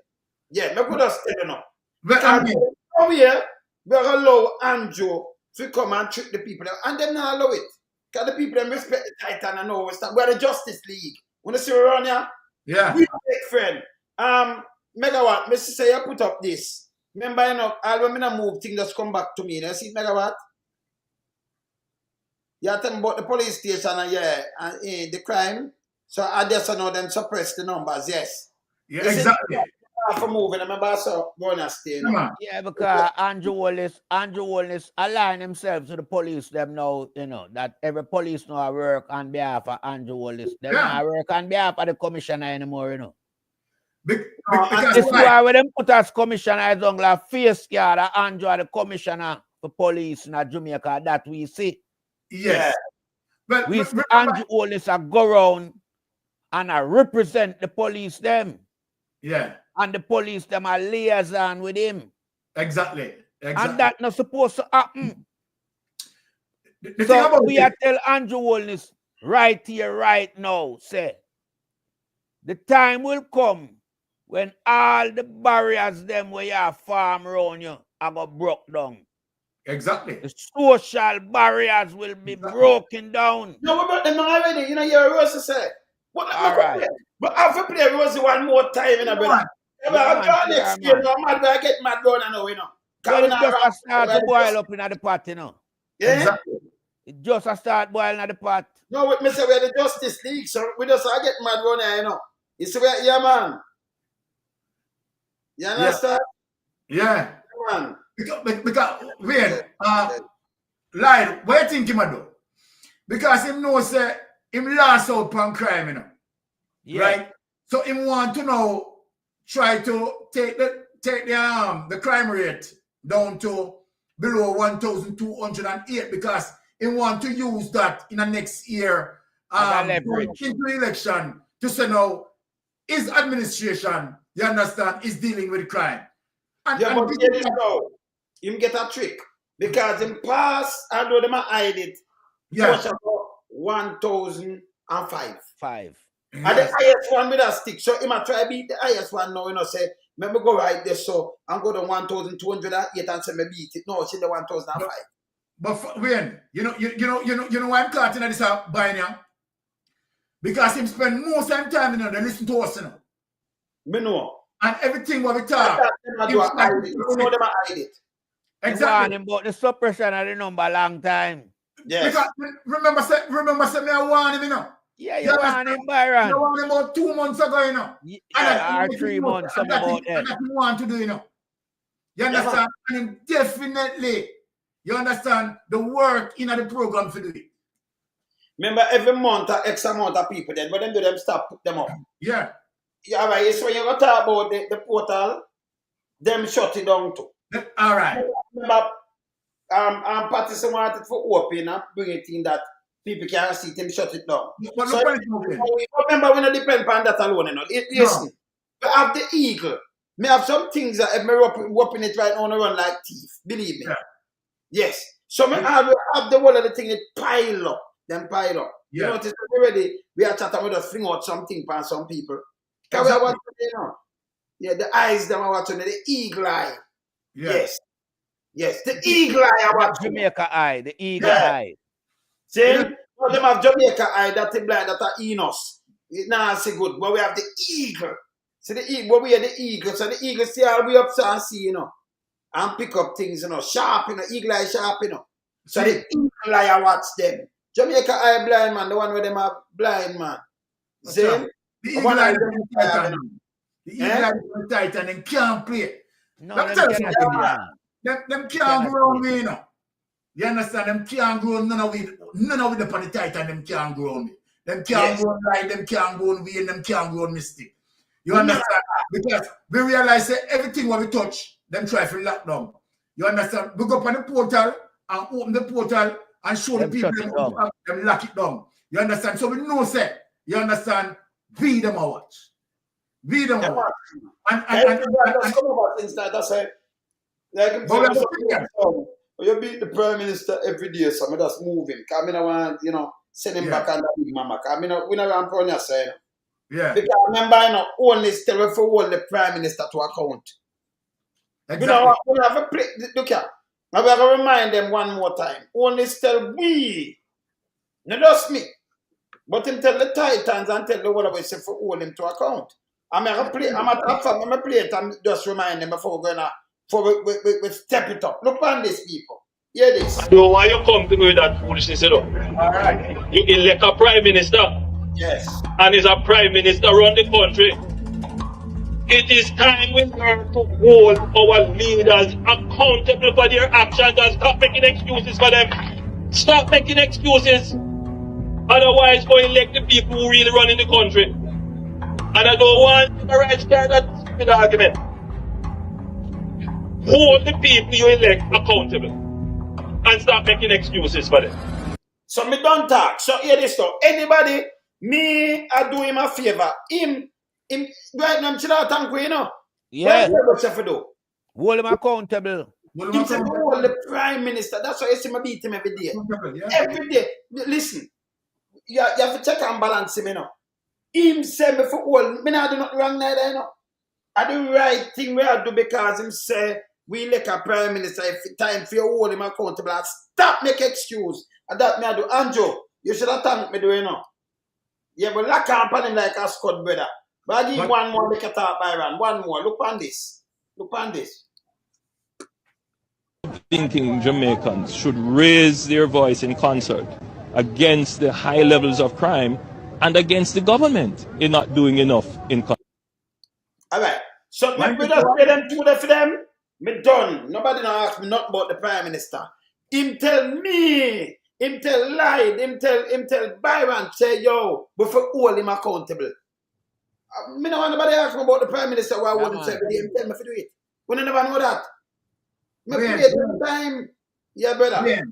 Speaker 1: Yeah, me could just tell you now. Because over here, we allow Andrew to come and treat the people, and them not allow it. Because the people them respect the Titan and all that. We are the Justice League. When you see we around here, we are big friend. Megawatt, Mr. say you put up this. Remember, you know, all when I move, things just come back to me. You see, Megawatt? You tell me about the police station and the crime. So I just know them suppress the numbers, yes.
Speaker 3: Yeah, exactly.
Speaker 1: For moving, remember, so going to stay.
Speaker 2: Yeah, because Andrew Wallace align himself to the police, them know, you know, that every police now work on behalf of Andrew Wallace. They don't work on behalf of the commissioner anymore, you know. Because this is why when them put us commissioner is on like face card of Andrew the commissioner for police in Jamaica, that we see.
Speaker 3: Yes.
Speaker 2: But we see Andrew Wallace go around and represent the police them.
Speaker 3: Yeah.
Speaker 2: And the police them are liaison with him.
Speaker 3: Exactly.
Speaker 2: And that's not supposed to happen. So we are tell Andrew Wallace right here, right now, say, the time will come when all the barriers them where you farm around you are going to broke down.
Speaker 3: Exactly.
Speaker 2: The social barriers will be broken down.
Speaker 1: No, what about them already? You know, you're Rose to say. What, all right. But I have to play Rose one more time, you know, brother. I'm trying to explain, I get mad going, I know, you know.
Speaker 2: Well, it just start to boil up in the pot, you know.
Speaker 1: Yeah?
Speaker 3: Exactly.
Speaker 2: It just start boiling at the pot.
Speaker 1: No, with me say we're the Justice League, so we just get mad going, you know. You see where, yeah, man. You understand?
Speaker 3: Yeah.
Speaker 1: Man.
Speaker 3: Because wait, Lyle, what you think him do? Because him knows that him lost out on crime, you know. Yeah. Right? So him want to know, try to take the crime rate down to below 1,208 because he want to use that in the next year into election to say now his administration, you understand, is dealing with crime. And,
Speaker 1: yeah, but here you go. Him get a trick because in past, although them hide it, yeah, 1,005. And the highest one with a stick. So he might try to beat the highest one now, you know, say, let me go right there, so I'm going to 1,208 and say me beat it. No, it's in the 1,005.
Speaker 3: But when you know why I'm caught in this buying now? Because him spend most of time, you know, they listen to us, you know.
Speaker 1: Me know.
Speaker 3: And everything what we talk.
Speaker 1: You know them hide it.
Speaker 2: Exactly. But the suppression of the number a long time.
Speaker 1: Yes.
Speaker 3: Because remember say me I warn him, you know.
Speaker 2: Yeah, you want him, Byron.
Speaker 3: You want him about 2 months ago, you know.
Speaker 2: Yeah, or 3 months, something about that.
Speaker 3: That's what you want to do, you know. You understand? Yeah. And definitely, you understand, the work in the program for do it.
Speaker 1: Remember, every month, X amount of people then, but them do them stop, put them up.
Speaker 3: Yeah.
Speaker 1: Yeah, right. So when you go talk about the portal, them shut it down too.
Speaker 3: All right.
Speaker 1: Remember, Patterson wanted for open and bring it in that people can see them shut it down.
Speaker 3: But
Speaker 1: So
Speaker 3: look what it's doing.
Speaker 1: remember, we don't depend on that alone. You know. Listen, we have the eagle. Me have some things that if me whopping it right now on run like thief. Believe me.
Speaker 3: Yeah.
Speaker 1: Yes. So me have the whole of the thing it pile up. Them pile up.
Speaker 3: Yeah.
Speaker 1: You notice already we are chatting with us fling out something for some people. Because we are watching, you know. Yeah, the eyes them are watching the eagle eye.
Speaker 3: Yeah.
Speaker 1: Yes. Yes, the eagle eye are watching.
Speaker 2: Jamaica eye, the eagle eye.
Speaker 1: See, them have Jamaica eye that is blind, that are Enos. It not say good, but we have the eagle. See the eagle, but we are the eagle. So the eagle see all we up and see, you know, and pick up things, you know, sharp, you know, eagle eye sharp, you know. So the eagle eye watch them. Jamaica eye blind man, the one where them are blind man. See?
Speaker 3: The eagle eye is Titan. The eagle eye is Titan and can't play.
Speaker 2: No, them
Speaker 3: can't grow me, you know. You understand? Them can't grow none of it upon the Titan, them can't grow me. Them can't grow light, them can't grow we, and them can't grow mystic. You understand? Because we realize that everything what we touch, them try to lock down. You understand? We go up on the portal and open the portal and show the people them lock it down. You understand? So we know say, you understand, be them a watch. Be them a watch. And
Speaker 1: come about things like that's it. Like you beat the Prime Minister every day, so I just move him. Because I don't want, you know, send him back on the big mama. Because we don't want to your side.
Speaker 3: Yeah.
Speaker 1: Because remember, you know, only still for hold the Prime Minister to account.
Speaker 3: Exactly.
Speaker 1: We have a play. Look here. Now we have to remind them one more time. Only still we. Not just me. But him tell the Titans and tell the world we say for hold him to account. I'm going to play it and just remind them before we're going to. For we step it up. Look on these people. Hear this.
Speaker 12: So why you come to me with that foolishness, you know?
Speaker 1: All right.
Speaker 12: You elect a prime minister.
Speaker 1: Yes.
Speaker 12: And is a prime minister around the country. It is time we learn to hold our leaders accountable for their actions and stop making excuses for them. Stop making excuses. Otherwise, go elect the people who really run in the country. And I don't want the right kind of stupid argument. Hold the people you elect accountable and stop making excuses for them.
Speaker 1: So me don't talk. So hear this though. Anybody, me, I do him a favor. Him, right now, I'm thank you, you know.
Speaker 2: Yes.
Speaker 1: Hold
Speaker 2: him accountable.
Speaker 1: Him say hold the Prime Minister. That's why you see me beat him every day. Every day. Listen, you have to check and balance him, you know. Him say me for hold. Me not do nothing wrong neither, you know. I do the right thing we I do because him say we elect a Prime Minister if time for you hold him accountable and stop make excuse. And that me I do. Andrew, you should have thanked me, do you know? Yeah, but lock on him like a Scott brother. But I give him one more make a talk, Byron. One more. Look on this. Look on this.
Speaker 12: Thinking Jamaicans should raise their voice in concert against the high levels of crime and against the government in not doing enough in country.
Speaker 1: All right. So me just pay them to for them. Me done. Nobody now ask me not about the Prime Minister. Him tell me. Him tell lied. Him tell Byron say yo before hold him accountable. Me no want nobody ask me about the Prime Minister why I wouldn't say him tell me to do it. We never know that. Me play it time. Yeah, brother.
Speaker 3: Yeah.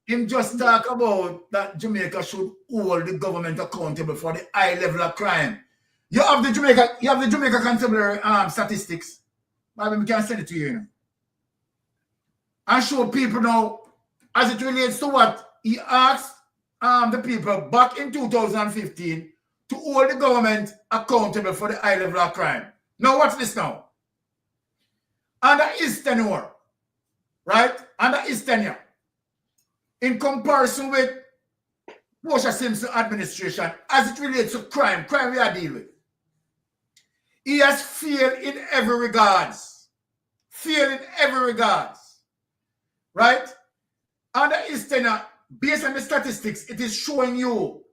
Speaker 3: Him just talk about that Jamaica should hold the government accountable for the high level of crime. You have the Jamaica Constabulary statistics. Maybe we can send it to you, you know. And show people now as it relates to what he asked the people back in 2015 to hold the government accountable for the high level of crime. Now watch this now. Under his tenure, right? Under his tenure, in comparison with Portia Simpson administration as it relates to crime we are dealing with. He has failed in every regards. Failed in every regards. Right? Under his tenure, based on the statistics, it is showing you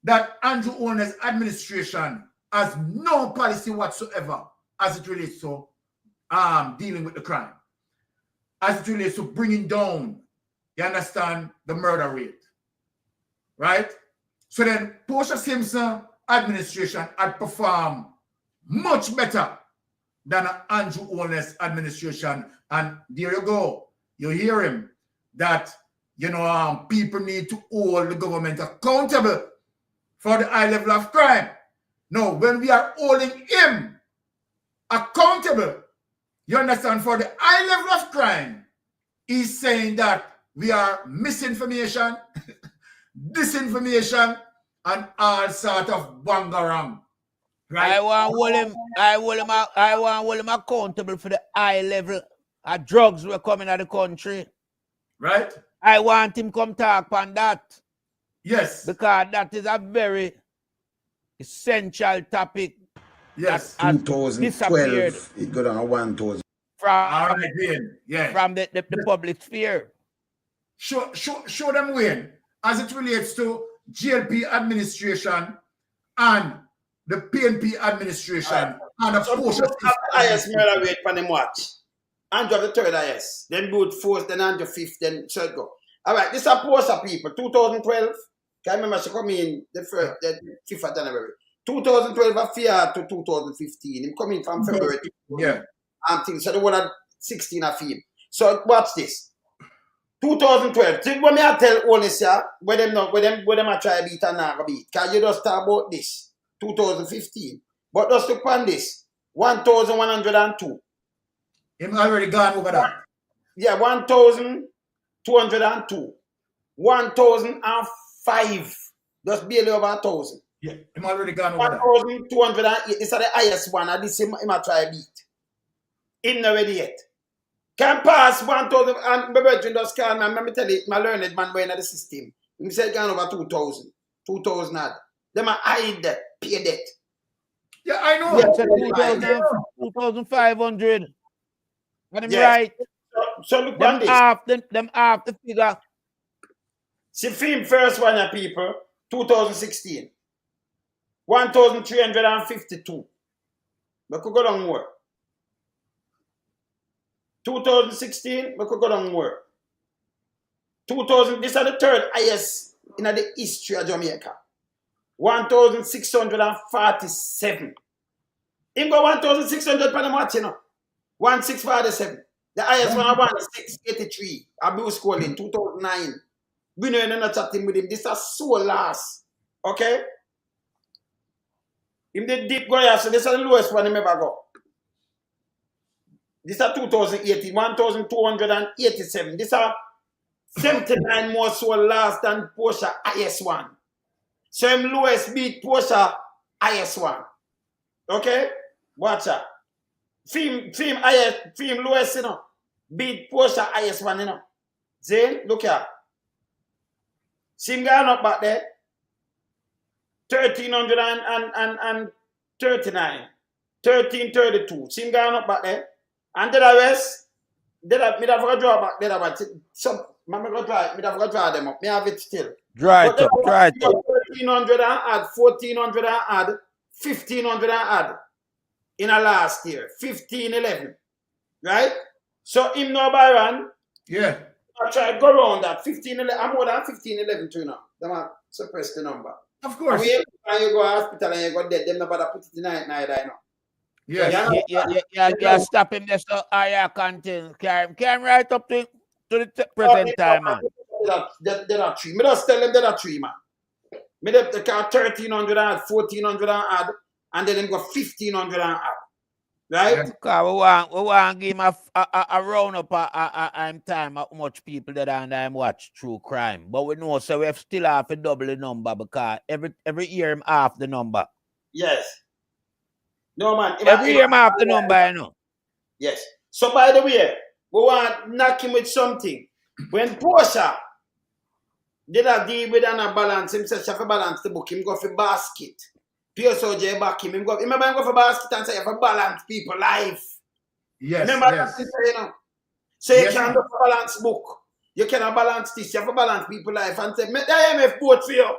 Speaker 3: that Andrew Owner's administration has no policy whatsoever as it relates to dealing with the crime. As it relates to bringing down, you understand, the murder rate. Right? So then, Portia Simpson administration had performed much better than Andrew Holness administration. And there you go. You hear him that, you know, people need to hold the government accountable for the high level of crime. Now, when we are holding him accountable, you understand, for the high level of crime, he's saying that we are misinformation, disinformation, and all sort of bangarang. Right?
Speaker 2: I want to hold him accountable for the high level of drugs were coming out of the country.
Speaker 3: Right?
Speaker 2: I want him come talk on that.
Speaker 3: Yes.
Speaker 2: Because that is a very essential topic.
Speaker 3: Yes.
Speaker 13: 2012, it got on 1,000.
Speaker 3: From
Speaker 2: the public sphere.
Speaker 3: Show them when, as it relates to GLP administration and the PNP administration and the
Speaker 1: so highest murder rate for them watch. Andrew the third highest, then boot fourth, then Andrew fifth, then third go. All right, this is a post of people. 2012, I remember she come in the 5th of January. 2012 a fear to 2015. Him coming from February. So the one at 16 of him. So watch this. 2012. See when me I tell honest, where them a try beat and not beat. Cause you just talk about this. 2015. But just look on this. 1,102.
Speaker 3: Him already gone over that.
Speaker 1: Yeah, 1,202. 1,005. Just barely over 1,000.
Speaker 3: Yeah, him already gone over that.
Speaker 1: 1,208. This is the highest one. And this him a try beat. Him not ready yet. Can pass 1,000. And my brethren just call me. Let me tell you, my learned man going in the system. He said gone over 2,000. 2,000 odd. Them a hide pay debt.
Speaker 3: Yeah, I know.
Speaker 2: Yeah, 2,500. Got him right.
Speaker 1: So look on this.
Speaker 2: Them half the figure.
Speaker 1: See, film first one, ya people, 2016. 1,352. We could go down more. 2016, we could go down more. 2,000, this is the third highest in the history of Jamaica. 1,647. Him go 1,600 per the match, you know. 1,647. The highest one, 1,683. Abu School in 2009. We know you're not chatting with him. This is so last. Okay? Him the deep go here, so this is the lowest one him ever go. This is 2018, 1,287. This is 79 more so last than Porsche highest one. So him lowest beat Porsche highest one. Okay? Watch out. Film lowest, you know. Beat Porsche highest one, you know. Zane, look here. See him going up back there. 1,339. 1,332. See him going up back there. And the rest, me have to draw back there. But some, me have to draw them up. Me have it still.
Speaker 2: Dry it up.
Speaker 1: 1,300 and add, 1,400 and add, 1,500 and add in a last year. 1,511. Right? So him no Byron.
Speaker 3: Yeah.
Speaker 1: I try to go around that. 1,511. I'm more than 1,511 too now. They might suppress the number.
Speaker 3: Of course.
Speaker 1: And you go to hospital and you go dead, them nobody put it in night, I know.
Speaker 2: Yeah, stop him there so I continue. Can right up to the present time, man.
Speaker 1: They're not three. Me just tell them they're not three, man. Me they car 1,300 and 1,400 and add, and then go 1,500 and add. Right?
Speaker 2: Because we want to give him a round up time how much people that and watch true crime. But we know so we still have to double the number because every year him half the number.
Speaker 1: Yes. No man.
Speaker 2: Every year him half the number, you know.
Speaker 1: Yes. So by the way, we want to knock him with something. When Porsche did a deal with and a balance, him said, "Shall balance the book, him go for basket." PSOJ back him. Remember him go for basket and say, "You have to balance people life."
Speaker 3: Yes.
Speaker 1: Remember
Speaker 3: yes.
Speaker 1: that, you know? So you can't go for balance book. You cannot balance this. You have to balance people life and say, "Make the IMF vote for you."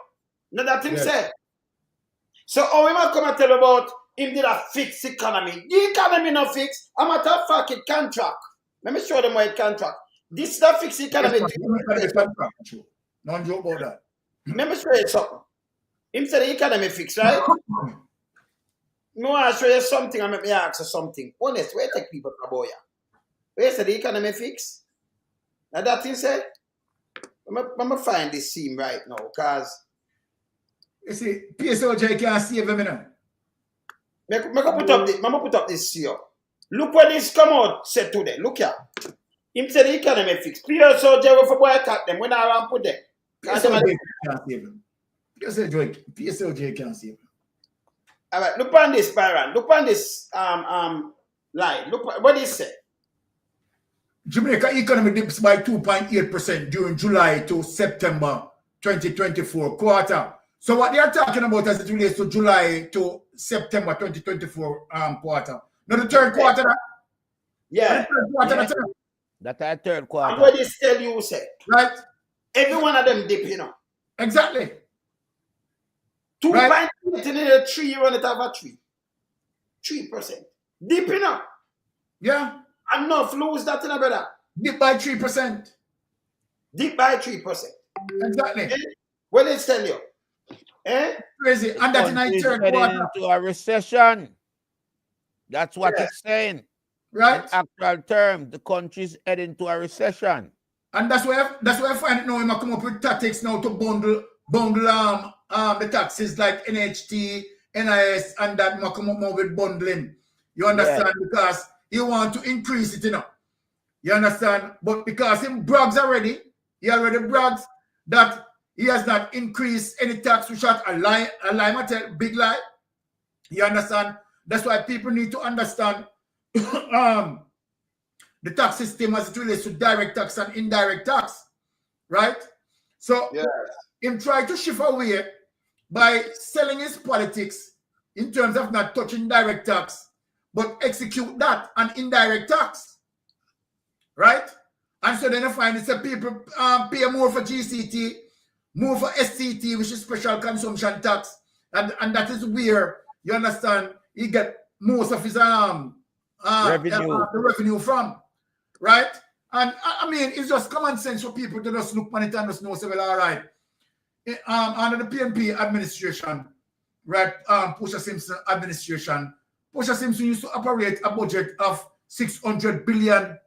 Speaker 1: Not that him say. So how him come and tell about him did a fixed economy? The economy not fixed. I'm at a fucking contract. Let me show them what contract. This is the fixed economy.
Speaker 3: No joke about that.
Speaker 1: Let me show you something. Him said the economy fixed, right? No, I show you something and make me ask you something. Honest, where take people from Boya? Where say the economy fix? Now that thing said, I'm going to find this scene right now, because
Speaker 3: you see, PSOJ can't save him now.
Speaker 1: I'm going to put up this here. Look what this come out said today. Look here. Him say the economy fix. PSOJ will for boycott them when I put them.
Speaker 3: PSOJ can't save him. PSOJ can't save him.
Speaker 1: All right, look on this, Byron. Look on this line. Look what he said.
Speaker 3: Jamaica economy dips by 2.8% during July to September 2024 quarter. So what they are talking about as it relates to July to September 2024 quarter. Now the third quarter.
Speaker 1: Yeah.
Speaker 3: The third quarter.
Speaker 2: Yeah. That's our third quarter.
Speaker 1: And what this tell you, say.
Speaker 3: Right.
Speaker 1: Every one of them dip, you know.
Speaker 3: Exactly.
Speaker 1: 2.8 right. In a 3, you want to have a 3. 3%. Dip, you know.
Speaker 3: Yeah.
Speaker 1: Enough lose that in a brother.
Speaker 3: Dip by 3%.
Speaker 1: Dip by 3%.
Speaker 3: Exactly.
Speaker 1: Eh? What they tell you? Eh?
Speaker 3: Crazy. And that's in the third quarter.
Speaker 2: Into a recession. That's what it's saying.
Speaker 3: Right.
Speaker 2: In actual terms, the country's heading to a recession.
Speaker 3: And that's why I find it now. We come up with tactics now to bundle the taxes like NHT, NIS, and that we come up more with bundling. You understand? Yeah. Because he want to increase it, you know. You understand? But because he brags already, he already brags that he has not increased any tax, which is a lie, big lie. You understand? That's why people need to understand the tax system as it relates to direct tax and indirect tax, right? So him try to shift away by selling his politics in terms of not touching direct tax, but execute that on indirect tax, right? And so then you find it's a people pay more for GCT, more for SCT, which is special consumption tax, and that is where, you understand, he get most of his the revenue from, right? And I mean, it's just common sense for people to just look on it and just know, so, well, all right. Under the PNP administration, right, Portia Simpson administration, Portia Simpson used to operate a budget of $600 billion.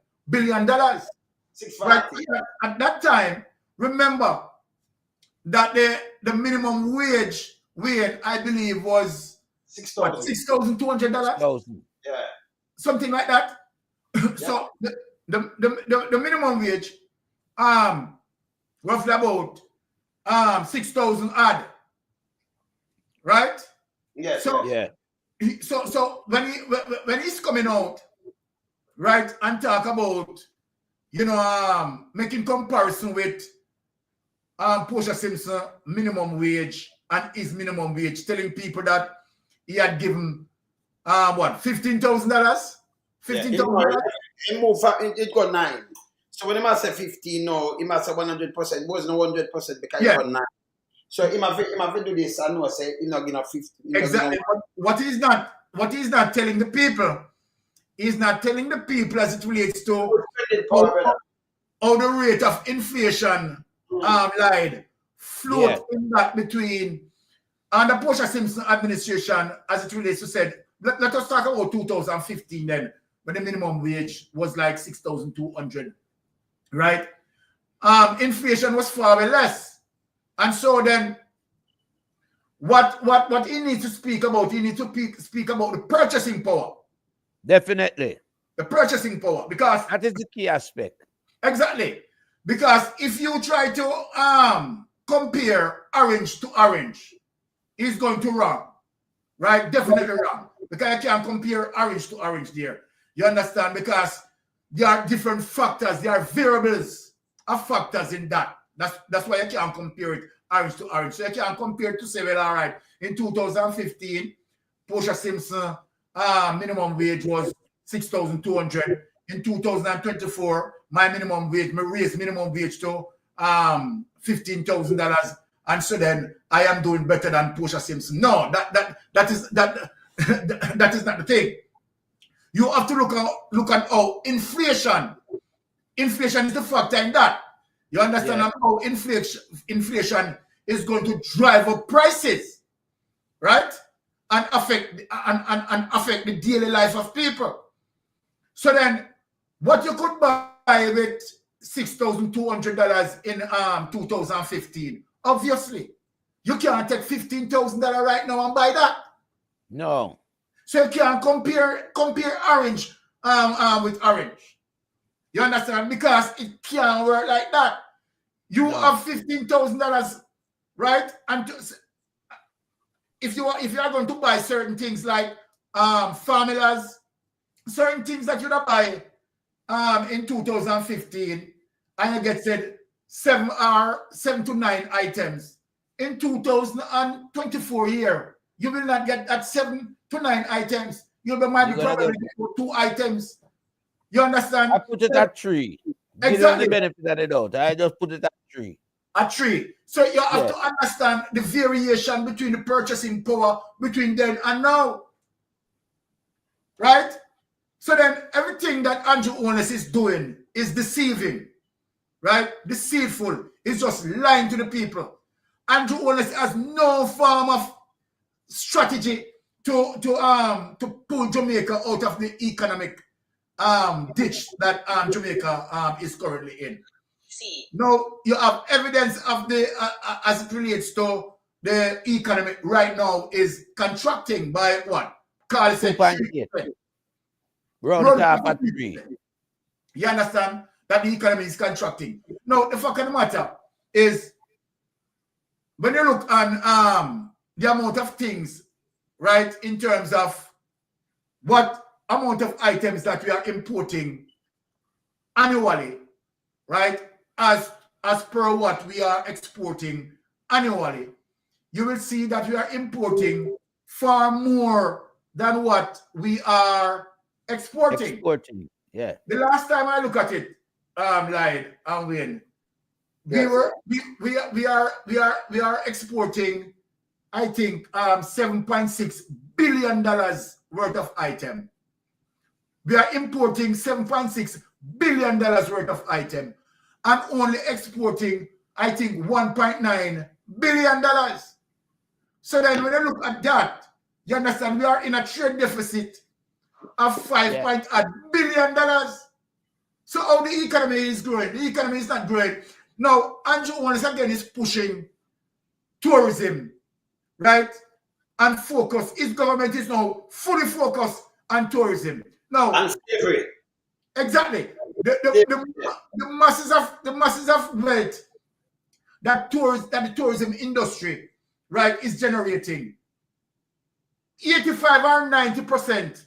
Speaker 3: Right? At that time, remember that the minimum wage, I believe, was $6,200.
Speaker 1: Yeah.
Speaker 3: Something like that. So the minimum wage, roughly about 6,000 odd, right?
Speaker 1: Yes.
Speaker 3: So
Speaker 2: yeah.
Speaker 3: So when he's coming out, right, and talk about, you know, making comparison with Portia Simpson minimum wage and his minimum wage, telling people that he had given what, $15,000? $15,000.
Speaker 1: It got 9. So when he must say 15, no, he must say 100%. It wasn't 100% because he got 9. So he must do this and no say he's not gonna 50.
Speaker 3: Exactly. What he's not telling the people, he's not telling the people as it relates to how the rate of inflation lied float in that between and the Portia Simpson administration as it relates to said, let us talk about 2015 then, when the minimum wage was like 6,200, right? Inflation was far less. And so then what he needs to speak about, he needs to speak about the purchasing power.
Speaker 2: Definitely.
Speaker 3: The purchasing power, because
Speaker 2: that is the key aspect.
Speaker 3: Exactly. Because if you try to compare orange to orange, it's going to wrong. Right? Definitely wrong. Because you can't compare orange to orange there. You understand? Because there are different factors, there are variables of factors in that. That's why you can't compare it orange to orange. So you can't compare it to say, well, all right, in 2015, Portia Simpson minimum wage was 6,200. In 2024, my minimum wage, my raised minimum wage to $15,000, and so then I am doing better than Portia Simpson. No, that is not the thing. You have to look at how inflation is the factor in that. You understand how inflation is going to drive up prices, right? And affect and affect the daily life of people. So then, what you could buy with $6,200 in 2015, obviously, you can't take $15,000 right now and buy that.
Speaker 2: No.
Speaker 3: So you can't compare orange with orange. You understand? Because it can't work like that. You have $15,000, right? And if you are going to buy certain things like formulas, certain things that you buy in 2015, and you get said 7 to 9 items. In 2024 year, you will not get that 7 to 9 items. You'll be probably 2 items. You understand?
Speaker 2: I put it at 3.
Speaker 3: Exactly.
Speaker 2: The benefit of the doubt. I just put it at 3.
Speaker 3: At 3. So you have to understand the variation between the purchasing power between then and now. Right? So then everything that Andrew Holness is doing is deceiving. Right? Deceitful. It's just lying to the people. Andrew Holness has no form of strategy to pull Jamaica out of the economic ditch that Jamaica is currently in. No, you have evidence of the as it relates to the economy right now is contracting by what? Carl said 3%.
Speaker 2: Round half at 3.
Speaker 3: You understand that the economy is contracting. No, the fact of the matter is when you look on the amount of things, right, in terms of what amount of items that we are importing annually, right, as per what we are exporting annually, you will see that we are importing far more than what we are exporting.
Speaker 2: Yeah.
Speaker 3: The last time I look at it, Lyde and Wayne, we are exporting, I think, $7.6 billion worth of item. We are importing $7.6 billion worth of item and only exporting, I think, $1.9 billion. So then when you look at that, you understand we are in a trade deficit of $5.8 billion. So how the economy is growing? The economy is not growing. Now, Andrew once again is pushing tourism, right? And focus. His government is now fully focused on tourism. Now,
Speaker 1: and slavery.
Speaker 3: Exactly. The masses of wealth that the tourism industry, right, is generating. 85 or 90%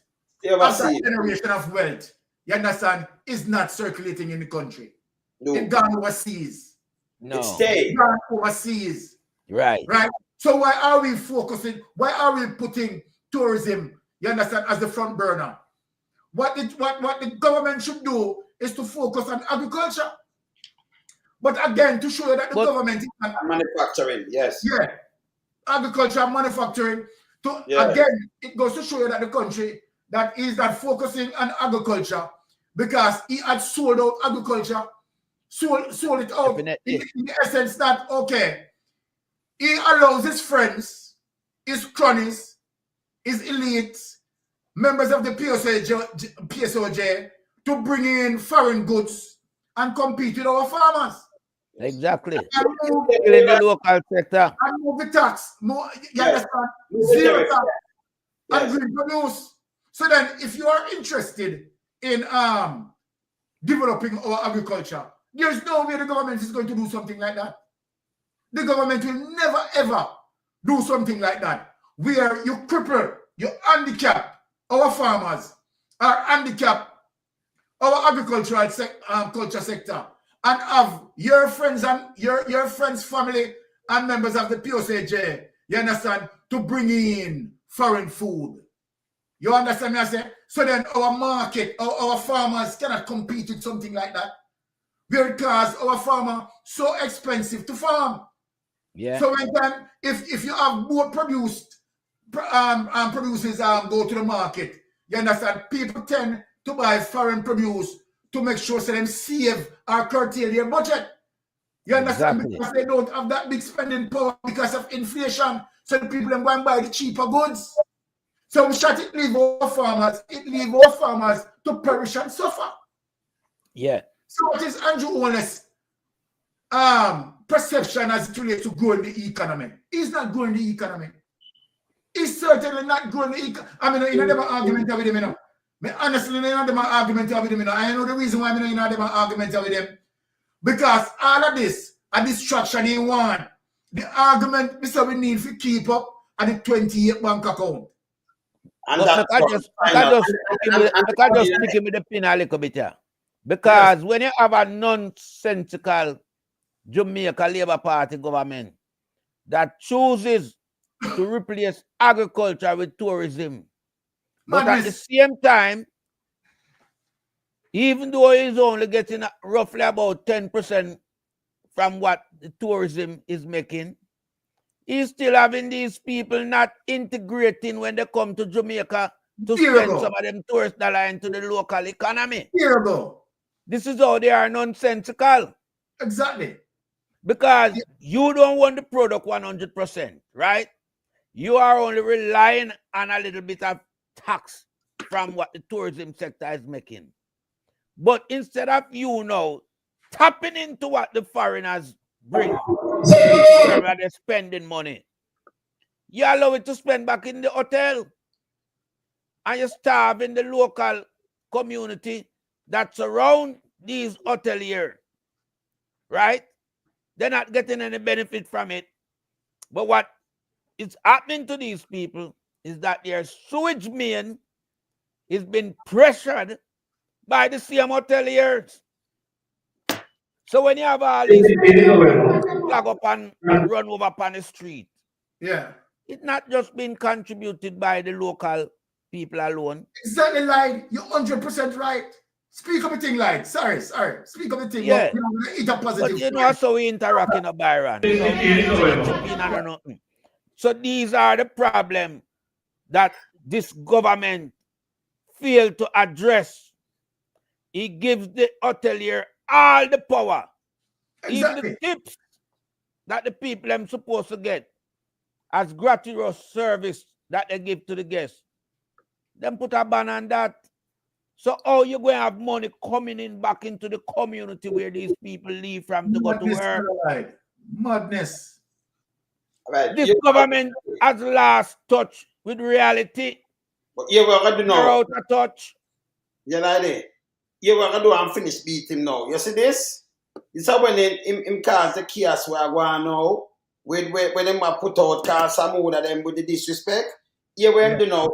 Speaker 3: of that generation of wealth, you understand, is not circulating in the country.
Speaker 1: No.
Speaker 3: It's gone overseas.
Speaker 2: No.
Speaker 1: It's staying.
Speaker 3: Gone overseas.
Speaker 2: Right.
Speaker 3: Right. So why are we focusing? Why are we putting tourism, you understand, as the front burner? What the government should do is to focus on agriculture. But again, to show you that the government is
Speaker 1: manufacturing, yes.
Speaker 3: Yeah. Agriculture and manufacturing. Again, it goes to show you that the country that is not focusing on agriculture because he had sold out agriculture, sold it out in the essence that, okay, he allows his friends, his cronies, his elites, members of the PSOJ to bring in foreign goods and compete with our farmers.
Speaker 2: Exactly.
Speaker 3: And move
Speaker 2: in the local sector.
Speaker 3: And move the tax. You understand? Zero tax. And green produce. So then, if you are interested in developing our agriculture, there's no way the government is going to do something like that. The government will never, ever do something like that, where you cripple, you handicap our farmers, or handicap our agricultural culture sector, and have your friends and your friends' family and members of the POCJ, you understand, to bring in foreign food. You understand me, I say? So then our market, our farmers cannot compete with something like that. Because our farmer so expensive to farm.
Speaker 2: Yeah.
Speaker 3: So if you have more producers go to the market, you understand, people tend to buy foreign produce to make sure so them save or curtail their budget. You understand?
Speaker 2: Exactly.
Speaker 3: Because they don't have that big spending power because of inflation. So the people then go and buy the cheaper goods. So we shot it leave our farmers, to perish and suffer.
Speaker 2: Yeah.
Speaker 3: So what is Andrew Holness perception as it relates to growing the economy? He's not growing the economy. He's certainly not growing the economy. I mean, you know, them argument with him, you know. Honestly, you know, them argument with him, you know. I know the reason why you know them argument with him. Because all of this, a distraction he want. The argument we need to keep up at the 28 bank account.
Speaker 1: And
Speaker 2: I can just stick him with the pin a little bit here. Because when you have a nonsensical Jamaica Labour Party government that chooses to replace agriculture with tourism, but at the same time, even though he's only getting roughly about 10% from what the tourism is making, he's still having these people not integrating when they come to Jamaica to spend some of them tourist dollars into the local economy. This is how they are nonsensical.
Speaker 3: Exactly.
Speaker 2: Because you don't want the product 100%, right? You are only relying on a little bit of tax from what the tourism sector is making. But instead of you now tapping into what the foreigners bring, where they're spending money, you allow it to spend back in the hotel. And you starve in the local community that surround these hoteliers, right? They're not getting any benefit from it. But what is happening to these people is that their sewage main is being pressured by the same hoteliers. So when you have all these flag up and run over upon the street, it's not just being contributed by the local people alone.
Speaker 3: Exactly, like you're 100% right. Speak of a thing, like sorry. Speak of a thing.
Speaker 2: Yeah.
Speaker 3: It's a positive.
Speaker 2: But you know how we interact in a Byron. So these are the problems that this government failed to address. He gives the hotelier all the power, even the tips that the people are supposed to get as gratuitous service that they give to the guests. Then put a ban on that. So how you going to have money coming in back into the community where these people leave from to go to work?
Speaker 3: Madness.
Speaker 1: Right.
Speaker 2: This government has lost touch with reality.
Speaker 1: But yeah, we're going to do now.
Speaker 2: They're out of touch.
Speaker 1: You know that? Yeah, we're going to do and finish beat him now. You see this? This is when him cause the chaos we are going now. When them put out cause some of them with the disrespect. Yeah, we're going to do now.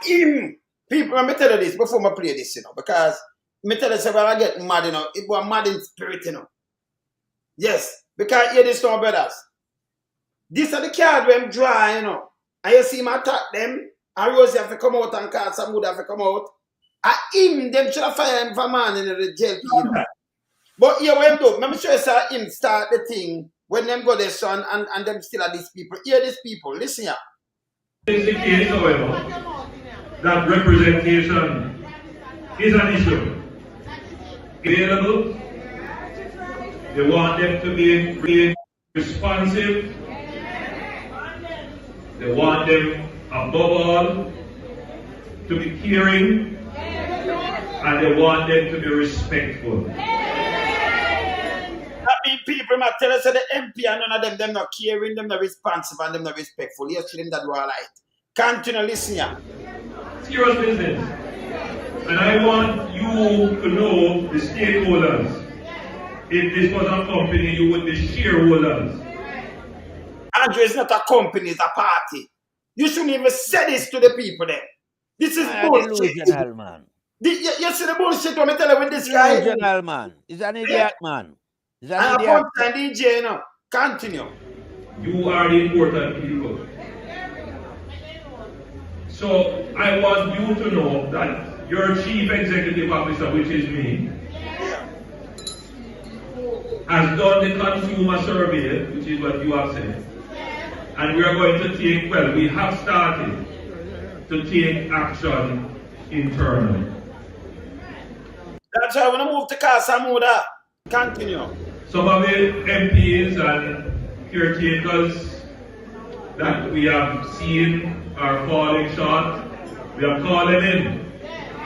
Speaker 1: Him. People, let me tell you this before I play this, you know, because me tell you, when I get mad, you know, it was mad in spirit, you know. Yes, because hear this now, brothers. This are the card when dry, you know. And you see him attack them, and Rosie have to come out and call some wood have to come out. And him, them should have fired him for man in the jail, you know. But here when do, let me show you how him start the thing when them go there, son, and them still are these people. Hear these people, listen here.
Speaker 12: In the case, however, that representation is an issue. Available. They want them to be responsive. They want them, above all, to be caring. And they want them to be respectful.
Speaker 1: That means people might tell us that the MP and none of them not caring, them not responsive, and them not respectful. Yes, them that do all right. Continue, listen here.
Speaker 12: Serious business. And I want you to know the stakeholders. If this was a company, you would be shareholders.
Speaker 1: Andrew, it's not a company, it's a party. You shouldn't even say this to the people there. This is bullshit.
Speaker 2: Delusional, man.
Speaker 1: You see the bullshit when I tell you with this guy?
Speaker 2: Delusional, man. He's an idiot, man. He's an
Speaker 1: idiot.
Speaker 2: idiot.
Speaker 1: And DJ, you know. Continue.
Speaker 12: You are the important people. So I want you to know that your chief executive officer, which is me, has done the consumer survey, which is what you have said. And we are going to take, well, we have started to take action internally.
Speaker 1: That's why I want to move to Casamuda. Continue.
Speaker 12: Some of the MPs and caretakers that we have seen are falling short, we have called them in.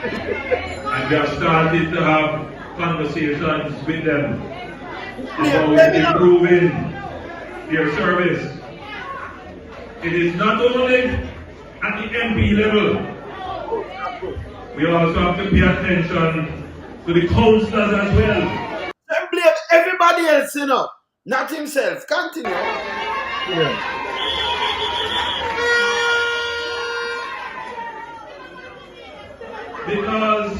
Speaker 12: And we have started to have conversations with them about improving their service. It is not only at the MP level. We also have to pay attention to the councillors as well.
Speaker 1: Then blame everybody else, you know, not himself. Continue. Yeah.
Speaker 12: Because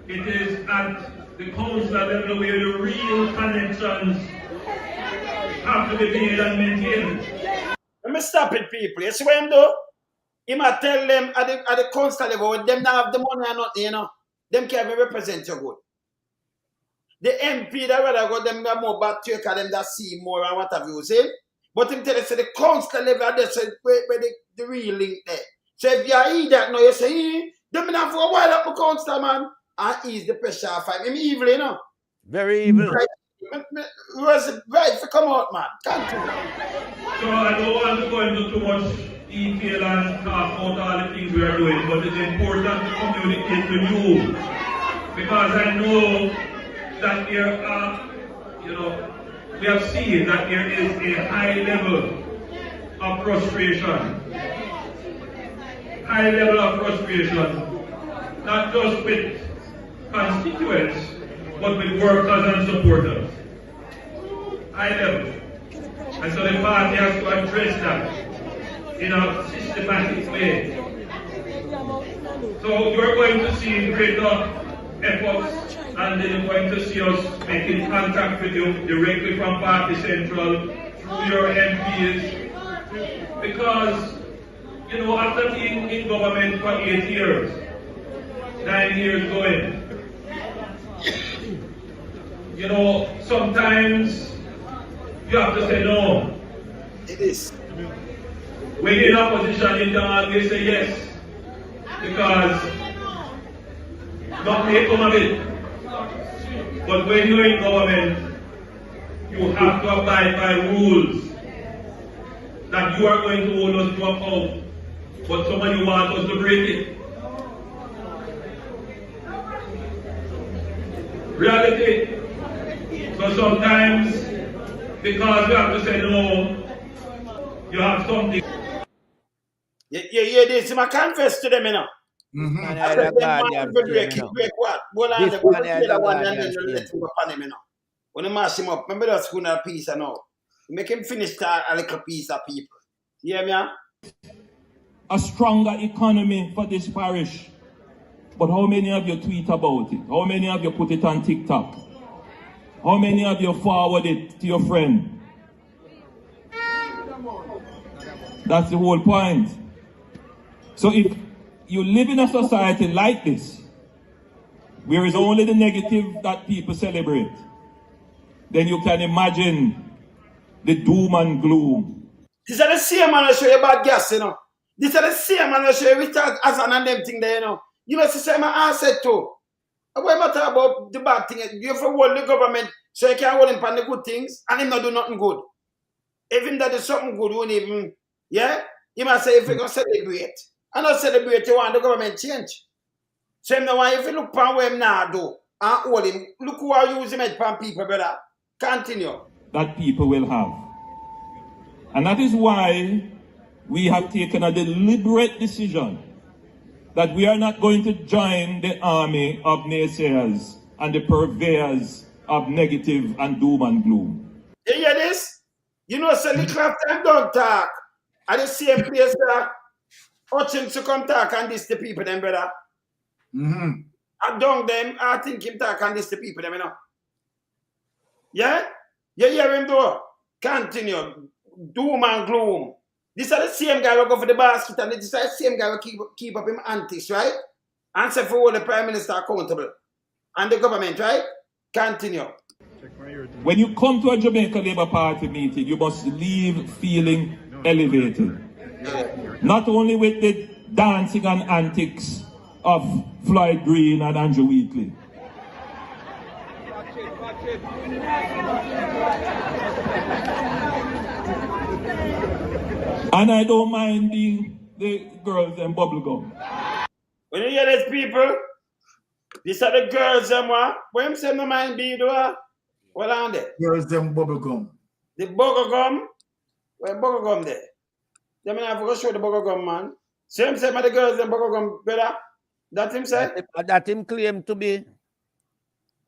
Speaker 12: it is at the council level where the real connections have to be made and maintained.
Speaker 1: Let me stop it, people. You see what I'm doing? He might tell them at the council level, them not have the money or nothing, you know. Them can't even represent you good. The MP that rather go them more bad to them that see more and what have you say. But him tell us the council level that's where the real link there. So if you are that now, you say, them not for a while up the council, man, and ease the pressure off him. Him evil, you know.
Speaker 2: Very evil.
Speaker 1: Right. Was right to come out, man. Continue.
Speaker 12: So I don't want to go into too much detail and talk about all the things we are doing, but it's important to communicate to you because I know that there are, we have seen that there is a high level of frustration. High level of frustration, not just with constituents, but with workers and supporters. High level. And so the party has to address that in a systematic way. So you're going to see greater efforts, and then you're going to see us making contact with you directly from Party Central through your MPs. Because, after being in government for 8 years, 9 years going, sometimes you have to say no.
Speaker 1: It is.
Speaker 12: When you're in opposition, you don't always say yes. Because nothing may come of it. But when you're in government, you have to abide by rules that you are going to hold us to account. But somebody wants us to break it. Reality. So sometimes, because you have to say no, you have something.
Speaker 1: Yeah, this is my confess to them, you know. When you mash him up, remember that's going to a piece of now. Make him finish a little piece of people. You hear me?
Speaker 12: A stronger economy for this parish. But how many of you tweet about it? How many of you put it on TikTok? How many of you forward it to your friend? That's the whole point. So if you live in a society like this, where it's only the negative that people celebrate, then you can imagine the doom and gloom.
Speaker 1: These are the same man that show you bad gas, you know. These are the same man that show you Richard Hassan and them thing there, you know. You know, the same man I said too. What matter about the bad thing? You have to hold the government so you can hold him on the good things and him not do nothing good. Even that is something good, won't even, yeah? You must say if you can celebrate. And not celebrate, you want the government change. So him now, if you look upon what him now do and hold him, look who are using it upon people, brother. Continue.
Speaker 12: That people will have. And that is why we have taken a deliberate decision that we are not going to join the army of naysayers and the purveyors of negative and doom and gloom.
Speaker 1: You hear this? You know, so the craft time don't talk. At the same place that Hutchins to come talk and this the people, them, brother. I don't them, I think him talk and this the people, them, you know. Yeah? You hear him do? Continue. Doom and gloom. These are the same guy who go for the basket and this is the same guy who keep up him antics, right? Answer for all the Prime Minister accountable. And the government, right? Continue.
Speaker 12: When you come to a Jamaica Labour Party meeting, you must leave feeling elevated. Not only with the dancing and antics of Floyd Green and Andrew Wheatley. And I don't mind the girls and bubblegum.
Speaker 1: When you hear these people, these are the girls them what? What him say no mind be do? What on there?
Speaker 3: Girls them bubblegum.
Speaker 1: The bubblegum? Where bubblegum there? Them I forgot show the bubblegum man. So him say the girls them bubblegum better? That him say?
Speaker 2: That him claim to be.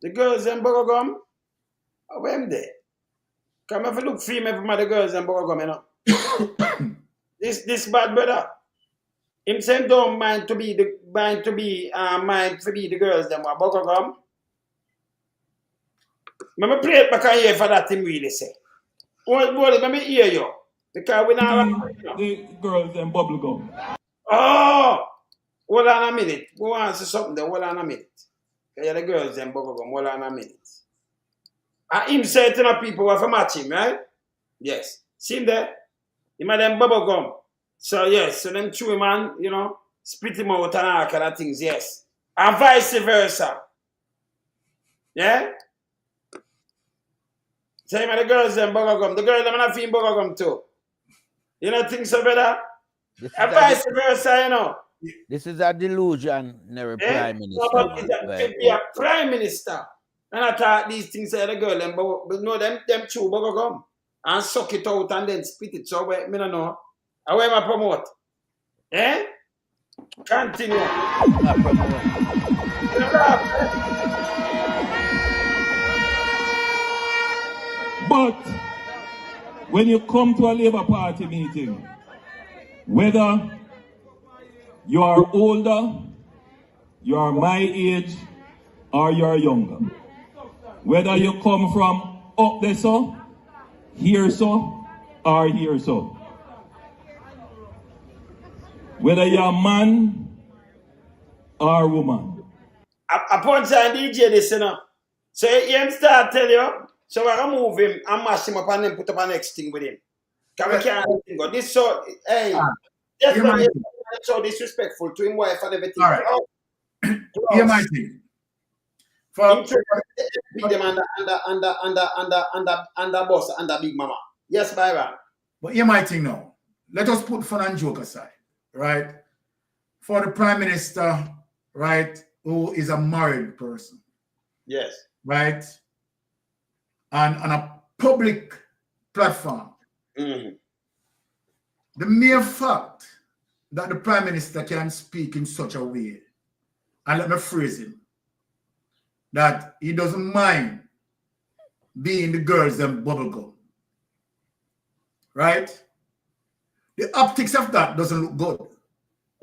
Speaker 1: The girls them bubblegum? Where him there? Come if you look female for the girls them bubblegum, you know. This bad brother. Him say don't mind to be the girls them what bubblegum. Let me play it back here for that him really say. Let me hear you. Because we now
Speaker 12: the girls and bubblegum.
Speaker 1: Oh, hold on a minute. Go on say something there. Hold on a minute. Because the girls and bubblegum. Hold on a minute. And him say to people who have match him, right? Yes. See him there? Him and them bubblegum. So yes, so them chew him and, you know, spit him out and all kind of things, yes. And vice versa. Yeah? Say him and the girls them bubblegum. The girls them are not feeling bubblegum too. You know think so, brother? And vice versa, you know.
Speaker 2: This is a delusionary prime minister.
Speaker 1: No, but it be a prime minister. And I thought these things are the girl them, but no, them chew bubblegum and suck it out and then spit it. So I don't know. I will I promote. Eh? Continue.
Speaker 12: But when you come to a Labour Party meeting, whether you are older, you are my age, or you are younger, whether you come from up there so, here so, or here so, whether you're a man or woman.
Speaker 1: I punch and DJ this, you know. So him start tell you, so we're going to move him and mash him up and then put up a next thing with him. Because we can't go. This so, hey, that's so disrespectful to him wife and everything.
Speaker 3: All right. Hear my thing.
Speaker 1: From them under boss, under big mama. Yes, Byron.
Speaker 3: But hear my thing now. Let us put fun and joke aside, right? For the prime minister, right, who is a married person.
Speaker 1: Yes.
Speaker 3: Right? And on a public platform.
Speaker 1: Mm-hmm.
Speaker 3: The mere fact that the prime minister can speak in such a way, and let me phrase him, that he doesn't mind being the girls and bubblegum. Right? The optics of that doesn't look good.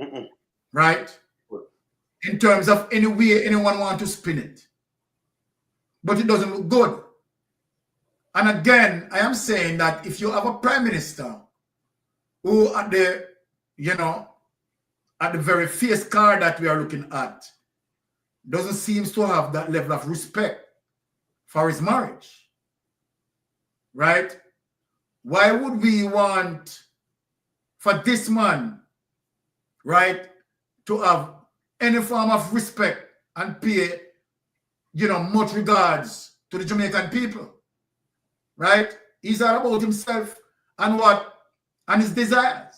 Speaker 1: Mm-mm.
Speaker 3: Right? In terms of any way anyone wants to spin it. But it doesn't look good. And again, I am saying that if you have a prime minister who at the, you know, at the very face card that we are looking at, doesn't seem to have that level of respect for his marriage, right? Why would we want for this man, right, to have any form of respect and pay, you know, much regards to the Jamaican people, right? He's all about himself and what, and his desires.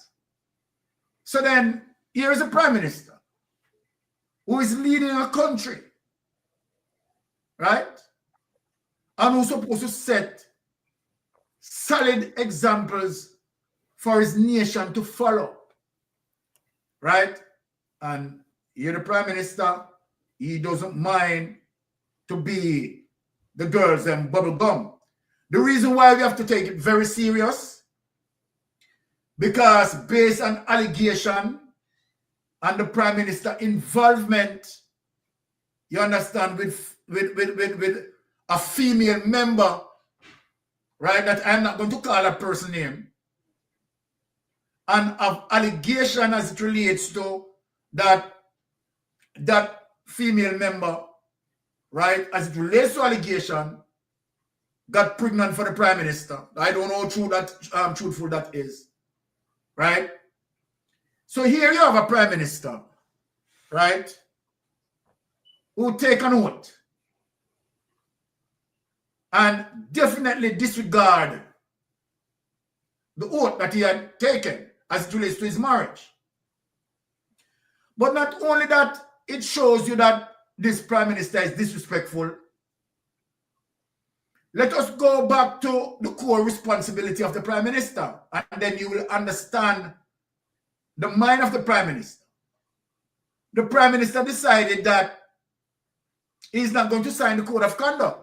Speaker 3: So then, here is a prime minister who is leading a country, right? And who's supposed to set solid examples for his nation to follow, right? And here the prime minister, he doesn't mind to be the girls and bubble gum. The reason why we have to take it very serious, because based on allegation and the prime minister involvement, you understand, with a female member, right, that I'm not going to call a person name, and of allegation as it relates to that female member, right, as it relates to allegation, got pregnant for the prime minister. I don't know how true that truthful that is, right? So here you have a prime minister, right, who take an oath and definitely disregard the oath that he had taken, as it relates to his marriage. But not only that, it shows you that this Prime Minister is disrespectful. Let us go back to the core responsibility of the Prime Minister, and then you will understand the mind of the Prime Minister. The Prime Minister decided that he's not going to sign the Code of Conduct.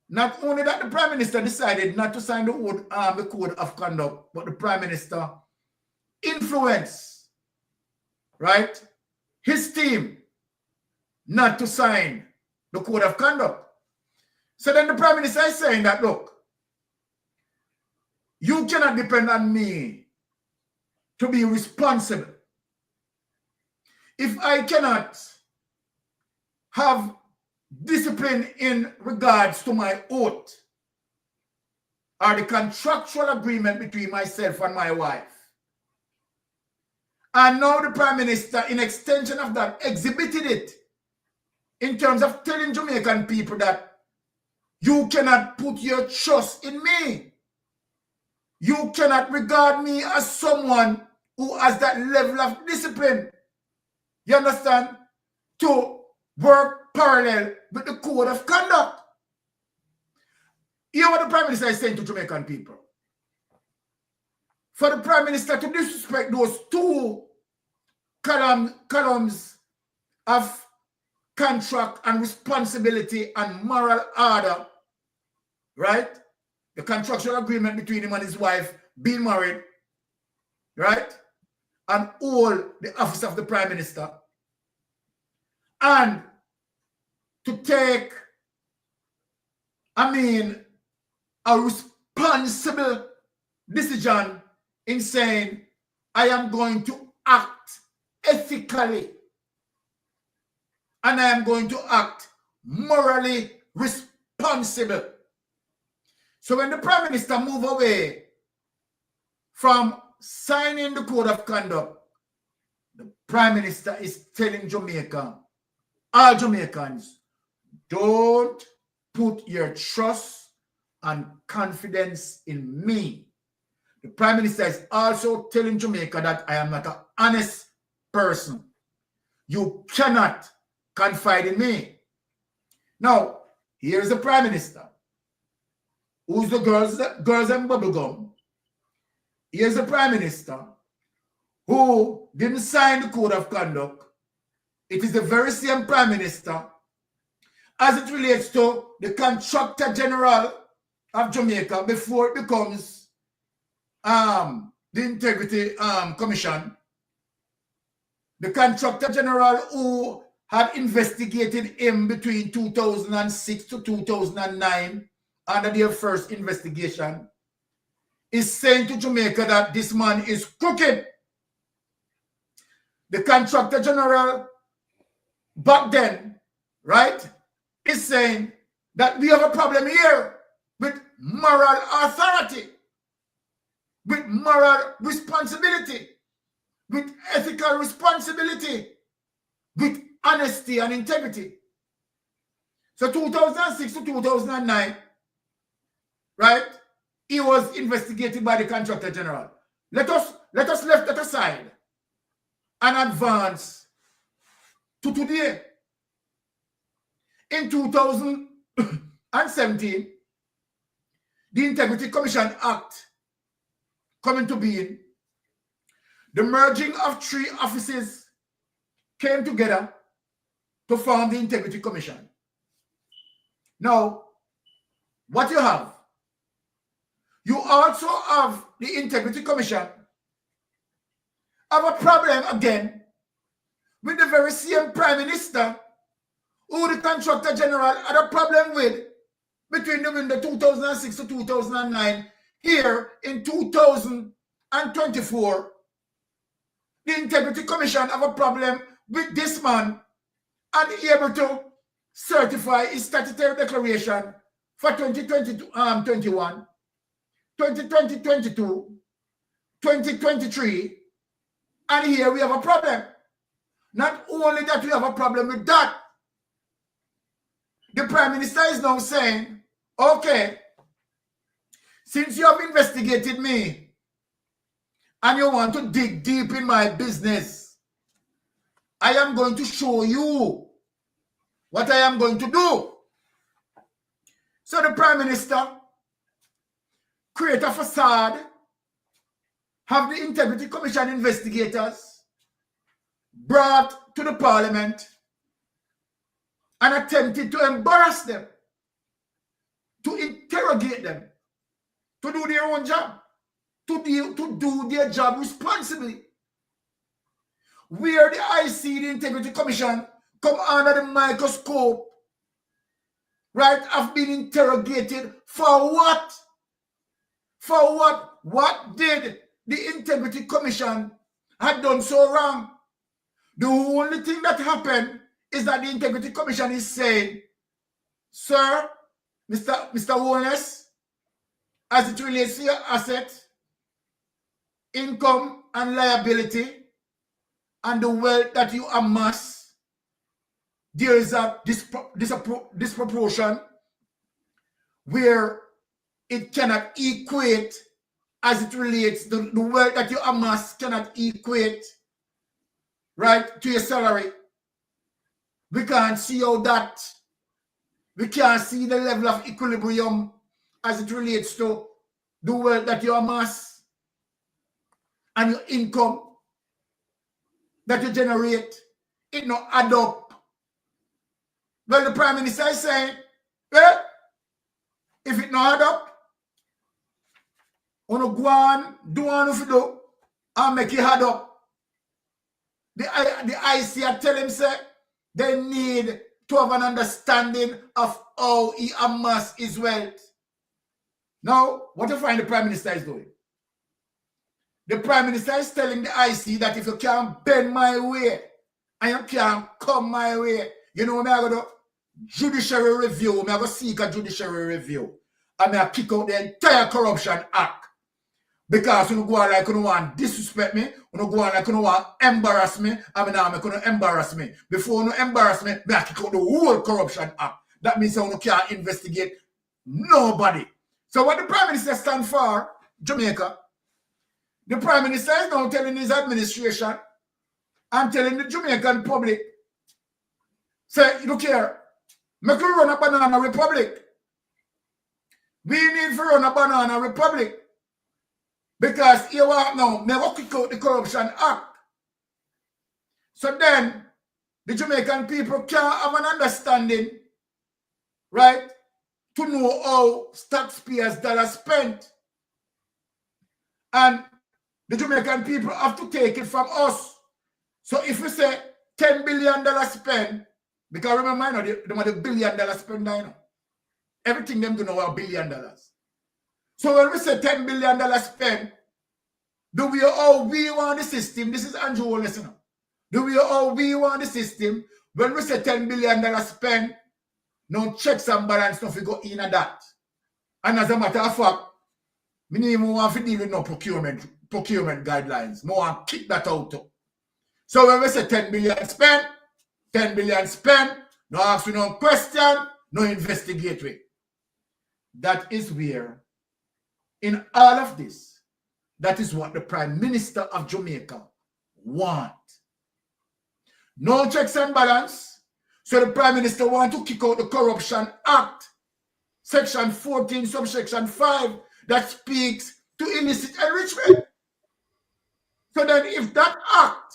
Speaker 3: Not only that the Prime Minister decided not to sign the Code of Conduct, but the Prime Minister influenced, right, his team not to sign the Code of Conduct. So then the Prime Minister is saying that, look, you cannot depend on me to be responsible. If I cannot have discipline in regards to my oath or the contractual agreement between myself and my wife, and now the Prime Minister, in extension of that, exhibited it in terms of telling Jamaican people that you cannot put your trust in me. You cannot regard me as someone who has that level of discipline. You understand? To work parallel with the Code of Conduct. Hear what the Prime Minister is saying to Jamaican people. For the Prime Minister to disrespect those two columns of contract and responsibility and moral order, right? The contractual agreement between him and his wife being married, right? And all the office of the Prime Minister. And to take, a responsible decision in saying, I am going to act ethically and I am going to act morally responsible. So when the Prime Minister moves away from signing the Code of Conduct, the Prime Minister is telling Jamaica, all Jamaicans, don't put your trust and confidence in me. The Prime Minister is also telling Jamaica that I am not an honest person. You cannot confide in me. Now, here's the Prime Minister. Who's the girls and bubblegum? Here's the Prime Minister who didn't sign the Code of Conduct. It is the very same Prime Minister as it relates to the Contractor General of Jamaica before it becomes the Integrity Commission. The Contractor General who had investigated him between 2006 to 2009 under their first investigation is saying to Jamaica that this man is crooked. The Contractor General back then, right, is saying that we have a problem here with moral authority, with moral responsibility, with ethical responsibility, with honesty and integrity. So 2006 to 2009, right, he was investigated by the Contractor General. Let us left that aside and advance to today. In 2017, the Integrity Commission Act coming to being, the merging of three offices came together to form the Integrity Commission. Now, what you have? You also have the Integrity Commission have a problem again with the very same Prime Minister who the Contractor General had a problem with between the window 2006 to 2009. Here in 2024, the Integrity Commission have a problem with this man unable to certify his statutory declaration for 2021, 2022, 2023, and here we have a problem. Not only that we have a problem with that, the Prime Minister is now saying, okay, since you have investigated me and you want to dig deep in my business, I am going to show you what I am going to do. So the Prime Minister create a facade, have the Integrity Commission investigators brought to the Parliament and attempted to embarrass them, to interrogate them, to do their own job, to do their job responsibly. Where the IC, the Integrity Commission, come under the microscope, right, have been interrogated for what? For what? What did the Integrity Commission have done so wrong? The only thing that happened is that the Integrity Commission is saying, sir, Mr. Wallace, as it relates to your asset, income and liability, and the wealth that you amass, there is a disproportion where it cannot equate as it relates, the wealth that you amass cannot equate, right, to your salary. We can't see how that, we can't see the level of equilibrium as it relates to the wealth that you amass and your income that you generate. It not add up. Well, the Prime Minister is saying, well, if it not add up, you go on, do what you do, and make it add up. The IC are telling him, say, they need to have an understanding of how he amass his wealth. Now, what you find the Prime Minister is doing? The Prime Minister is telling the IC that if you can't bend my way and you can't come my way, you know what I'm going to do? Judiciary review. I'm going to seek a judiciary review. I'm going to kick out the entire Corruption Act. Because you go on like you want disrespect me, you go on like you want embarrass me, I'm going to embarrass me. Before you embarrass me, I kick out the whole Corruption Act. That means you can't investigate nobody. So what the Prime Minister stands for, Jamaica, the Prime Minister is now telling his administration and telling the Jamaican public, say, look here, make we run a banana republic. We need to run a banana republic. Because here what now, never kick out the Corruption Act. So then, the Jamaican people can't have an understanding, right, to know how taxpayers' dollars spent. And the Jamaican people have to take it from us. So if we say $10 billion spent, because remember, they have $1 billion spent now. Everything them do know $1 billion. So when we say $10 billion spent, do we how we want the system? This is Andrew Wallace. Do we how we want the system? When we say $10 billion spent, no checks and balance, no go in at that. And as a matter of fact, we don't even want to deal with no procurement guidelines. No one kick that out too. So when we say 10 billion spent, 10 billion spent, no ask no question, no investigate with. That is where, in all of this, that is what the Prime Minister of Jamaica wants. No checks and balance. So the Prime Minister wants to kick out the Corruption Act, Section 14, subsection 5, that speaks to illicit enrichment. So then if that act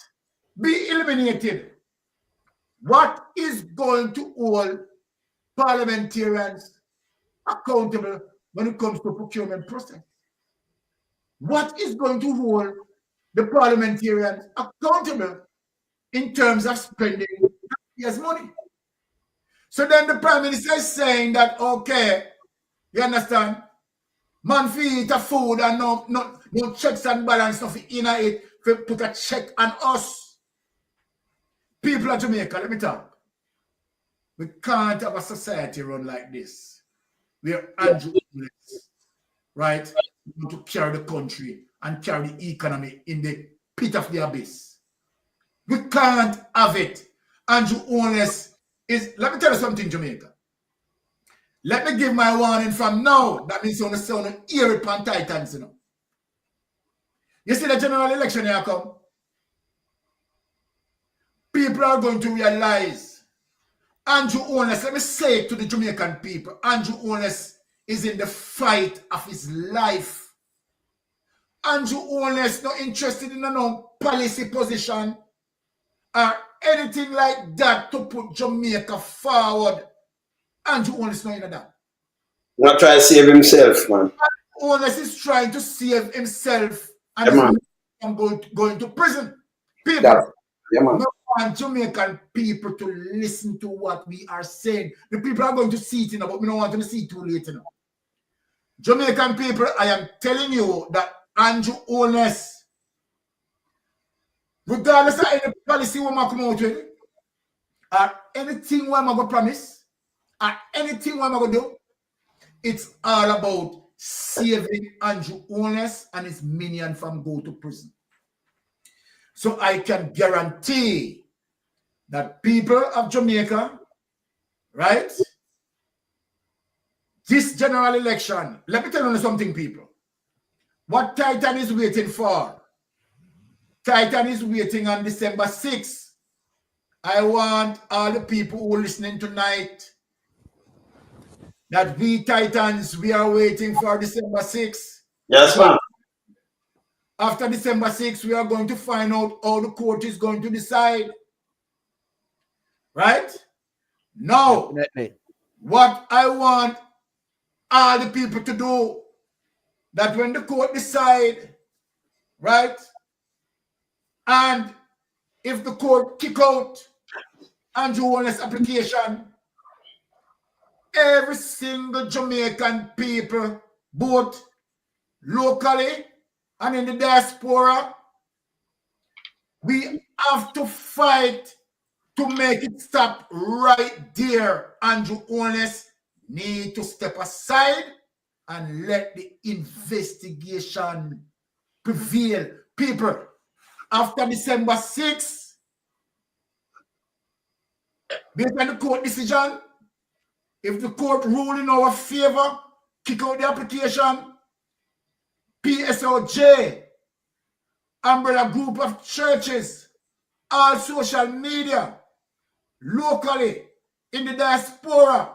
Speaker 3: be eliminated, what is going to hold parliamentarians accountable when it comes to procurement process? What is going to hold the parliamentarians accountable in terms of spending taxpayers' money? So then the Prime Minister is saying that, okay, you understand, man fi eat a food and no checks and balance, nothing in it, for put a check on us. People of Jamaica, let me talk. We can't have a society run like this. We are Andrew, right? We want to carry the country and carry the economy in the pit of the abyss. We can't have it. Andrew Honest is, let me tell you something, Jamaica. Let me give my warning from now. That means you want to hear it on Titans, you know. You see the general election here come? People are going to realize Andrew Holness, let me say it to the Jamaican people, Andrew Holness is in the fight of his life. Andrew Holness not interested in no policy position or anything like that to put Jamaica forward. Andrew Holness not in that.
Speaker 1: Not try to save himself, man.
Speaker 3: Holness is trying to save himself and going to prison. People,
Speaker 1: yeah, man.
Speaker 3: we want Jamaican people to listen to what we are saying. The people are going to see it, but we don't want them to see it too late. Jamaican people, I am telling you that Andrew Holness, regardless of any policy we might come out with, or anything we might go promise, or anything we might go do, it's all about saving Andrew Holness and his minion from go to prison. So I can guarantee that people of Jamaica, right? This general election, let me tell you something, people. What Titan is waiting for? Titan is waiting on December 6th. I want all the people who are listening tonight that we Titans, we are waiting for December 6th.
Speaker 1: Yes, ma'am.
Speaker 3: After December 6th, we are going to find out how the court is going to decide. Right? Now, what I want all the people to do, that when the court decide, right, and if the court kick out Andrew Holness application, every single Jamaican people, both locally and in the diaspora, we have to fight to make it stop right there. Andrew Holness need to step aside and let the investigation prevail. People, after December 6th, based on the court decision, if the court rule in our favor, kick out the application, PSOJ, umbrella group of churches, all social media, locally, in the diaspora,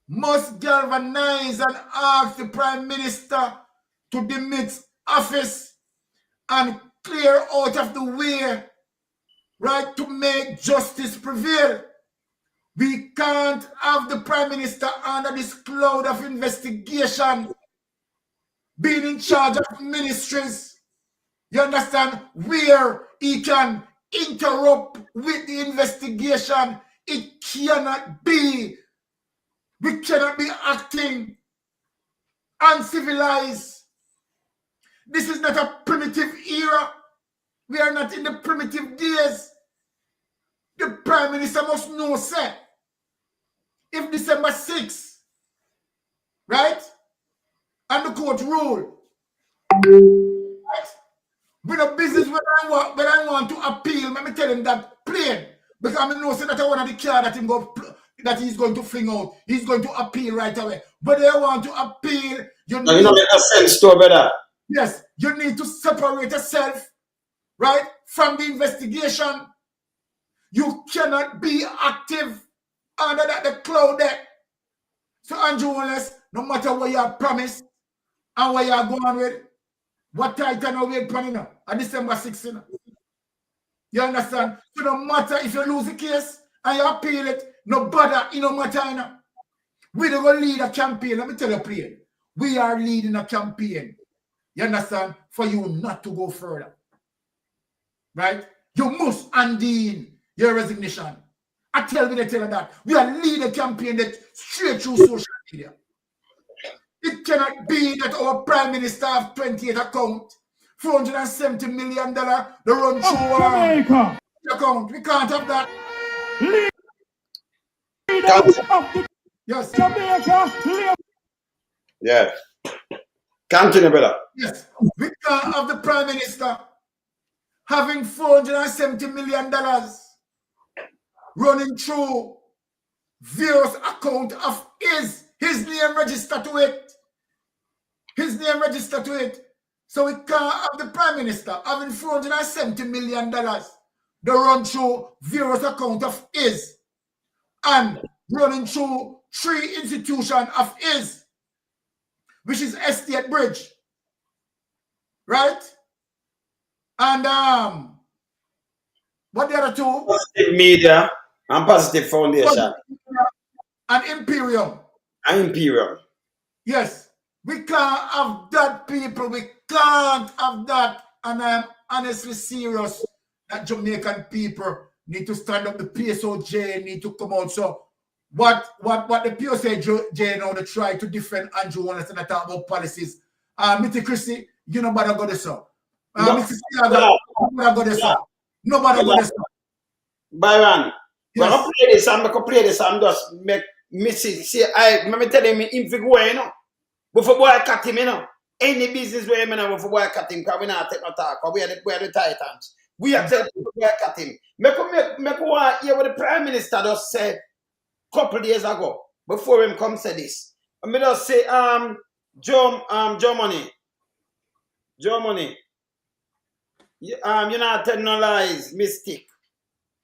Speaker 3: must galvanize and ask the Prime Minister to demit office and clear out of the way, right, to make justice prevail. We can't have the Prime Minister under this cloud of investigation, being in charge of ministries, you understand, where he can interrupt with the investigation. It cannot be. We cannot be acting uncivilized. This is not a primitive era. We are not in the primitive days. The Prime Minister must know, sir, if December 6th, right, and the court rule, right, with a business when I want to appeal, let me tell him that plain, because I know that I want the car that he's going to fling out. He's going to appeal right away. But they want to appeal. You know, make a sense to better. Yes, you need to separate yourself, right, from the investigation. You cannot be active under the cloud there. So Andrew Holness, no matter what you have promised and what you are going with, what Titan are waiting for now on December 6th. You understand? So no matter if you lose the case and you appeal it, no bother, it no matter. We're going to lead a campaign. Let me tell you, plain. We are leading a campaign. You understand? For you not to go further. Right? You must undo your resignation. I tell you that. We are leading a campaign that straight through social media. It cannot be that our Prime Minister have 28 account, $470 million, the run through account. We can't have that. Yes. Jamaica.
Speaker 1: Yes. Continue, brother.
Speaker 3: Yes. We can't have the Prime Minister having $470 million running through various account of his name registered to it. His name registered to it. So we can't have the Prime Minister having $470 million they run through various accounts of his and running through 3 institutions of his, which is Estate Bridge, right? And what the other 2?
Speaker 1: Positive Media and Positive Foundation.
Speaker 3: And Imperium.
Speaker 1: And Imperium.
Speaker 3: Yes. We can't have that, people. We can't have that. And I'm honestly serious that Jamaican people need to stand up. The PSOJ need to come out. So what the PSOJ now they try to defend Andrew Wallace and talk about policies. Mr. Christie, you know better go this up. Mr. Siaga, nobody go this up. Nobody go this up.
Speaker 1: Byron,
Speaker 3: yes.
Speaker 1: When I play this, I'm just make message. See, let me tell him if we go, you know. Before boy cut him, you know. Any business where you know, before boy cut him, because we not take no talk, because we are the Titans. We accept boy cut him. Make one hear what the Prime Minister just said a couple days ago, before him come say this. I mean just say, Joe Money. You not tell no lies, mistake.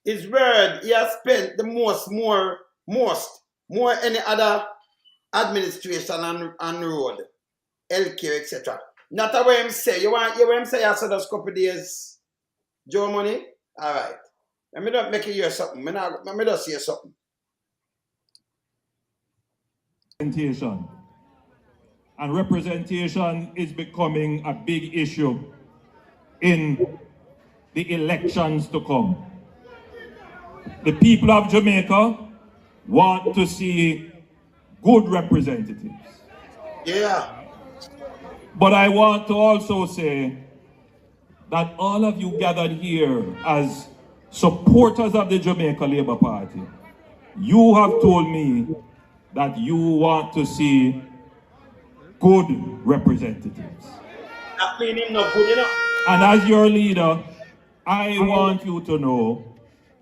Speaker 1: His word, he has spent the more any other administration and road, healthcare, etc. Not a way him say. You want him say I saw those couple days, Joe Money? All right. Let me not make you hear something. Let me just hear something.
Speaker 12: And representation is becoming a big issue in the elections to come. The people of Jamaica want to see good representatives.
Speaker 1: Yeah.
Speaker 12: But I want to also say that all of you gathered here as supporters of the Jamaica Labour Party, you have told me that you want to see good representatives.
Speaker 1: That meaning not good enough.
Speaker 12: And as your leader, I want you to know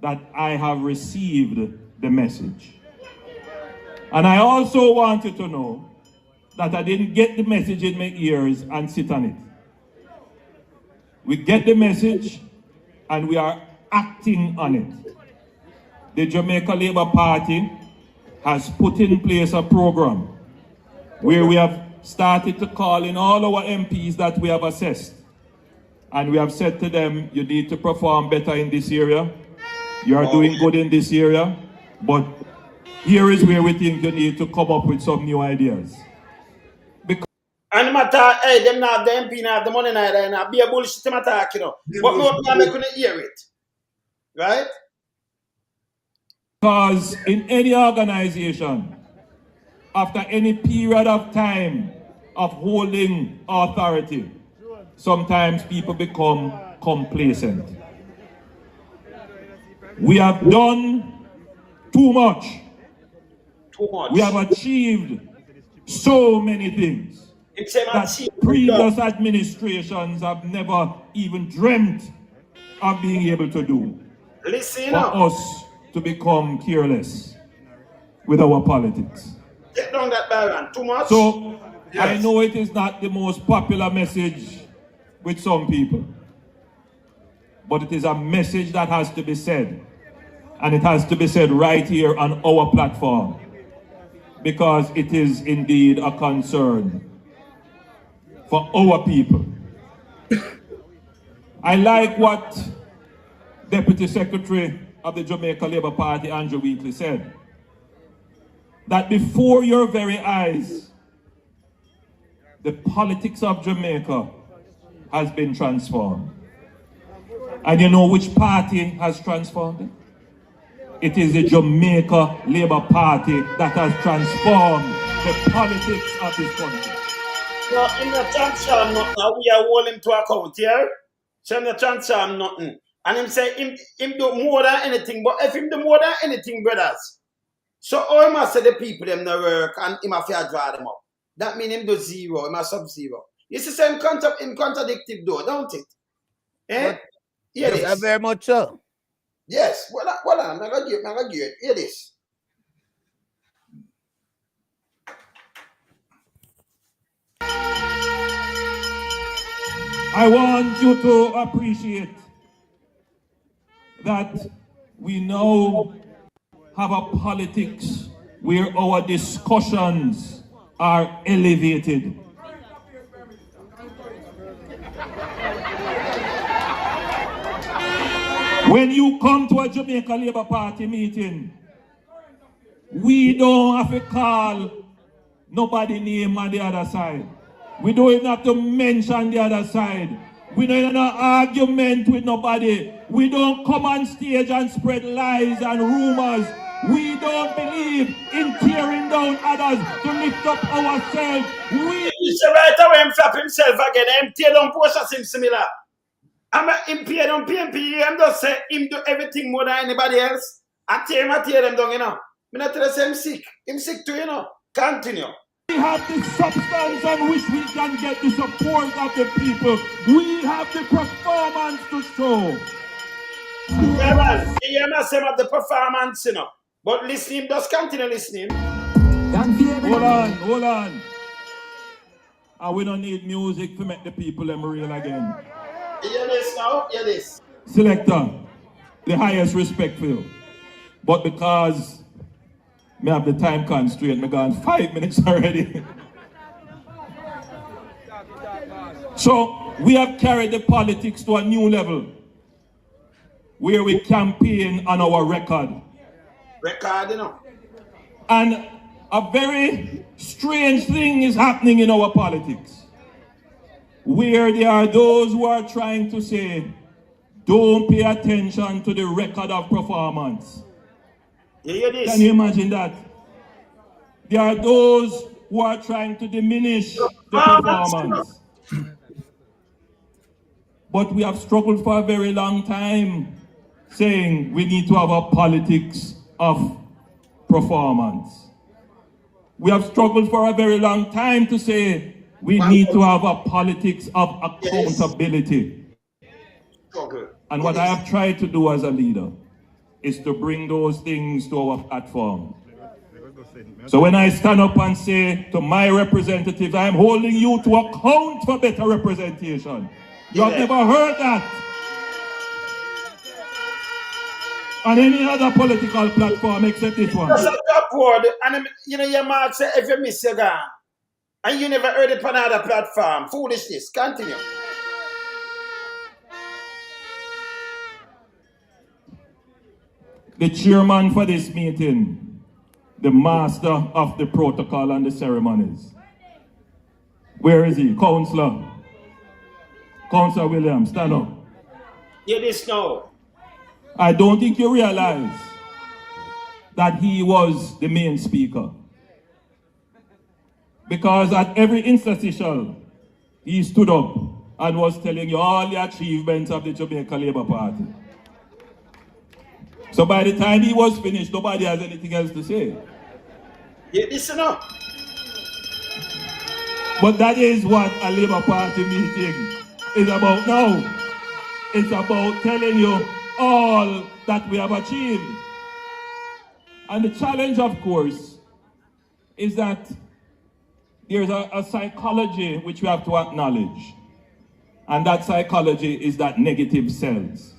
Speaker 12: that I have received the message. And I also want you to know that I didn't get the message in my ears and sit on it. We get the message and we are acting on it. The Jamaica Labour Party has put in place a program where we have started to call in all our MPs that we have assessed. And we have said to them, you need to perform better in this area. You are doing good in this area. But here is where we think you need to come up with some new ideas.
Speaker 1: And matter, hey, them not the MP, not the money, not be a bullshit attack, you know. But no, I'm not going to hear it. Right?
Speaker 12: Because in any organization, after any period of time of holding authority, sometimes people become complacent. We have done too much. We have achieved so many things that previous administrations have never even dreamt of being able to do.
Speaker 1: Listen
Speaker 12: for us to become careless with our politics.
Speaker 1: Get down that Byron, too much.
Speaker 12: So I know it is not the most popular message with some people, but it is a message that has to be said, and it has to be said right here on our platform, because it is indeed a concern for our people. I like what Deputy Secretary of the Jamaica Labour Party, Andrew Wheatley, said, that before your very eyes, the politics of Jamaica has been transformed. And you know which party has transformed it? It is the Jamaica Labour Party that has transformed the politics of this country.
Speaker 1: No, in the transform nothing, we are holding to account here. So in the transform nothing. And him say him do more than anything, but if him do more than anything, brothers, so all must say the people them no work and him have to draw them up. That means him do zero, him a sub-zero. It's the same concept in contradictive though, don't it? Eh?
Speaker 2: Yes, very much so.
Speaker 1: Yes, well, I'm not going to do it. Hear this.
Speaker 12: I want you to appreciate that we now have a politics where our discussions are elevated. When you come to a Jamaica Labour Party meeting, we don't have to call nobody name on the other side. We don't even have to mention the other side. We don't have no argument with nobody. We don't come on stage and spread lies and rumors. We don't believe in tearing down others to lift up ourselves.
Speaker 1: He said right away him flap himself again. Him tear down posters him similar. I'm him tear down PMP. Him just say him do everything more than anybody else. I tear them down, you know. Me not tell us him sick. Him sick too, you know. Continue.
Speaker 12: We have the substance on which we can get the support of the people. We have the performance to show.
Speaker 1: Yeah, man. You must have the performance, you know. But listening, just continue listening.
Speaker 12: Hold on. And we don't need music to make the people them real again.
Speaker 1: You hear this now? Hear this.
Speaker 12: Selector, the highest respect for you. But because me have the time constraint, me gone 5 minutes already. So we have carried the politics to a new level where we campaign on our record.
Speaker 1: Record, you know.
Speaker 12: And a very strange thing is happening in our politics, where there are those who are trying to say, don't pay attention to the record of performance. Can you imagine that? There are those who are trying to diminish the performance. But we have struggled for a very long time saying we need to have a politics of performance. We have struggled for a very long time to say we need to have a politics of accountability. And what I have tried to do as a leader is to bring those things to our platform. So when I stand up and say to my representatives, I'm holding you to account for better representation. You have never heard that on any other political platform except this one.
Speaker 1: That's a top word, and you know your mark say if you miss your gun, and you never heard it on another platform. Foolishness. Continue.
Speaker 12: The chairman for this meeting, the master of the protocol and the ceremonies. Where is he? Councillor Williams, stand up.
Speaker 1: Hear this now.
Speaker 12: I don't think you realize that he was the main speaker. Because at every interstitial, he stood up and was telling you all the achievements of the Jamaica Labour Party. So by the time he was finished, nobody has anything else to say.
Speaker 1: Yeah, listen up.
Speaker 12: But that is what a Labour Party meeting is about now. It's about telling you all that we have achieved. And the challenge, of course, is that there's a psychology which we have to acknowledge. And that psychology is that negative sells.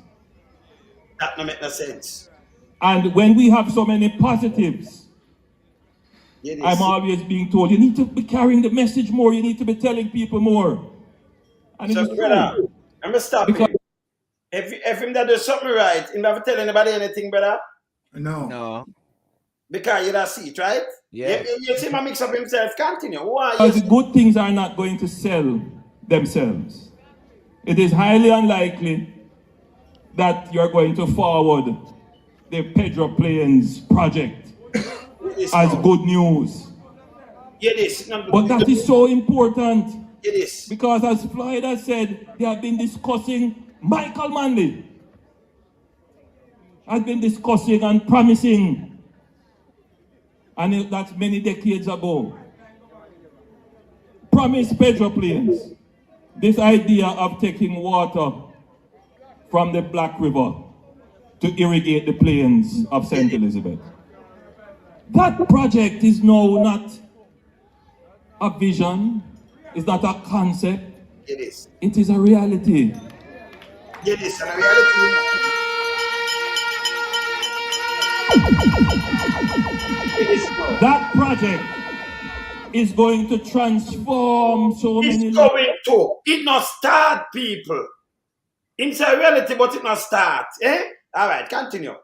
Speaker 1: That don't make no sense.
Speaker 12: And when we have so many positives, I'm always being told, you need to be carrying the message more, you need to be telling people more. And
Speaker 1: so, brother, I'm going to stop you. If him that do something right, him never tell anybody anything, brother?
Speaker 3: No.
Speaker 1: Because you don't see it, right?
Speaker 2: Yeah.
Speaker 1: You see him mix up himself. Continue. Why?
Speaker 12: Because the good things are not going to sell themselves. It is highly unlikely that you're going to forward the Pedro Plains project as good news. But that is so important.
Speaker 1: It is.
Speaker 12: Because as Floyd has said, they have been discussing, Michael Manley has been discussing and promising, and that's many decades ago, promised Pedro Plains this idea of taking water from the Black River to irrigate the plains of St. Elizabeth. That project is now not a vision, it's not a concept,
Speaker 1: It is.
Speaker 12: It is a reality.
Speaker 1: It is a reality. It is no.
Speaker 12: That project is going to transform so many lives.
Speaker 1: It's going to. It not start, people. It's a reality, but it not start. Eh? All right, continue.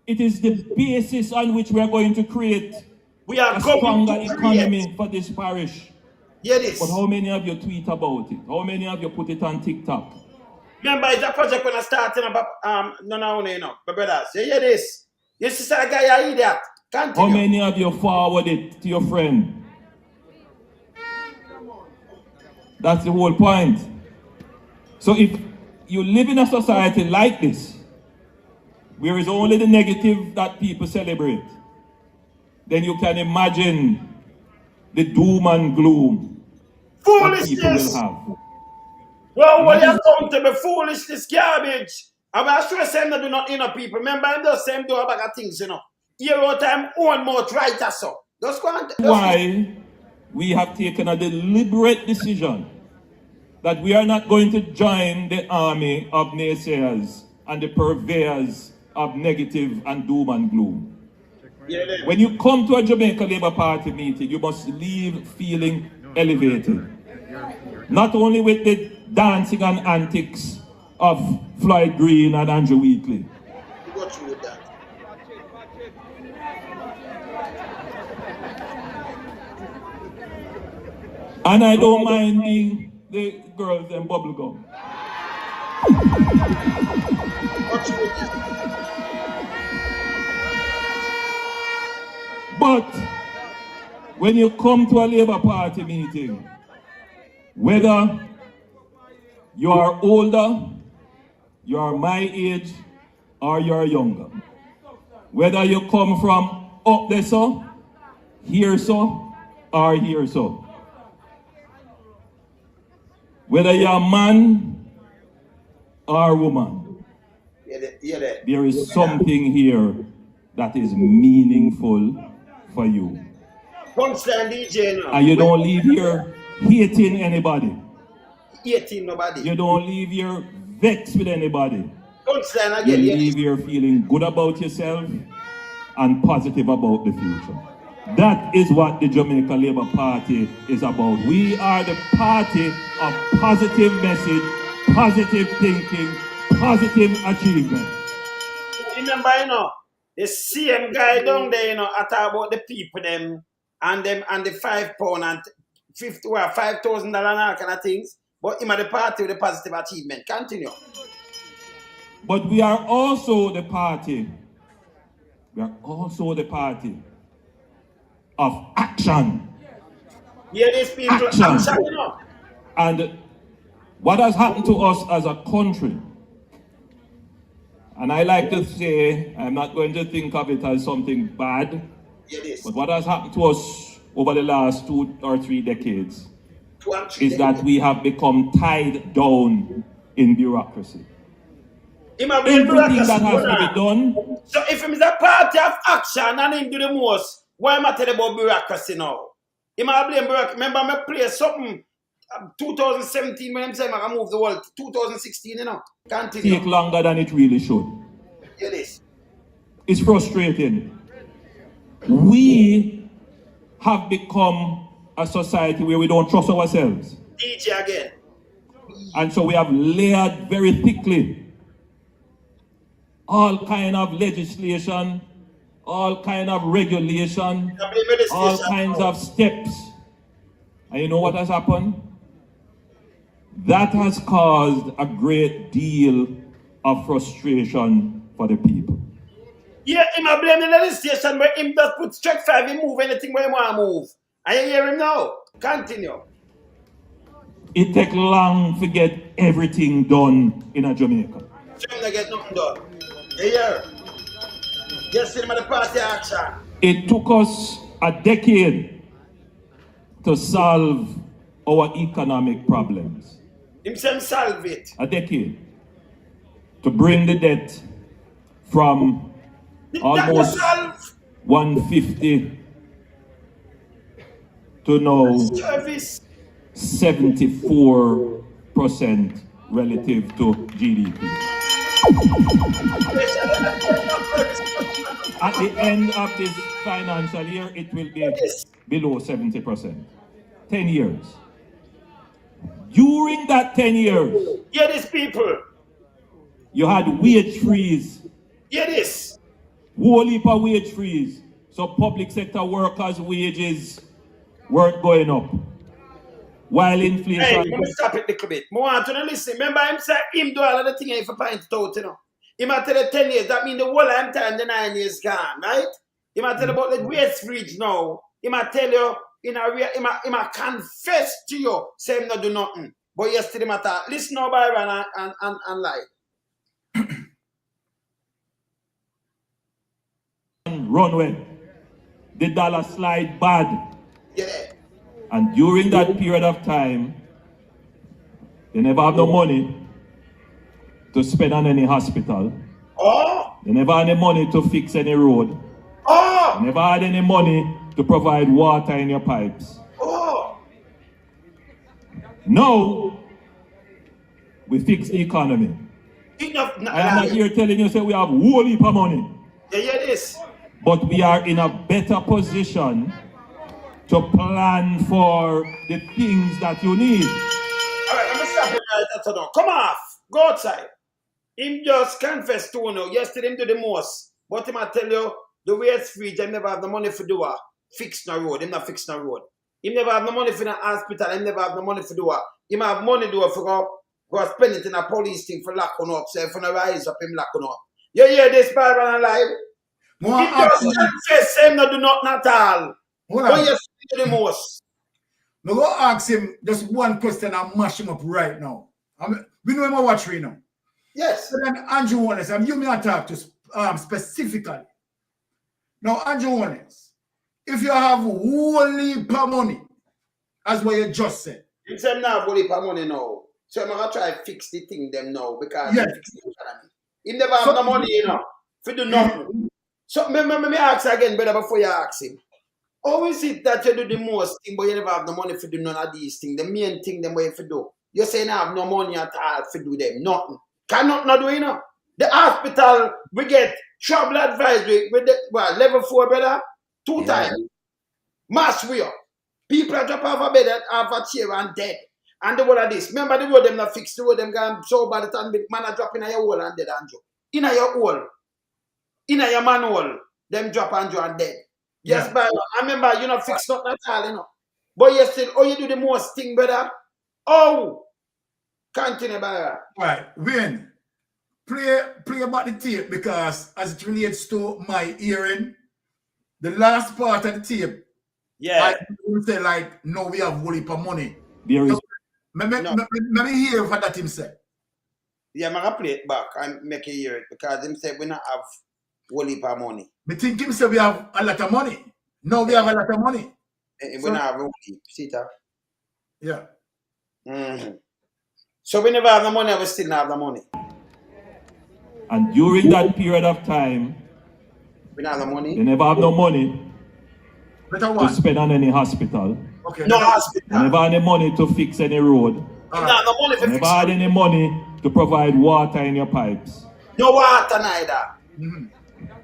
Speaker 12: It is the basis on which we are going to create
Speaker 1: a
Speaker 12: stronger economy for this parish.
Speaker 1: Yes.
Speaker 12: But how many of you tweet about it? How many of you put it on TikTok?
Speaker 1: Remember, it's a project when I started about my brothers. You hear this? You see a guy I hear that. Continue.
Speaker 12: How many of you forward it to your friend? That's the whole point. So if you live in a society like this, where is only the negative that people celebrate, then you can imagine the doom and gloom that people will have.
Speaker 1: Well, what you come to be foolishness, garbage. I'm sure saying that do not inner people. Remember, I'm just saying do a bag of things, you know. Here all time, one more right or so. That's
Speaker 12: why we have taken a deliberate decision that we are not going to join the army of naysayers and the purveyors of negative and doom and gloom. When you come to a Jamaica Labour Party meeting, you must leave feeling elevated. Not only with the dancing and antics of Floyd Green and Andrew Wheatley. And I don't mind being the girls and bubblegum. But when you come to a Labour Party meeting, whether you are older, you are my age, or you are younger, whether you come from up there so, here so, or here so, whether you're a man or a woman, there is something here that is meaningful for you. And you don't leave here hating anybody. You don't leave here vexed with anybody. You leave here feeling good about yourself and positive about the future. That is what the Jamaica Labour Party is about. We are the party of positive message, positive thinking, positive achievement.
Speaker 1: Remember, you know, the same guy down there, you know, I talk about the people them and the £5 and $5,000 and all kind of things. But him at the party with the positive achievement. Continue.
Speaker 12: But we are also the party. We are also the party of action.
Speaker 1: Yeah, these people action, you know.
Speaker 12: And what has happened to us as a country, and I like to say, I'm not going to think of it as something bad, but what has happened to us over the last 2 or 3 decades is that we have become tied down in bureaucracy. Everything that has to be done.
Speaker 1: So if him is a party of action and him do the most, why am I telling about bureaucracy now? He might blame bureaucracy. Remember, I play something 2017 when I'm saying I moved the world. 2016, you know. Continue.
Speaker 12: Take longer than it really should.
Speaker 1: It is.
Speaker 12: It's frustrating. We have become a society where we don't trust ourselves.
Speaker 1: DJ again.
Speaker 12: And so we have layered very thickly all kind of legislation, all kind of regulation, all kinds of steps. And you know what has happened? That has caused a great deal of frustration for the people.
Speaker 1: Yeah, him a blame the legislation where him just put strike 5, he move anything where he want to move. And you hear him now. Continue.
Speaker 12: It takes long to get everything done in a Jamaica.
Speaker 1: Jamaica get nothing done. You hear? Just him at the party action.
Speaker 12: It took us a decade to solve our economic problems.
Speaker 1: Him say solve it.
Speaker 12: A decade. To bring the debt from almost 150 to now 74% relative to GDP. At the end of this financial year, it will be below 70%. 10 years. During that 10 years,
Speaker 1: Hear this, people.
Speaker 12: you had wage freeze.
Speaker 1: Hear this.
Speaker 12: Whole heap of wage freeze. So public sector workers' wages weren't going up. While inflation...
Speaker 1: Hey, let me stop it a little bit. I want to listen. Remember him say him do all of the things if you find it out, you know. He might tell you 10 years, that means the whole time the 9 years gone, right? He might tell you about the wage freeze now. He might tell you, he might confess to you, say him not do nothing. But yesterday matter. Listen now, Byron, and lie.
Speaker 12: Runway. The dollar slide bad.
Speaker 1: Yeah.
Speaker 12: And during that period of time, they never have no money to spend on any hospital.
Speaker 1: Oh.
Speaker 12: They never had any money to fix any road.
Speaker 1: Oh.
Speaker 12: They never had any money to provide water in your pipes.
Speaker 1: Oh.
Speaker 12: Now, we fix the economy.
Speaker 1: Enough.
Speaker 12: I am not here telling you say we have whole heap of money.
Speaker 1: Yeah, this.
Speaker 12: But we are in a better position to plan for the things that you need.
Speaker 1: All right, let me stop it right after now. Come off. Go outside. Him just confess to you. Yesterday him do the most. But him I tell you, the way it's free, they never have the money for do a fix no road. Him not fix no road. Him never have no money for the hospital. Him never have no money for do a. Him have money do a for go spend it in a police thing for lock on up. So if you rise up, him lock on up. You hear this, Byron alive? He just confess him not do nothing at all. But you do the most.
Speaker 3: Now go ask him just one question and mash him up right now. We know him a watch right now.
Speaker 1: Yes.
Speaker 3: So then Andrew Wallace, you may talk to specifically. Now Andrew Wallace, if you have whole heap of money, as what you just said.
Speaker 1: You say now whole heap of money now. So I'm gonna try to fix the thing them now because
Speaker 3: yes.
Speaker 1: Fix the economy. He never have no money, you know. If you do nothing. So me ask again, brother, before you ask him. How is it that you do the most thing, but you never have no money to do none of these things? The main thing them way to do. You say you have no money at all to do them. Nothing. Cannot not do, you know. The hospital, we get travel advisory with the level 4, brother, 2 times. Mass way up. People are drop off a bed, off a chair and dead. And the whole of this. Remember the road them not fixed, the road them gone so bad that man are dropping in your hole and dead, Andrew. In your hole. In your manhole, them drop Andrew and dead. Yes, but I remember you not fix nothing at all, you know. But you still, you do the most thing, brother. Oh, continue, brother.
Speaker 3: All right, Wayne, play about the tape because as it relates to my hearing, the last part of the tape, I would say like, no, we have whole heap of money.
Speaker 12: There is.
Speaker 3: Let me hear what that him said.
Speaker 1: Yeah, I'm going to play it back and make you hear it because him said we not have whole heap of money.
Speaker 3: Me think him say we have a lot of money. No, we have a lot of money.
Speaker 1: We not have a whole heap. See that?
Speaker 3: Yeah.
Speaker 1: So we never have the money, we still have the money.
Speaker 12: And during that period of time,
Speaker 1: we not have the money.
Speaker 12: They never have no money to spend on any hospital.
Speaker 3: Okay.
Speaker 1: No hospital.
Speaker 12: They never had any money to fix any road.
Speaker 1: No money
Speaker 12: they never had any money to provide water in your pipes.
Speaker 1: No water neither.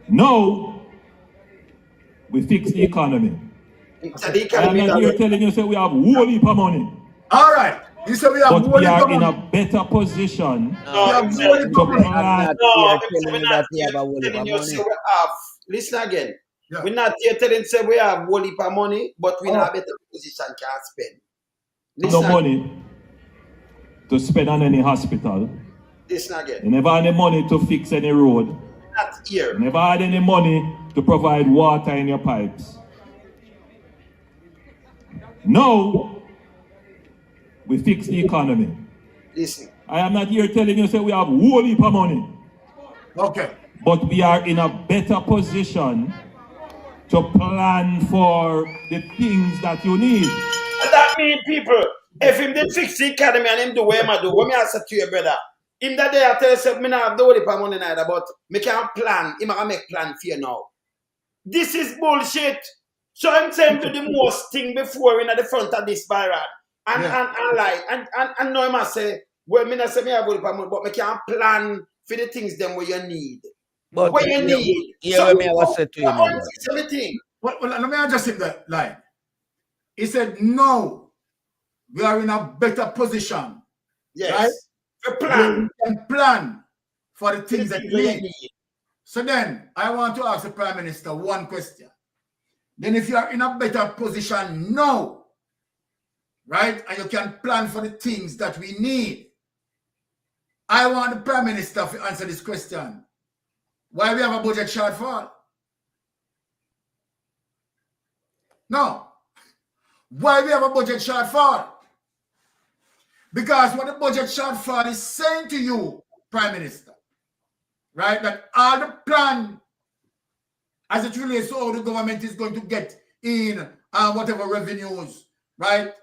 Speaker 12: Now, we fix the economy. I am not here telling you say we have whole heap of money.
Speaker 3: All right. You say we have
Speaker 12: but we are in a better position to plan.
Speaker 1: Listen again. Yeah. We're not here telling say we have whole heap of money, but we're in a better position to spend.
Speaker 12: Listen no money to spend on any hospital.
Speaker 1: Listen again.
Speaker 12: They never had any money to fix any road.
Speaker 1: Not here.
Speaker 12: They never had any money to provide water in your pipes. Now, we fix the economy.
Speaker 1: Listen.
Speaker 12: I am not here telling you say we have whole heap of money.
Speaker 3: Okay.
Speaker 12: But we are in a better position to plan for the things that you need.
Speaker 1: And that means people, if him did fix the economy and him do what him do, what me answer to you, brother? Him that day I tell you, me not have the whole heap of money neither, but me can plan. Him can make plan for you now. This is bullshit. So I'm saying to the most thing before in the front of this Byron. And now I must say, well, me not say me have money per month, but me can plan for the things them where you need.
Speaker 2: But
Speaker 1: What you need.
Speaker 2: Yeah,
Speaker 1: So,
Speaker 2: me I was say to him.
Speaker 1: everything.
Speaker 3: Well, let me adjust him that line. He said, no, we are in a better position.
Speaker 1: Yes.
Speaker 3: Right?
Speaker 1: To plan.
Speaker 3: We can plan for the things that we need. So then, I want to ask the Prime Minister one question. Then if you are in a better position now, right, and you can plan for the things that we need, I want the Prime Minister to answer this question. Why we have a budget shortfall? No. Why we have a budget shortfall? Because what the budget shortfall is saying to you, Prime Minister, right, that all the plan as it relates to how the government is going to get in whatever revenues, right,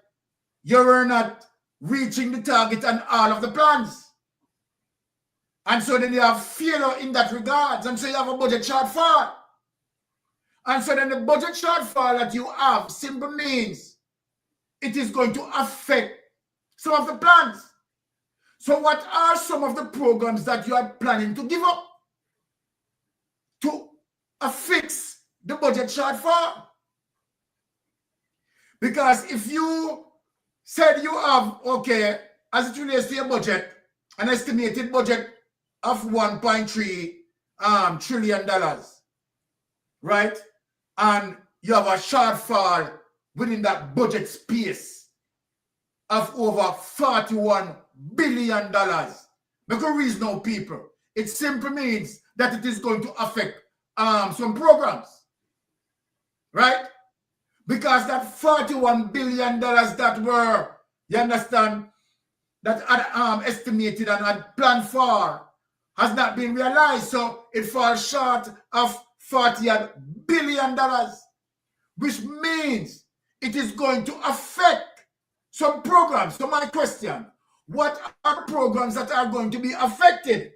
Speaker 3: you're not reaching the target on all of the plans. And so then you have failure in that regard. And so you have a budget shortfall. And so then the budget shortfall that you have simply means it is going to affect some of the plans. So what are some of the programs that you are planning to give up to fix the budget shortfall? Because if you said you have, okay, as it relates to your budget, an estimated budget of $1.3 trillion, right? And you have a shortfall within that budget space of over $41 billion. Make a reason now, people. It simply means that it is going to affect some programs, right? Because that $41 billion that were, you understand, that had estimated and had planned for has not been realized. So it falls short of $40 billion, which means it is going to affect some programs. So my question, what are programs that are going to be affected?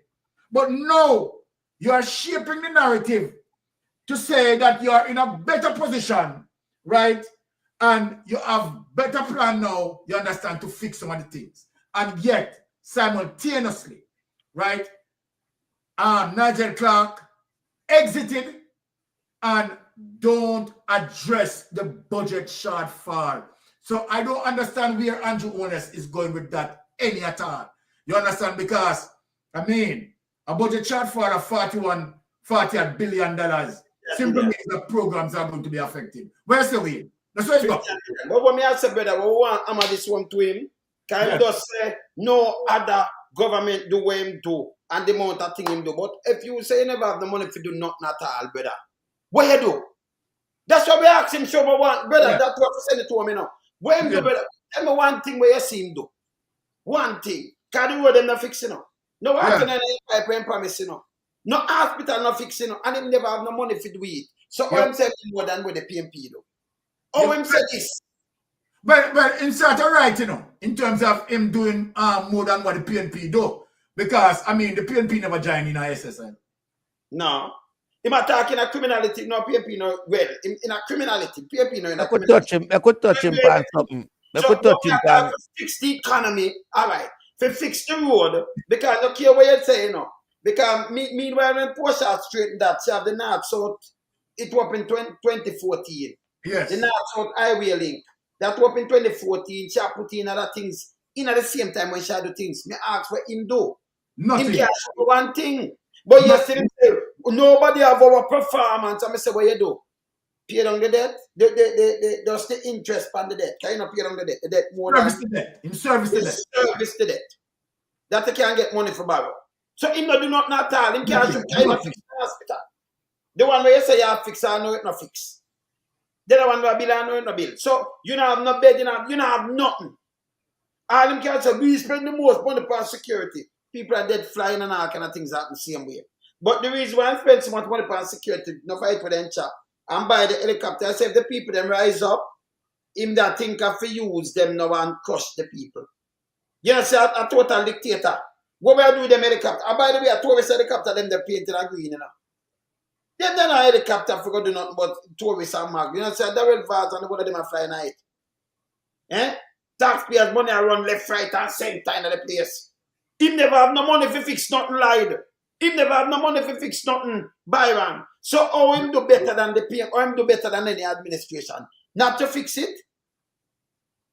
Speaker 3: But no, you are shaping the narrative to say that you are in a better position, right? And you have better plan now, you understand, to fix some of the things. And yet, simultaneously, right, Nigel Clark exited and don't address the budget shortfall. So I don't understand where Andrew Holness is going with that any at all. You understand? Because, I mean, a budget shortfall of $40 billion simply means the programs are going to be affected. Where's the way? That's where it's going.
Speaker 1: But what me I say, brother, we want to this one to him. Can he just say no other government do what him do and the amount of thing him do. But if you say you never have the money to do nothing at all, brother, what you do? That's what we ask him, show me one, brother. That's what we send it to him, you know. What him do, brother? Tell me one thing where you see him do. One thing. Can you them not fix, you know? No water and pipe and promise, you know. No hospital not fix, you know. And him never have no money to do it. So I'm saying more than with the PMP do. Oh, him said this.
Speaker 3: But in sort of right, you know, in terms of him doing more than what the PNP do. Because, I mean, the PNP never joined in a SSL.
Speaker 1: No. Him attacking a criminality, no PNP, no, well, in a criminality, PNP, no, in a
Speaker 2: criminality. I could touch him on something. I could touch him on.
Speaker 1: To fix the economy, all right. To fix the road, because I don't care what you say, you know. Because meanwhile, when Porsche straightened that, she have the North-South, it was in 2014.
Speaker 3: Yes.
Speaker 1: The North-South Highway link. That was in 2014. She put in other things in at the same time when she do things. Me ask what him do.
Speaker 3: Nothing.
Speaker 1: Him can't show one thing. But yesterday, nobody have our performance. And I say, what you do? Pay down the debt? Just the interest on the debt. Can you not pay down the debt? The debt more
Speaker 3: service the debt. In service the debt.
Speaker 1: Service the debt. That they can't get money for borrow. So him not do nothing at all. Him can't fix the hospital. The one where you say you have fix, I know it not fix. The other one where bill, I know it not bill. So you don't have no bed, you don't have nothing. All him can't say, we spend the most money for security. People are dead flying and all kind of things happen the same way. But the reason why I spend so much money for security, no fight with them chap, and buy the helicopter, I say if the people them rise up, him that think of to use them now and crush the people. You know, say a total dictator. What will I do with them helicopter? And by the way, a tourist helicopter, them they painted and green, you know. Them not a helicopter for go do nothing but tourists and mag. You know, say Darrell Vaz and one of them are flying night. Eh? taxpayers' money are run left, right, and center in the place. He never have no money to fix nothing lied. He never have no money to fix nothing Byron. So how him do better than the PM, or him do better than any administration? Not to fix it.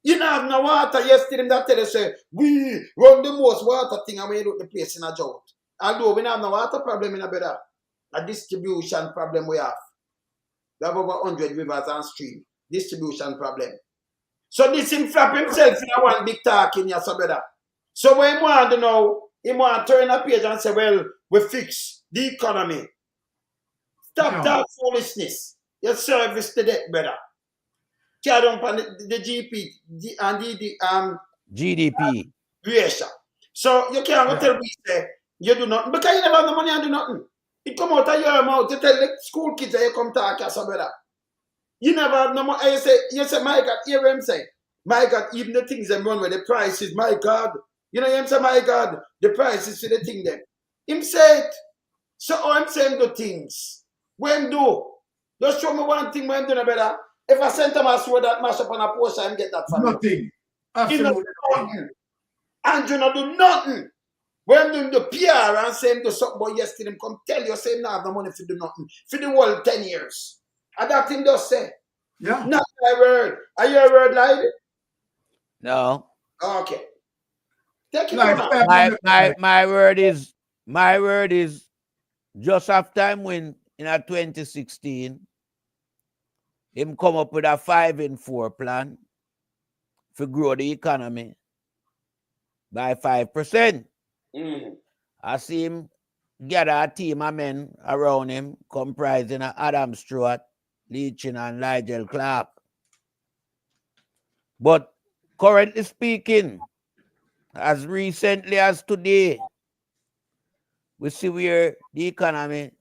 Speaker 1: You don't have no water. Yesterday that tell us say we run the most water thing and we look the place in a drought. Although we don't have no water problem in a better. A distribution problem we have. We have over 100 rivers and streams. Distribution problem. So this him flap himself in a one big talk in here, so better. So when he want to know, he want to turn a page and say, well, we fix the economy. Stop that foolishness. Your service to debt, brother. Carry on the GP and the
Speaker 2: GDP.
Speaker 1: ratio. So you can't go tell me say you do nothing because you never have the money and do nothing. It come out of your mouth to tell the school kids that you come talk as a brother. You never have no money. You say, my God, hear him say, my God, even the things them run with the prices, my God. You know him say, my God, the prices for the thing them. Him say it. So I'm saying the things. When do? Just show me one thing when do no better. If I send Thomas Road that mash up on a post, I get that from
Speaker 3: nothing. Absolutely
Speaker 1: nothing. And you not do nothing. When doing the PR and saying to something about yesterday, come tell you, say, no, have no money for do nothing. For the whole 10 years. And that thing does say.
Speaker 3: Yeah.
Speaker 1: Not my word. Are you a word like it?
Speaker 2: No.
Speaker 1: Okay. Take it on.
Speaker 2: My word is just after time when in 2016, him come up with a 5-in-4 plan to grow the economy by 5%. I see him gather a team of men around him comprising of Adam Stewart, Leachin, and Nigel Clark. But currently speaking, as recently as today, we see where the economy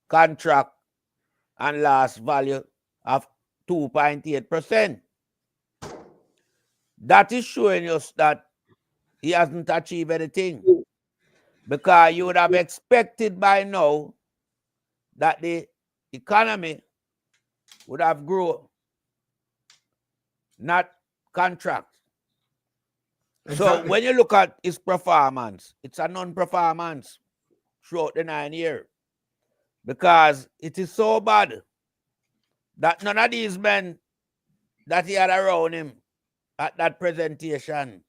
Speaker 2: contract and lost value of 2.8%. That is showing us that he hasn't achieved anything. Because you would have expected by now that the economy would have grown, not contract. Exactly. So when you look at his performance, it's a non-performance throughout the 9 years. Because it is so bad that none of these men that he had around him at that presentation,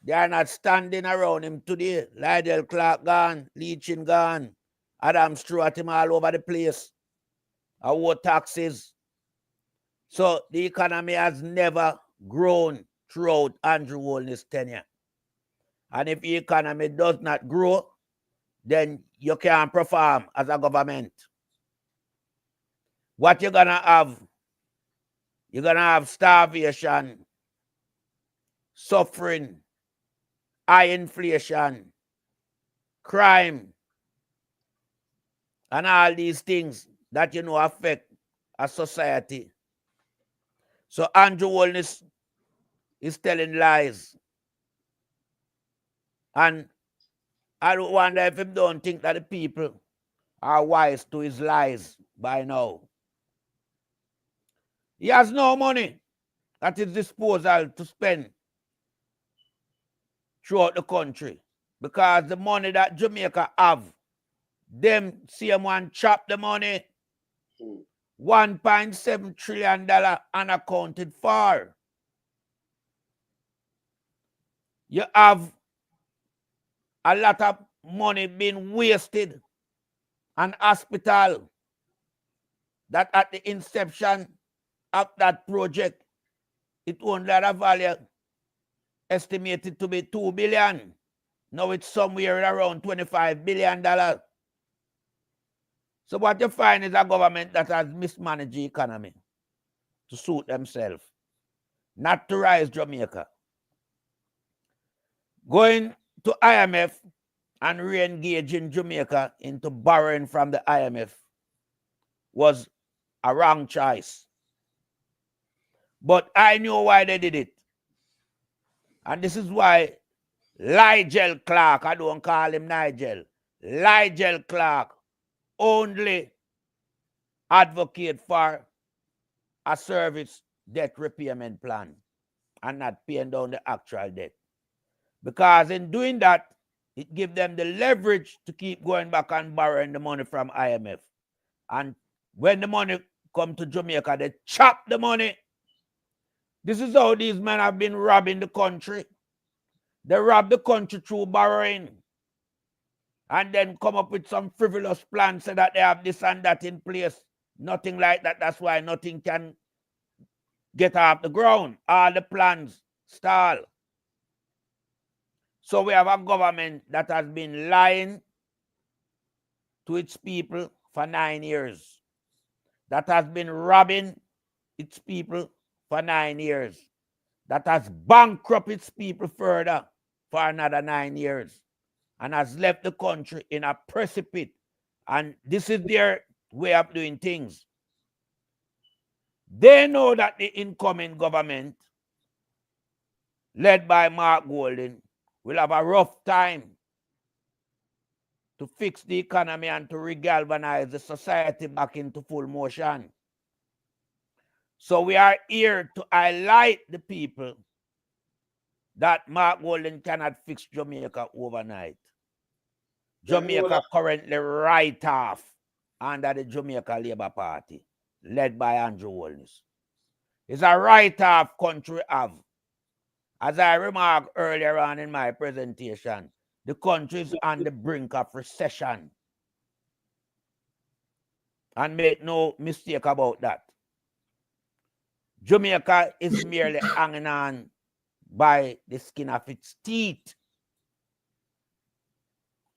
Speaker 2: they are not standing around him today. Nigel Clark gone, Leachin gone, Adam Stewart him all over the place. Award taxes. So the economy has never grown throughout Andrew Holness's tenure. And if the economy does not grow, then you can't perform as a government. What you're gonna have? You're gonna have starvation, suffering, high inflation, crime, and all these things that affect a society. So Andrew Holness is telling lies. And I don't wonder if him don't think that the people are wise to his lies by now. He has no money at his disposal to spend throughout the country. Because the money that Jamaica have, them same one chop the money. $1.7 trillion unaccounted for. You have a lot of money being wasted on hospital that at the inception of that project, it only had a value estimated to be $2 billion. Now it's somewhere around $25 billion. So what you find is a government that has mismanaged the economy to suit themselves, not to rise Jamaica. Going to IMF and re-engaging Jamaica into borrowing from the IMF was a wrong choice. But I knew why they did it. And this is why Nigel Clark, I don't call him Nigel, Nigel Clark only advocate for a service debt repayment plan. and not paying down the actual debt. Because in doing that, it gives them the leverage to keep going back and borrowing the money from IMF. And when the money come to Jamaica, they chop the money. This is how these men have been robbing the country. They rob the country through borrowing and then come up with some frivolous plans so that they have this and that in place. Nothing like that. That's why nothing can get off the ground. All the plans stall. So we have a government that has been lying to its people for 9 years. That has been robbing its people for 9 years. That has bankrupted its people further for another 9 years and has left the country in a precipice. And this is their way of doing things. They know that the incoming government, led by Mark Golding, will have a rough time to fix the economy and to regalvanize the society back into full motion. So we are here to highlight the people that Mark Golding cannot fix Jamaica overnight. Jamaica currently right off under the Jamaica Labour Party, led by Andrew Holness. It's a right-off country of. As I remarked earlier on in my presentation, the country is on the brink of recession. And make no mistake about that. Jamaica is merely hanging on by the skin of its teeth.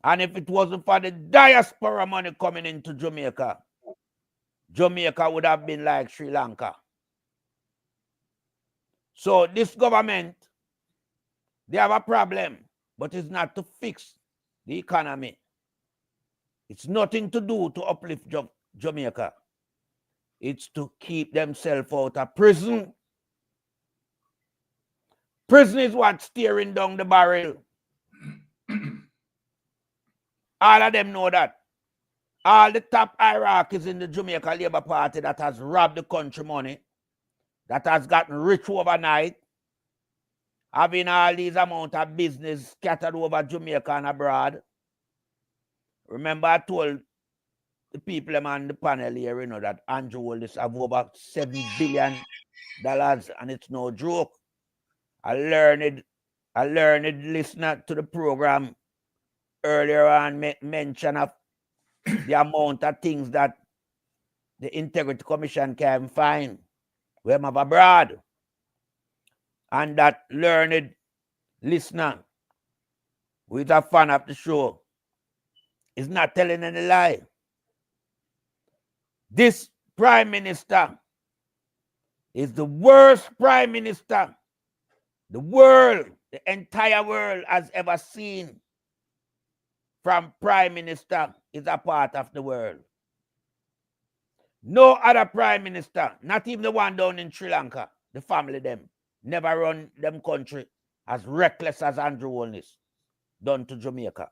Speaker 2: And if it wasn't for the diaspora money coming into Jamaica, Jamaica would have been like Sri Lanka. So this government, they have a problem, but it's not to fix the economy. It's nothing to do to uplift Jamaica. It's to keep themselves out of prison. Prison is what's steering down the barrel. All of them know that. All the top hierarchies in the Jamaica Labour Party that has robbed the country money, that has gotten rich overnight, having all these amount of business scattered over Jamaica and abroad. Remember, I told the people on the panel here, that Andrew Holness have over $7 billion, and it's no joke. I learned listener to the program earlier on mention of the amount of things that the Integrity Commission can find when I'm abroad. And that learned listener, who is a fan of the show, is not telling any lie. This prime minister is the worst prime minister the entire world has ever seen. From prime minister is a part of the world. No other prime minister, not even the one down in Sri Lanka, the family them, never run them country as reckless as Andrew Holness done to Jamaica.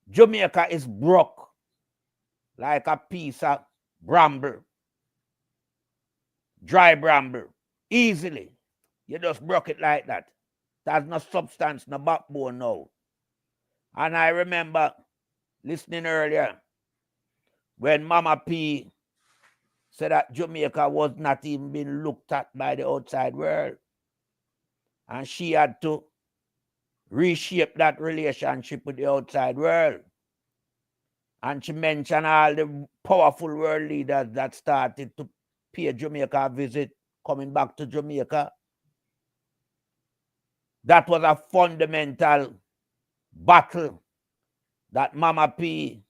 Speaker 2: Jamaica is broke like a piece of bramble, dry bramble, easily. You just broke it like that. There's no substance, no backbone now. And I remember listening earlier when Mama P said that Jamaica was not even being looked at by the outside world. And she had to reshape that relationship with the outside world. And she mentioned all the powerful world leaders that started to pay Jamaica a visit, coming back to Jamaica. That was a fundamental battle that Mama P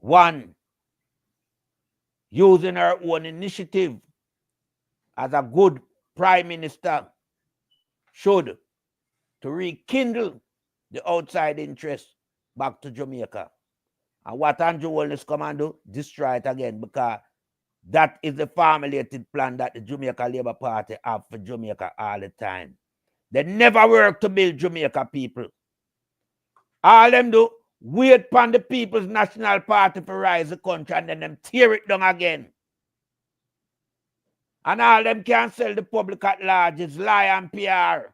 Speaker 2: won, using her own initiative as a good prime minister should, to rekindle the outside interest back to Jamaica. And what Andrew Holness come and do? Destroy it again, because that is the formulated plan that the Jamaica Labour Party have for Jamaica all the time. They never work to build Jamaica people. All them do, wait upon the People's National Party to rise the country and then them tear it down again. And all them can sell the public at large is lie and PR.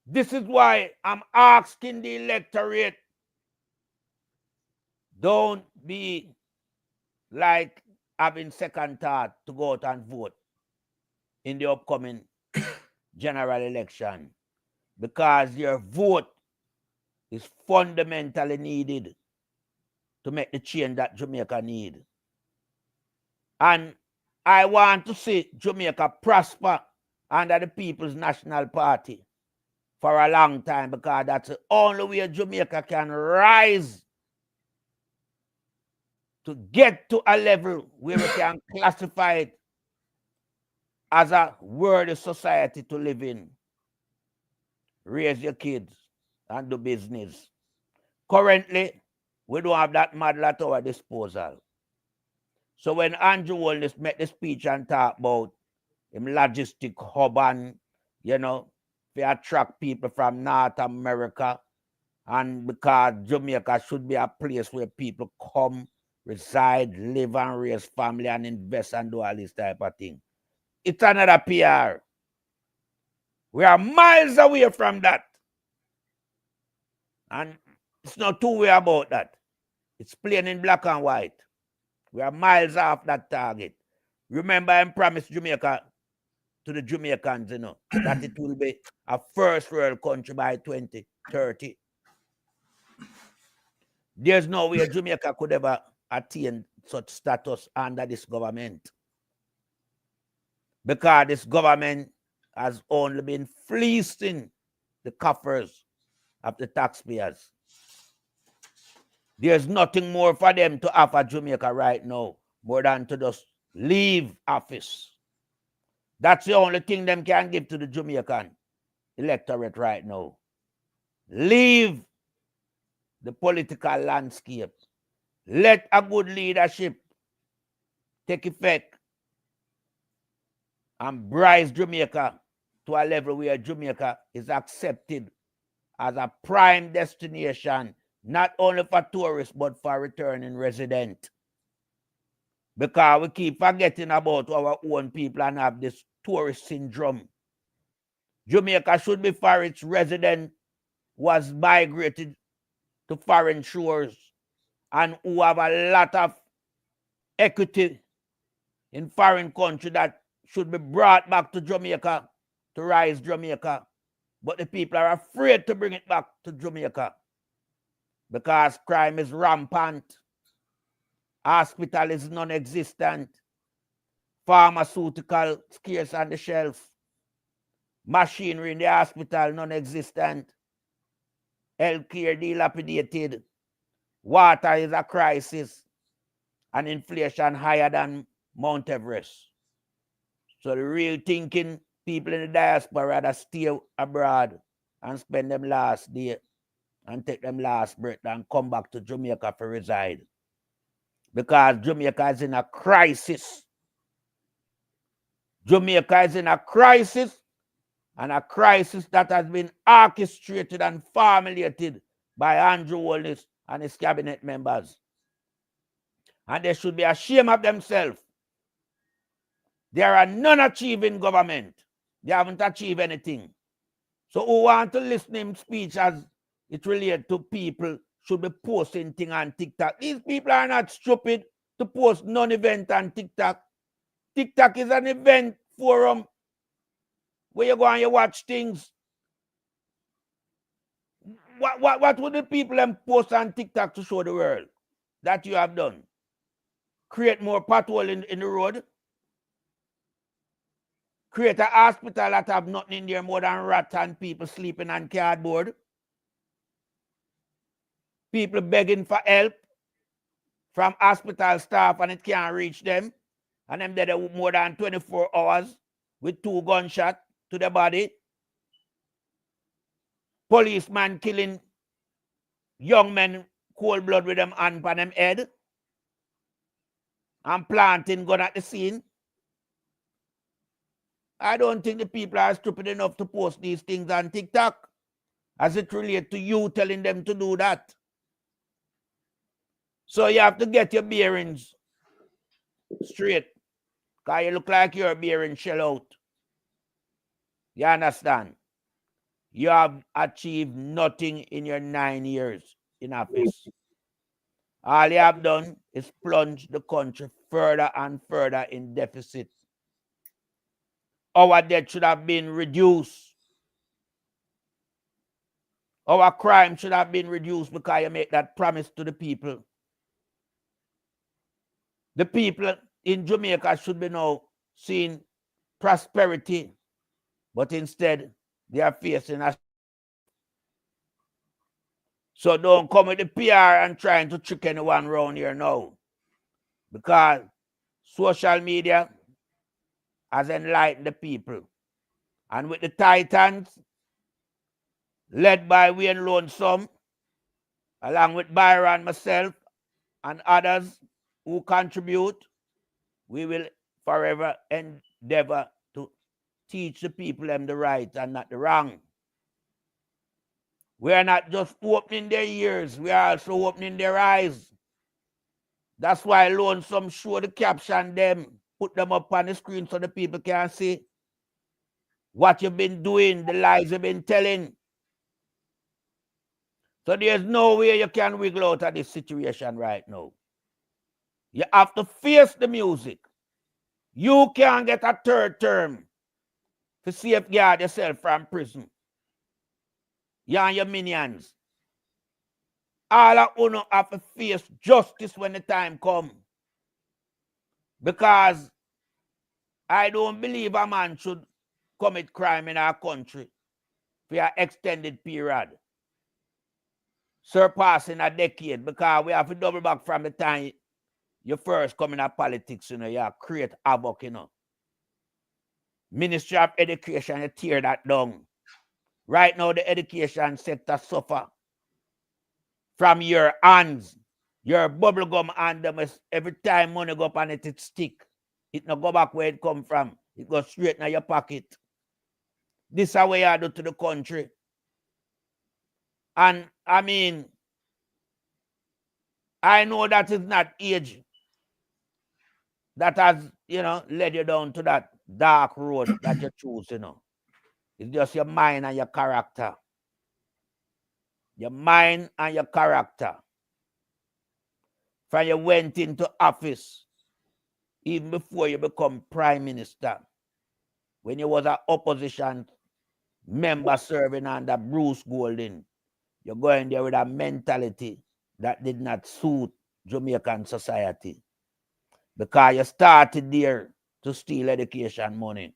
Speaker 2: This is why I'm asking the electorate, don't be like having second thought to go out and vote in the upcoming general election, because your vote is fundamentally needed to make the change that Jamaica need. And I want to see Jamaica prosper under the People's National Party for a long time, because that's the only way Jamaica can rise to get to a level where we can classify it as a worthy society to live in. Raise your kids and do business. Currently, we don't have that model at our disposal. So when Andrew Holness make the speech and talk about him logistic hub and, you know, they attract people from North America, and because Jamaica should be a place where people come, reside, live and raise family and invest and do all this type of thing. It's another PR. We are miles away from that. And it's not two way about that. It's plain in black and white. We are miles off that target. Remember, I promised Jamaica to the Jamaicans, you know, that it will be a first world country by 2030. There's no way Jamaica could ever attain such status under this government, because this government has only been fleecing the coffers of the taxpayers. There's nothing more for them to offer Jamaica right now more than to just leave office. That's the only thing them can give to the Jamaican electorate right now. Leave the political landscape. Let a good leadership take effect and rise Jamaica to a level where Jamaica is accepted as a prime destination, not only for tourists, but for returning residents. Because we keep forgetting about our own people and have this tourist syndrome. Jamaica should be for its resident was migrated to foreign shores and who have a lot of equity in foreign country that should be brought back to Jamaica to rise Jamaica. But the people are afraid to bring it back to Jamaica because crime is rampant, hospital is non-existent, pharmaceutical scarce on the shelf, machinery in the hospital non-existent, healthcare dilapidated, water is a crisis, and inflation higher than Mount Everest. So the real thinking people in the diaspora rather stay abroad and spend them last day and take them last breath and come back to Jamaica for reside. Because Jamaica is in a crisis. Jamaica is in a crisis, and a crisis that has been orchestrated and formulated by Andrew Holness and his cabinet members. And they should be ashamed of themselves. They are a non-achieving government. They haven't achieved anything. So who want to listen to him speech as it relates to people should be posting things on TikTok. These people are not stupid to post non-event on TikTok. TikTok is an event forum where you go and you watch things. What would the people post on TikTok to show the world that you have done? Create more pothole in the road? Create a hospital that have nothing in there more than rats and people sleeping on cardboard? People begging for help from hospital staff and it can't reach them. And them dead more than 24 hours with 2 gunshots to the body. Policeman killing young men cold blood with them hand on them head. And planting gun at the scene. I don't think the people are stupid enough to post these things on TikTok as it relates to you telling them to do that. So you have to get your bearings Straight. Because you look like you're bearing shell out. You understand? You have achieved nothing in your 9 years in office. All you have done is plunge the country further and further in deficit. Our debt should have been reduced. Our crime should have been reduced because you make that promise to the people. The people in Jamaica should be now seeing prosperity, but instead they are facing a... So don't come with the PR and trying to trick anyone around here now, because social media has enlightened the people. And with the Titans, led by Wayne Lonesome, along with Byron, myself, and others who contribute, we will forever endeavor to teach the people them the right and not the wrong. We are not just opening their ears, we are also opening their eyes. That's why Lonesome show the caption them, put them up on the screen so the people can see what you've been doing, the lies you've been telling. So there's no way you can wiggle out of this situation right now. You have to face the music. You can't get a third term to safeguard yourself from prison. You and your minions. All of you have to face justice when the time comes. Because I don't believe a man should commit crime in our country for an extended period, surpassing a decade, because we have to double back from the time you first come in politics, you create havoc, Ministry of Education, you tear that down. Right now, the education sector suffer from your hands, your bubblegum hand. Every time money go up on it, it stick. It not go back where it come from. It goes straight in your pocket. This is what you do to the country. And I mean, I know that is not age that has, led you down to that dark road that you choose, It's just your mind and your character. Your mind and your character. From you went into office, even before you become prime minister, when you was an opposition member serving under Bruce Golding, you're going there with a mentality that did not suit Jamaican society. Because you started there to steal education money.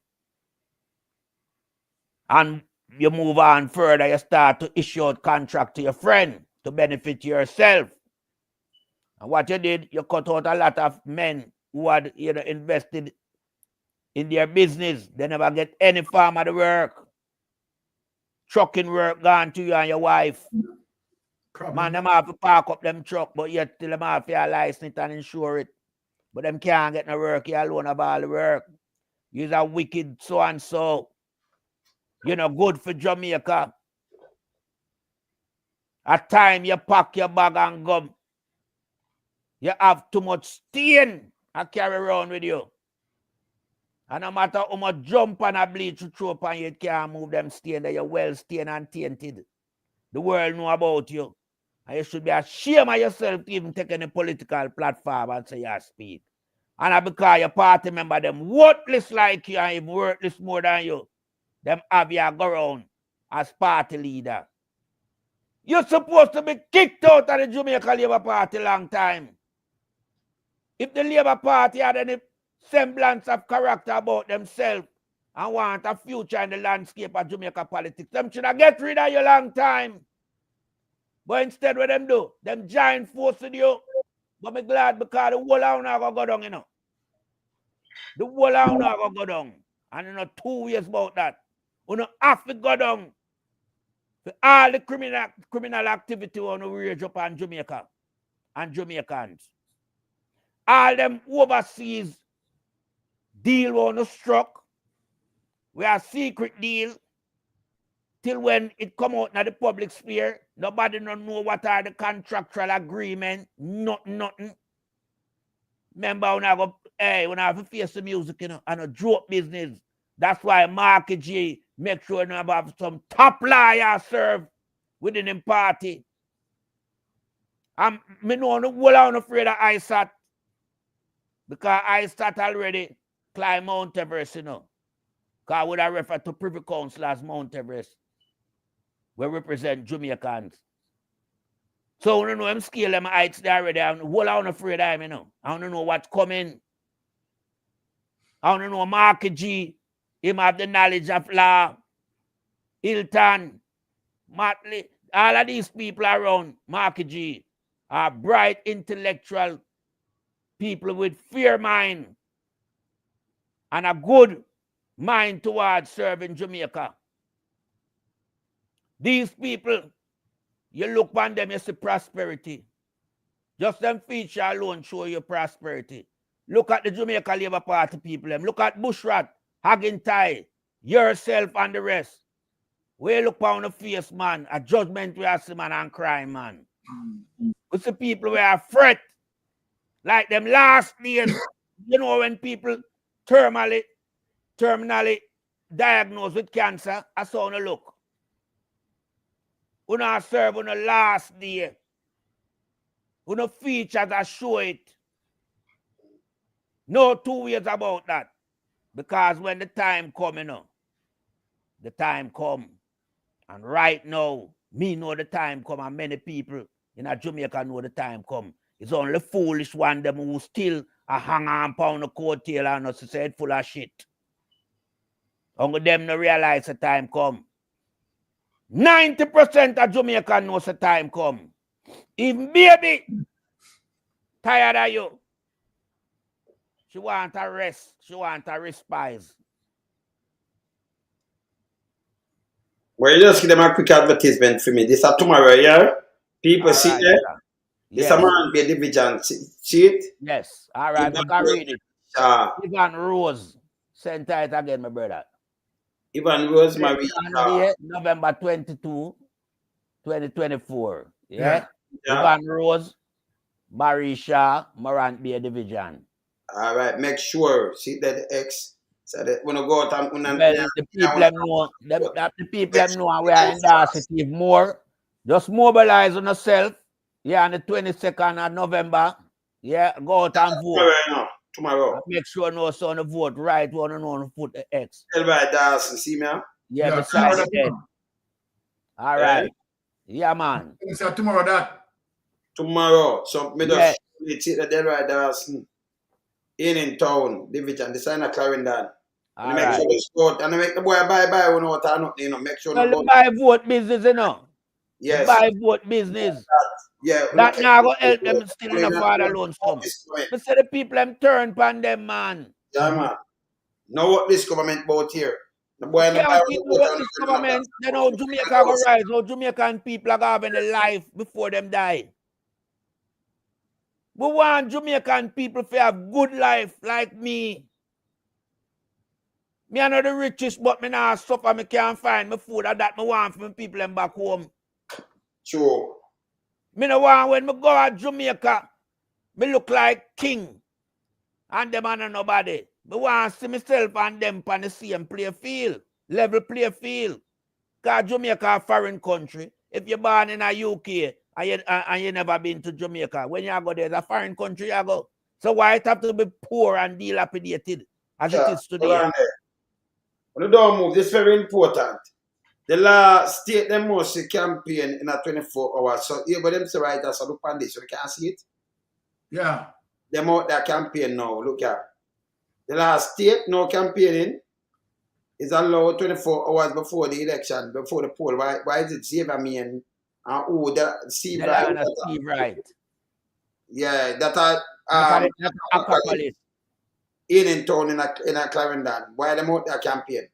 Speaker 2: And you move on further, you start to issue out contract to your friend to benefit yourself. And what you did, you cut out a lot of men who had invested in their business. They never get any form of the work. Trucking work gone to you and your wife. Man, them have to park up them truck, but yet still them have to license it and insure it. But them can't get no work. You alone have all the work. You're a wicked so-and-so. You're not good for Jamaica. At time you pack your bag and go. You have too much stain I carry around with you. And no matter how much jump and a bleach you throw upon you, it can't move them stain that you're well stained and tainted. The world know about you. And you should be ashamed of yourself to even take any political platform and say you speak. And because your party member, them worthless like you and even worthless more than you, them have you go around as party leader. You're supposed to be kicked out of the Jamaica Labour Party long time. If the Labour Party had any semblance of character about themselves and want a future in the landscape of Jamaica politics, them should have get rid of you long time. But instead, what them do? Them join force with you. But I'm glad because the whole of them go down, The whole of them go down. And 2 years about that. You have to go down. For all the criminal activity on the rage up on Jamaica and Jamaicans. All them overseas deal on the struck. We are secret deal. Till when it come out in the public sphere, nobody don't know what are the contractual agreement. Nothing. Remember when I go, hey, when I have to face the music, you know, and a joke business. That's why Marky G make sure you have some top liar serve within the party. Me know the whole I'm afraid of ISAT. Because ISAT already climb Mount Everest, you know. Because I would have referred to Privy Council as Mount Everest. We represent Jamaicans. So I don't know, I'm scale them heights there already. I'm whole I'm afraid of him, you know. I don't know what's coming. I don't know Marky G. Him have the knowledge of law. Hilton, Matley, all of these people around Marky G are bright, intellectual people with fair mind and a good mind towards serving Jamaica. These people, you look on them, you see prosperity. Just them feature alone show you prosperity. Look at the Jamaica Labour Party people. Look at Bushrat, Hagentai, yourself and the rest. We look on the face, man, a judgment we see, man, and crime, man. We see people we are fret. Like them last days, you know, when people terminally diagnosed with cancer, I saw on a look. We not serve on the last day. We no features that show it. No 2 ways about that. Because when the time come, you know, the time come. And right now, me know the time come, and many people in Jamaica know the time come. It's only foolish one them who still a hang on pound the coattail and us say it full of shit. Only them no realize the time come. 90% of Jamaica knows the time come. Even baby tired of you. She want a rest. She want a respite.
Speaker 1: Well, you just give them a quick advertisement for me. This is tomorrow, yeah? People
Speaker 2: All
Speaker 1: see
Speaker 2: right,
Speaker 1: it.
Speaker 2: sir.
Speaker 1: This
Speaker 2: Yes.
Speaker 1: man be a division. See it?
Speaker 2: Yes. All right,
Speaker 1: Ivan
Speaker 2: I can read it.
Speaker 1: Marisha.
Speaker 2: Ivan Rose. Send it again, my brother.
Speaker 1: Ivan Rose
Speaker 2: Sunday,
Speaker 1: Marisha.
Speaker 2: November 22, 2024.
Speaker 1: Yeah.
Speaker 2: Yeah? Ivan Rose, Marisha, Morant Bay Division.
Speaker 1: All right, make sure. See that X. So that when I go out and
Speaker 2: Well, the people them know, the people them know we are in Darcy more. Just mobilize on yourself. Yeah, on the 22nd of November. Yeah, go out and vote.
Speaker 1: Tomorrow.
Speaker 2: Make sure no son to vote right one and on put the X.
Speaker 1: Tell by Darcy, see me?
Speaker 2: Yeah, beside the head. All right. Yeah, man.
Speaker 3: So tomorrow that.
Speaker 1: Tomorrow. So me just see the dead right Darcy in town division. The sign of Clarendon. And make sure this vote and make the boy buy one out and nothing, you know. Make sure
Speaker 2: the buy vote business, you know.
Speaker 1: Yes.
Speaker 2: Buy vote business.
Speaker 1: Yeah.
Speaker 2: That now go help them still in the father alone some. But say the people them turn upon them, man.
Speaker 1: Yeah, man. Know what this government about here. The boy
Speaker 2: you can't keep what this government, you know, Jamaica go rise, how Jamaican people are having a life before them die. We want Jamaican people to have good life like me. Me I know the richest, but me not suffer, me can't find my food or that me want for my people them back home.
Speaker 1: Sure.
Speaker 2: Me no want when me go to Jamaica, me look like king. And them and nobody. Me want to see myself and them on the same play field. Level play field. Because Jamaica a foreign country. If you're born in a UK and you never been to Jamaica, when you go there, it's a foreign country you go. So why it have to be poor and dilapidated as it is today?
Speaker 1: When you don't move, this is very important. The law state them must campaign in a 24 hours. So you but them say right so look on this, so you can't see it.
Speaker 3: Yeah.
Speaker 1: Them out there campaign now. Look at the last state no campaigning is allowed 24 hours before the election, before the poll. Why is it Xavier Main and who the Steve Wright?
Speaker 2: Steve Wright.
Speaker 1: Yeah, that are in town in a Clarendon. Why them out there campaign?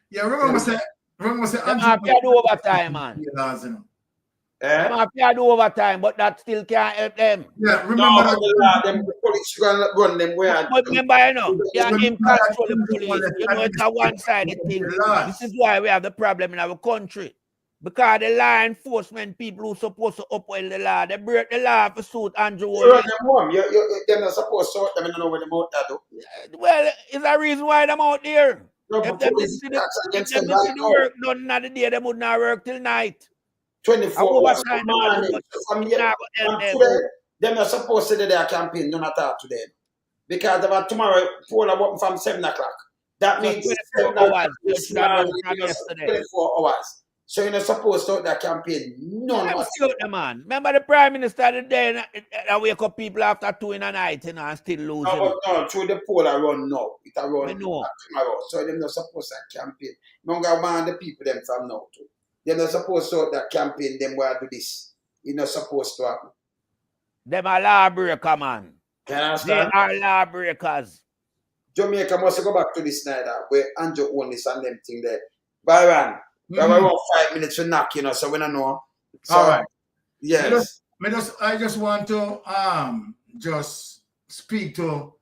Speaker 3: Yeah, remember say
Speaker 2: them have to do overtime, man. Them have to do overtime, but that still can't help them.
Speaker 3: Yeah, remember
Speaker 1: the police gonna run them where.
Speaker 2: But remember, you know, they are in control of the police. You know, it's a one-sided thing. This is why we have the problem in our country. Because the law enforcement people who supposed to uphold the law, they break the law for suit Andrew
Speaker 1: You run
Speaker 2: Holness.
Speaker 1: them home. They're not supposed to out them. You don't know what them out there do.
Speaker 2: Well, it's a reason why them out there.
Speaker 1: No,
Speaker 2: If
Speaker 1: but
Speaker 2: them
Speaker 1: police
Speaker 2: did
Speaker 1: action against them
Speaker 2: the
Speaker 1: right now.
Speaker 2: work done in the day, they would not work till night.
Speaker 1: 24 hours a
Speaker 2: Overtime, them a do,
Speaker 1: morning.
Speaker 2: but
Speaker 1: From
Speaker 2: would
Speaker 1: here,
Speaker 2: not go help
Speaker 1: and
Speaker 2: them.
Speaker 1: today, they're not supposed to do their campaign. Do not talk to them. Because about tomorrow, poll are open from 7 o'clock. That
Speaker 2: So
Speaker 1: means
Speaker 2: 24
Speaker 1: 7 o'clock
Speaker 2: hours.
Speaker 1: this
Speaker 2: Should have done
Speaker 1: morning,
Speaker 2: from yesterday.
Speaker 1: 24 hours. So you're not supposed to start that campaign. None
Speaker 2: Them
Speaker 1: was.
Speaker 2: still the man. Remember the Prime Minister the day I wake up people after 2 in the night, you know, and still losing.
Speaker 1: No, through the poll I run now. It I run
Speaker 2: know.
Speaker 1: tomorrow. So they're not supposed to campaign. No go want the people them from now too. They're not supposed to start that campaign, them where do this. It's not supposed to happen.
Speaker 2: Them are lawbreaker, man.
Speaker 1: Can you understand?
Speaker 2: They are lawbreakers.
Speaker 1: Jamaica must go back to this night where Andrew Holness and them thing there. Byron, we have around 5 minutes to knock, you know, so we don't know. So,
Speaker 3: all right.
Speaker 1: Yes.
Speaker 3: I just want to just speak to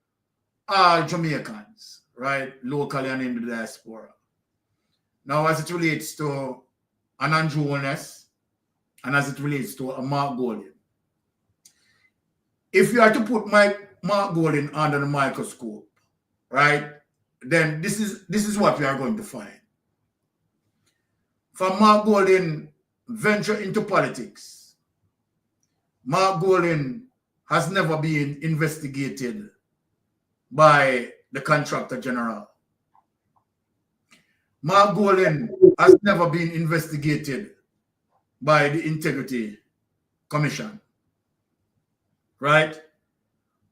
Speaker 3: all Jamaicans, right, locally and in the diaspora. Now, as it relates to an Andrew Holness and as it relates to a Mark Golding, if you are to put Mark Golding under the microscope, right, then this is what we are going to find. For Mark Golding venture into politics, Mark Golding has never been investigated by the Contractor General. Mark Golding has never been investigated by the Integrity Commission. Right?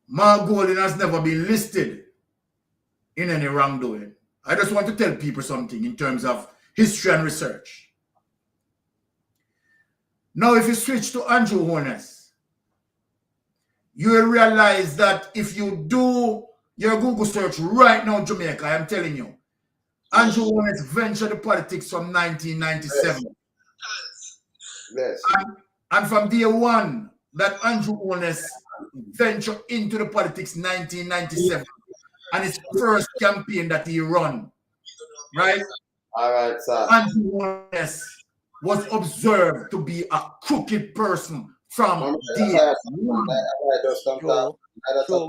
Speaker 3: Mark Golding has never been listed in any wrongdoing. I just want to tell people something in terms of history and research. Now, if you switch to Andrew Holness, you will realize that if you do your Google search right now, Jamaica, I am telling you, Andrew Holness ventured the politics from 1997.
Speaker 1: Yes.
Speaker 3: And from day one, that Andrew Holness ventured into the politics 1997 and his first campaign that he run, right?
Speaker 1: All right, sir.
Speaker 3: Andrew Holness was observed to be a crooked person from day one.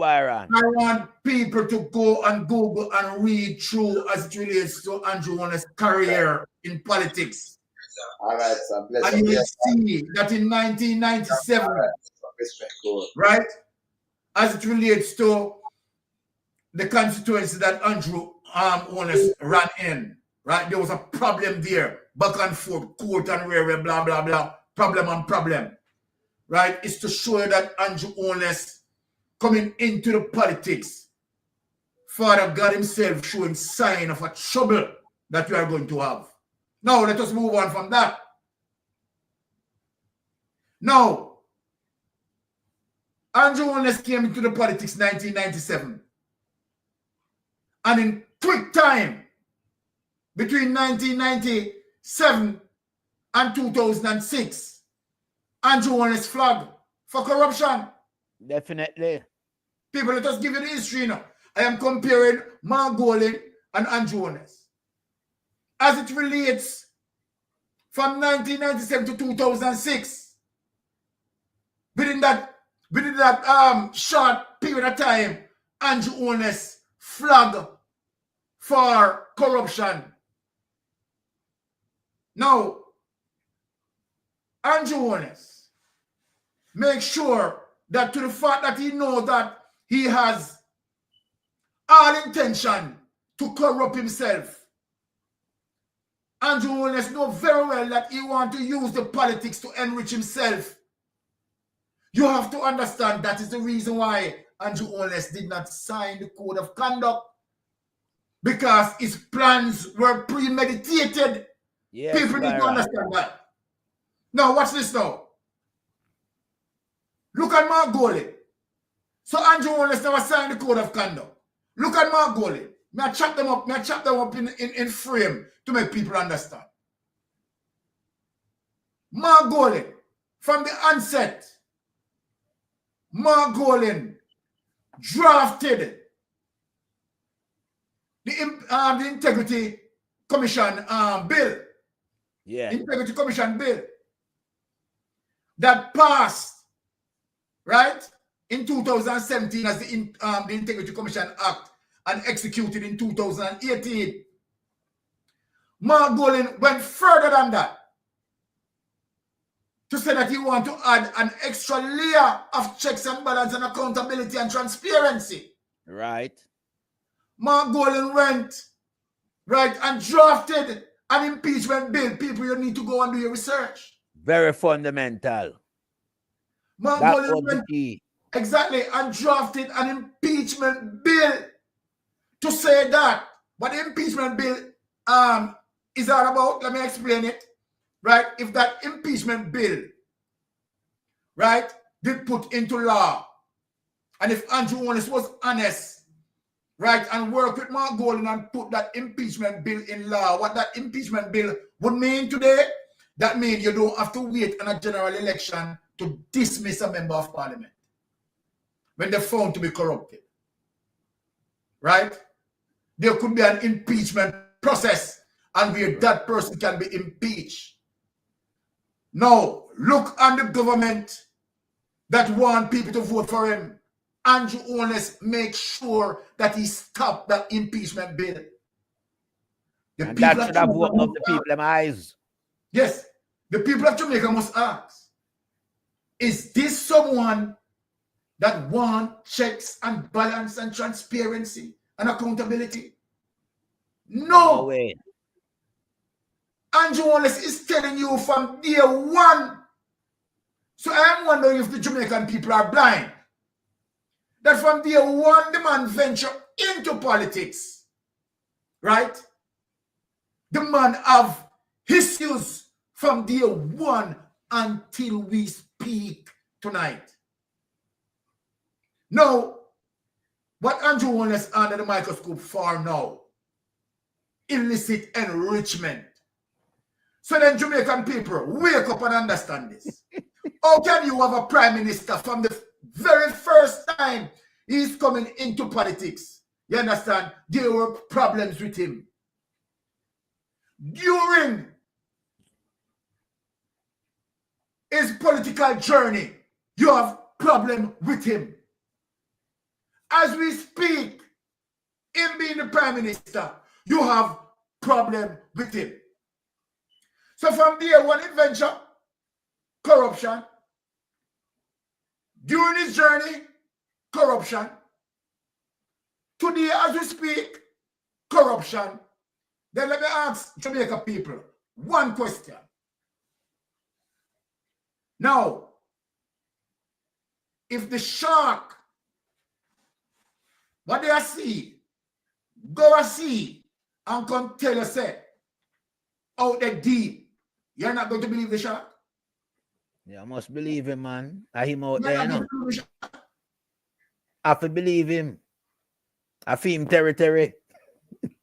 Speaker 2: Byron.
Speaker 3: I want people to go and Google and read through as it relates to Andrew Holness' career in politics.
Speaker 1: All right, sir.
Speaker 3: And you will see that in 1997, right, as it relates to the constituency that Andrew Holness ran in, right, there was a problem there, back and forth, court and rare, blah, blah, blah, problem on problem, right? It's to show you that Andrew Holness coming into the politics, Father God himself showing sign of a trouble that we are going to have. Now, let us move on from that. Now, Andrew Holness came into the politics 1997. And in quick time, between 1997 and 2006, Andrew Holness flagged for corruption.
Speaker 2: Definitely.
Speaker 3: People, let us give you the history now. I am comparing Mark Golding and Andrew Holness. As it relates from 1997 to 2006, within that short period of time, Andrew Holness flagged for corruption. Now, Andrew Holness make sure that to the fact that he knows that he has all intention to corrupt himself, Andrew Holness knows very well that he wants to use the politics to enrich himself. You have to understand that is the reason why Andrew Holness did not sign the code of conduct, because his plans were premeditated.
Speaker 2: Yes,
Speaker 3: people need to understand that. Now, watch this now. Look at Mark Golding. So Andrew Holness never signed the code of conduct. Look at Mark Golding. May I chop them up in frame to make people understand. Mark Golding, from the onset, Mark Golding drafted the Integrity Commission bill Integrity Commission bill that passed, right, in 2017 as the Integrity Commission Act and executed in 2018. Mark Golin went further than that to say that he want to add an extra layer of checks and balance and accountability and transparency.
Speaker 2: Right.
Speaker 3: Mark Golin went, right, and drafted an impeachment bill. People, you need to go and do your research.
Speaker 2: Very fundamental.
Speaker 3: Mark
Speaker 2: That
Speaker 3: Golin
Speaker 2: was the
Speaker 3: went,
Speaker 2: key.
Speaker 3: exactly, and drafted an impeachment bill to say that. What the impeachment bill is all about, let me explain it. Right, if that impeachment bill, right, did put into law, and if Andrew Wallace was honest, right, and work with Mark Golin and put that impeachment bill in law, what that impeachment bill would mean today, that means you don't have to wait on a general election to dismiss a member of parliament when they're found to be corrupted. Right? There could be an impeachment process and where that person can be impeached. Now, look on the government that want people to vote for him. Andrew Holness make sure that he stop that impeachment bill.
Speaker 2: And that should have opened up the people's eyes.
Speaker 3: Yes. The people of Jamaica must ask, is this someone that want checks and balance and transparency and accountability? No
Speaker 2: way.
Speaker 3: Andrew Wallace is telling you from day one. So I'm wondering if the Jamaican people are blind. That from day one, the man venture into politics. Right? The man have issues from day one until we speak tonight. Now, what Andrew Wallace under the microscope for now? Illicit enrichment. So then Jamaican people, wake up and understand this. How can you have a prime minister from the very first time he's coming into politics? You understand? There were problems with him. During his political journey, you have problem with him. As we speak, him being the prime minister, you have problem with him. So from there, one adventure, corruption. During his journey, corruption. Today, as we speak, corruption. Then let me ask Jamaica people one question. Now, if the shark, what they see, go and see and come tell us, say, out there deep, you're not going to believe the shark?
Speaker 2: Yeah, I must believe him, man. I him out there, you know. I have to believe him. I feel him territory.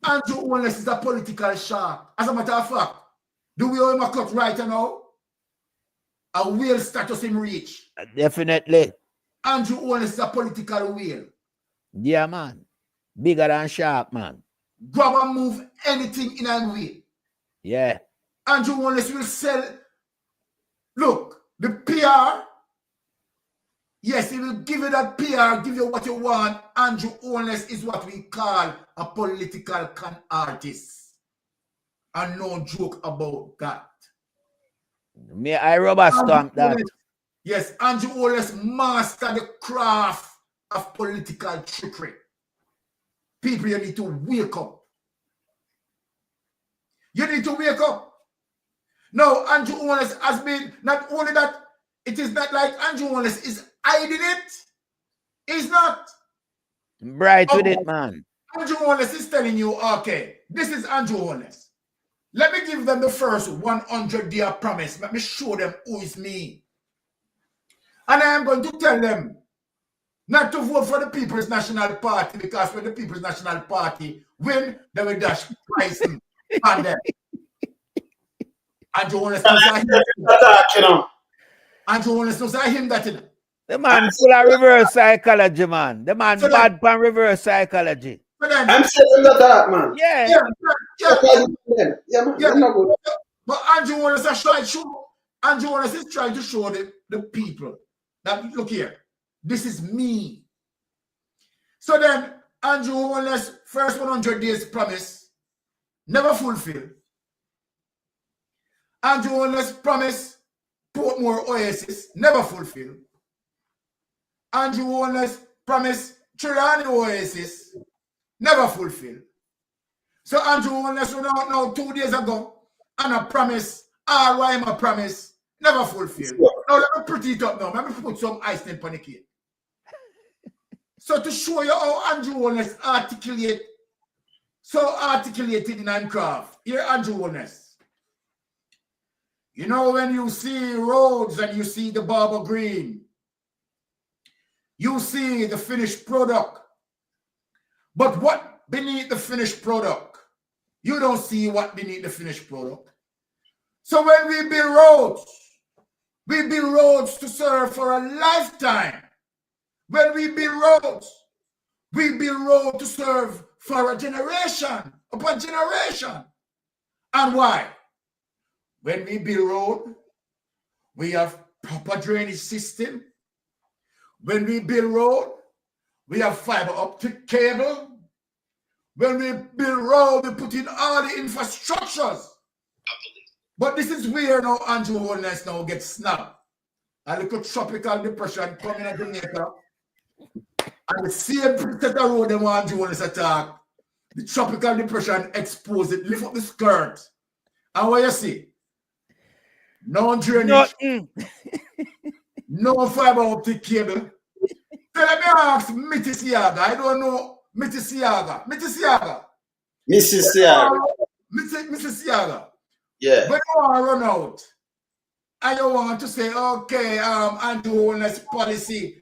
Speaker 3: Andrew Wallace is a political shark. As a matter of fact, do we owe him a cut right now? A whale status him reach.
Speaker 2: Definitely.
Speaker 3: Andrew Wallace is a political whale.
Speaker 2: Yeah, man. Bigger than shark, man.
Speaker 3: Grab and move anything in a way.
Speaker 2: Yeah.
Speaker 3: Andrew Wallace will sell. Look, the PR. Yes, he will give you that PR, give you what you want. Andrew Wallace is what we call a political con artist. And no joke about that.
Speaker 2: May I rubber stamp that?
Speaker 3: Yes, Andrew Wallace mastered the craft of political trickery. People, you need to wake up. You need to wake up. Now, Andrew Wallace has been, not only that, it is not like Andrew Wallace is hiding it. He's not.
Speaker 2: Bright with it, man.
Speaker 3: Andrew Wallace is telling you, okay, this is Andrew Wallace. Let me give them the first 100-day promise. Let me show them who is me. And I am going to tell them not to vote for the People's National Party, because when the People's National Party win, they will dash pricing on them. Andrew Wallace knows him that, you know.
Speaker 2: The man full of reverse psychology, man. The man bad pan reverse psychology.
Speaker 1: I'm saying that, man.
Speaker 2: Yeah.
Speaker 3: Yeah, man. But Andrew Wallace is trying to show. Andrew Wallace is trying to show the people that look here. This is me. So then Andrew Wallace first 100 days promise never fulfilled. Andrew Wallace promise Portmore Oasis never fulfilled. Andrew Wallace promise Trelawney Oasis never fulfilled. So Andrew Wallace went out now 2 days ago and a promise, RYM a promise, never fulfilled. Now let me put it up now. Let me put some ice in the cake. So to show you how Andrew Wallace articulated in Handcraft. Here Andrew Wallace. You know when you see roads and you see the Barber Green, you see the finished product. But what beneath the finished product? You don't see what beneath the finished product. So when we build roads to serve for a lifetime. When we build roads to serve for a generation upon generation. And why? When we build road, we have proper drainage system. When we build road, we have fiber optic cable. When we build road, we put in all the infrastructures. But this is where now Andrew Wallace now gets snapped. A little tropical depression coming at Jamaica. And the same set of road them Andrew Wallace attack. The tropical depression expose it, lift up the skirt. And what you see? No drainage. No fiber optic cable. So let me ask Mitty Siaga. I don't know Mitty Siaga. Mrs. Siaga.
Speaker 1: Yeah.
Speaker 3: When you want to run out, and you want to say, okay, Andrew Wallace policy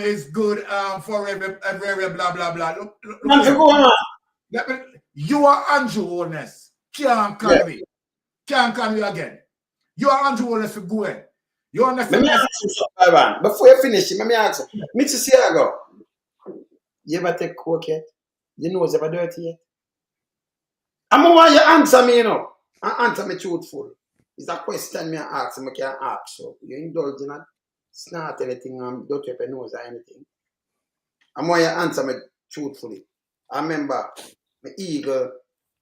Speaker 3: is good for every blah blah blah. Look, you are Andrew Wallace. Can't call me. Can't call me again. You are Andrew Wallace for going. You understand?
Speaker 1: Let me ask you something, before you finish, let me ask you. Mr. Siago, you ever take coke yet? You know it's ever dirty yet? I'm gonna want you answer me, you know. And answer me truthful. It's a question me ask, I can ask. So you indulge in that. It's not anything, don't you have nose or anything. I'm gonna answer me truthfully. I remember the eagle,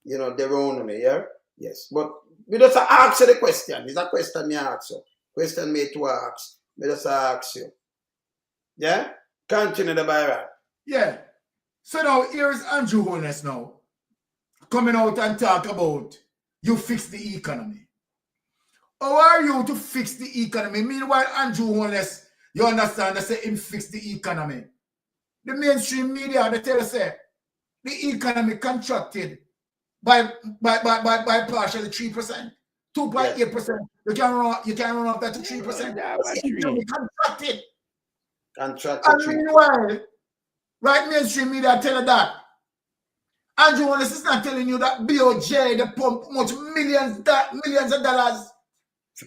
Speaker 1: you know, they own me, yeah? Yes. But we just ask you the question. It's a question me ask you. Question me to ask. Me just ask you. Yeah? Continue the Byron.
Speaker 3: Yeah. So now here's Andrew Wallace now. Coming out and talk about you fix the economy. How are you to fix the economy? Meanwhile, Andrew Wallace, you understand, they say him fix the economy. The mainstream media, they tell us the economy contracted by partially 3%, 2.8%. You can run up that to 3%. Contracted. And meanwhile, right mainstream media tell you that. Andrew Wallace is not telling you that BOJ, they pump much millions of dollars to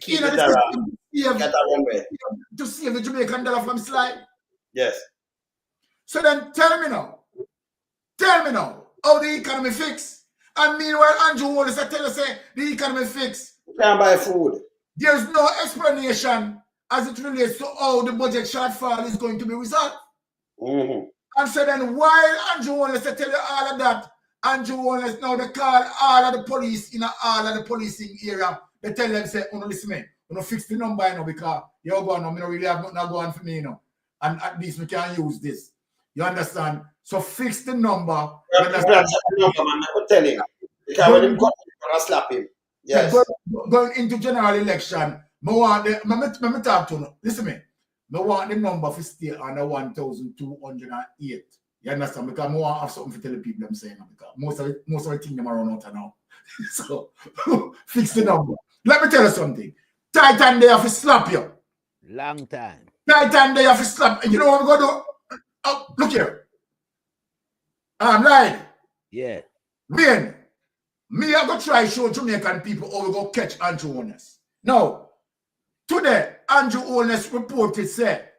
Speaker 3: save the Jamaican dollar from slide.
Speaker 1: Yes.
Speaker 3: So then tell me now, how the economy fix. And meanwhile, Andrew Wallace tell us the economy fix.
Speaker 1: You can't buy food.
Speaker 3: There's no explanation as it relates to how the budget shortfall is going to be resolved. And so then while Andrew Wallace tell you all of that, Andrew Wallace now they call all of the police in all of the policing area. They tell them, say, listen me, fix the number, you know, because you're going on, I don't really have nothing going for me, you know. And at least we can use this. You understand? So fix the number. You understand?
Speaker 1: I'm telling you. Because when him come, I'm gonna slap him. Yes.
Speaker 3: Going into general election, let me talk to you. Listen me. I want the number to stay under 1,208. You understand? Because I want to have something to tell the people I'm saying. Because most of the things them are run out now. So fix the number. Let me tell you something. Titan they have to slap you.
Speaker 2: Long time.
Speaker 3: Titan they have to slap. You know what we're going to do? Oh, look here. I'm lying.
Speaker 2: Yeah.
Speaker 3: Me I'm going to try to show Jamaican people how we go catch Andrew Wallace. Now, today, Andrew Wallace reported said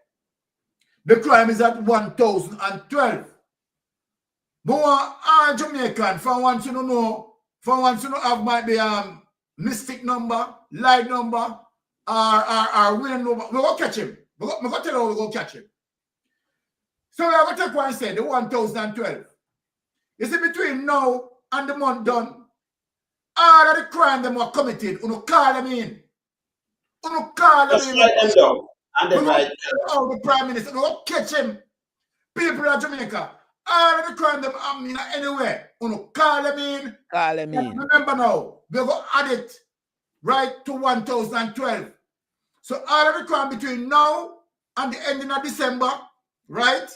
Speaker 3: the crime is at 1,012. But all Jamaican, for once you know, have might be mystic number, light number, or winning number, we're going to catch him. We're going to tell you how we're going to catch him. So we're going to take one and say, the 1012. You see, between now and the month done, all of the crime them were committed, you call them in. You call them
Speaker 1: Just
Speaker 3: in.
Speaker 1: write them down. And then write.
Speaker 3: The Prime Minister, we're going to catch him. People of Jamaica, all of the crime them happening anywhere. You call them in.
Speaker 2: Call them in.
Speaker 3: Remember now, we're going to add it right to 1012. So all of the crime between now and the ending of December, right?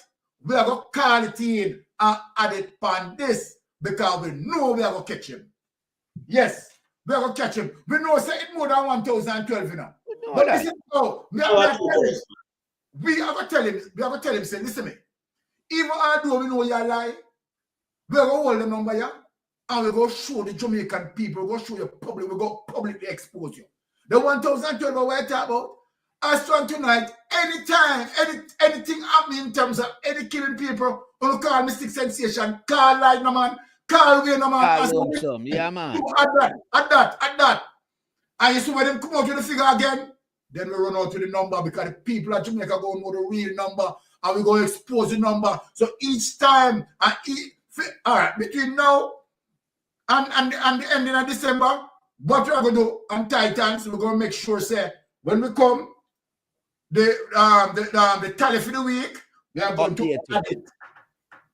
Speaker 3: We are going to call it in and add it on this because we know we are going to catch him. Yes, we are going to catch him. We know say it's more than 1012, you know. But listen, we are going to tell him, say, listen to me. Even although we know you're lying, we're going to hold the number here and we're going to show the Jamaican people, we're going to show you public, we're going to publicly expose you. The 1012 we're talking about, as from tonight, anytime, anything happening in terms of any killing people, you call Mystic Sensation, call Light no man, call Way no man.
Speaker 2: Yeah, man.
Speaker 3: At that. And you see when them come out with the figure again, then we run out to the number because the people at Jamaica go know the real number and we go expose the number. So each time, all right, between now and the ending of December, what we're going to do on Titans, we're going to make sure, say, when we come, the tally for the week, we are going to add it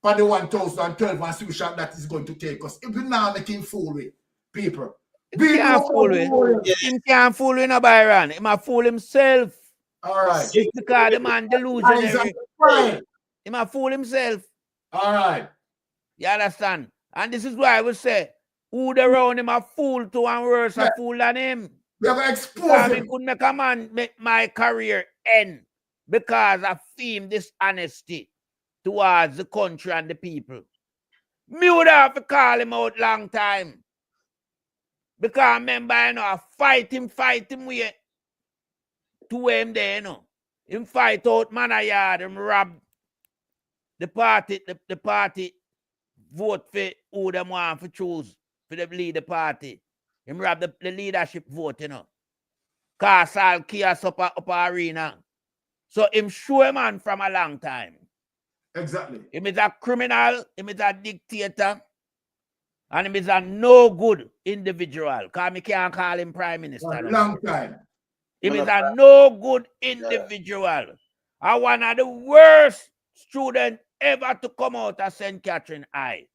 Speaker 3: for the 1012 and see which that is going to take us. If we now making fool with people.
Speaker 2: He can't fool with. He can't fool with no Byron. He might fool himself.
Speaker 3: All right.
Speaker 2: Just because the man delusionary. He might fool himself.
Speaker 3: All right.
Speaker 2: You understand? And this is why I would say, who the round him a fool to and worse a fool than him.
Speaker 3: We have exposed him.
Speaker 2: He could make a man make my career end because of him dishonesty towards the country and the people. Me would have to call him out long time. Because remember, you know, I fight him way to him there, you know. Him fight out man a yard, him rob the party vote for who them want to choose for the lead the party. Him rob the leadership vote, you know. Cast all chaos up arena. So him show a man from a long time.
Speaker 3: Exactly.
Speaker 2: Him is a criminal, him is a dictator, and him is a no good individual. Because I can't call him prime minister.
Speaker 3: For a long time.
Speaker 2: Him is a no good individual. And one of the worst students ever to come out of St. Catherine High.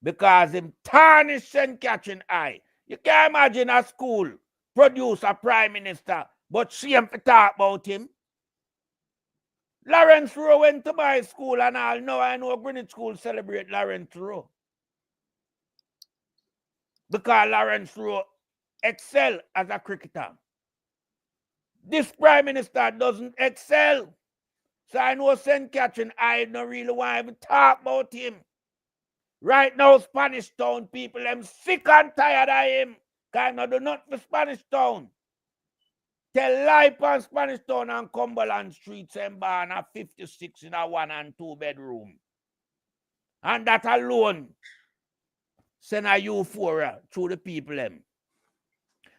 Speaker 2: Because him tarnished St. Catherine High. You can't imagine a school produce a prime minister, but shame to talk about him. Lawrence Rowe went to my school and I know Greenwich School celebrate Lawrence Rowe. Because Lawrence Rowe excel as a cricketer. This prime minister doesn't excel. So I know St. Catherine, I don't really want to even talk about him. Right now, Spanish Town people, I'm sick and tired of him. Because I do not for Spanish Town. Tell life on Spanish Town and Cumberland Street, and barn a 56 in a 1 and 2 bedroom. And that alone send a euphoria through the people them.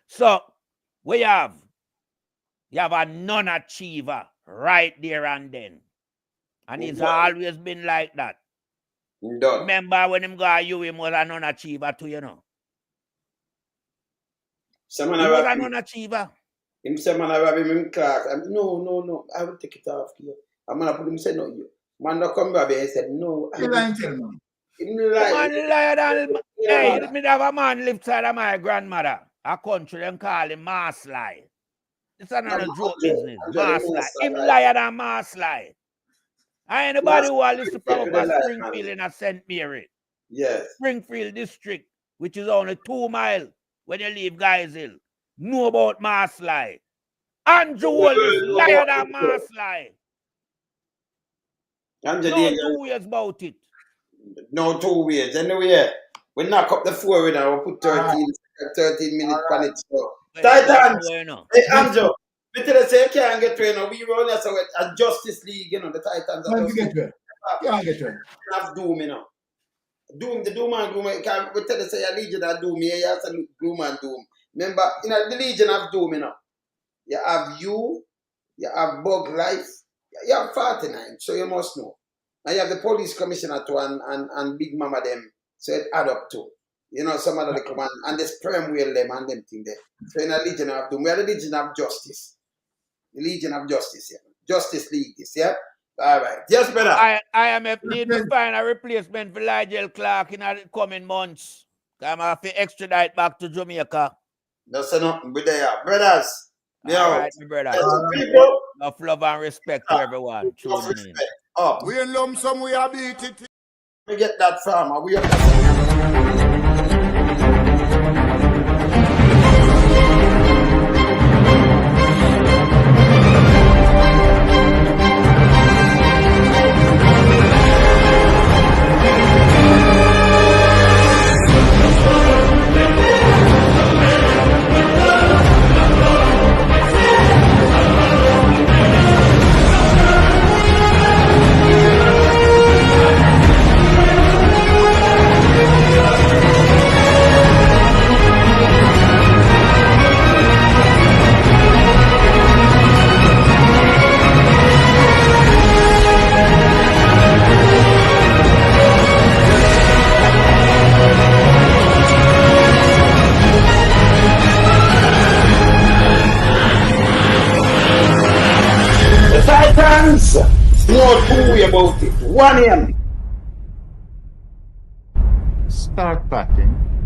Speaker 2: So you have a non-achiever right there and then. And it's always been like that. Remember when him got you, him was a non-achiever too, you know. He was a non-achiever.
Speaker 1: Him say, man, I rob him in class. No, I will take it off here. I'm going to put him say, no, you. Man, no come rob him. He said, no.
Speaker 3: He lying tell me.
Speaker 2: Man lied and, hey, me have a man live side of my grandmother. A country, them call him mass lie. It's another joke business. Mass lie. Him liar than mass lie. And anybody who will listen from up at Springfield in a St. Mary.
Speaker 1: Yes.
Speaker 2: Springfield district, which is only 2 miles when you leave Guys Hill. Know about mass lie. Andrew Wallace liar than mass lie. No 2 years about it.
Speaker 1: No 2 years. Anyway, we knock up the 4 with and we'll put 13 minutes on it. So. Titans. Hey, Andrew. Me tell you say you can't get to it. We run as a Justice League, you know, the Titans.
Speaker 3: Can't get to it.
Speaker 1: Have doom, you know. Doom, the doom and gloom. We tell you say a legion of doom. Here you have to gloom and doom. Remember, in the legion of doom, you know, you have Bug Life, you have 49, so you must know. And you have the police commissioner too, and Big Mama them, so it add up to. You know, some other come and the sperm whale them and them thing there. So in a legion of doom, we are the legion of justice. The legion of justice, yeah. Justice League, this, yeah. All right. Yes, brother.
Speaker 2: IMF need to find a replacement for Nigel Clark in the coming months. I'm have to extradite back to Jamaica.
Speaker 1: That's nothing, but they are brothers.
Speaker 2: All right, my brother.
Speaker 1: People.
Speaker 2: Enough love and respect to everyone.
Speaker 1: Enough respect.
Speaker 3: We in lump sum, we are beat it.
Speaker 1: We get that farmer. We are. Titans, more two about it. 1 a.m.
Speaker 10: Start batting.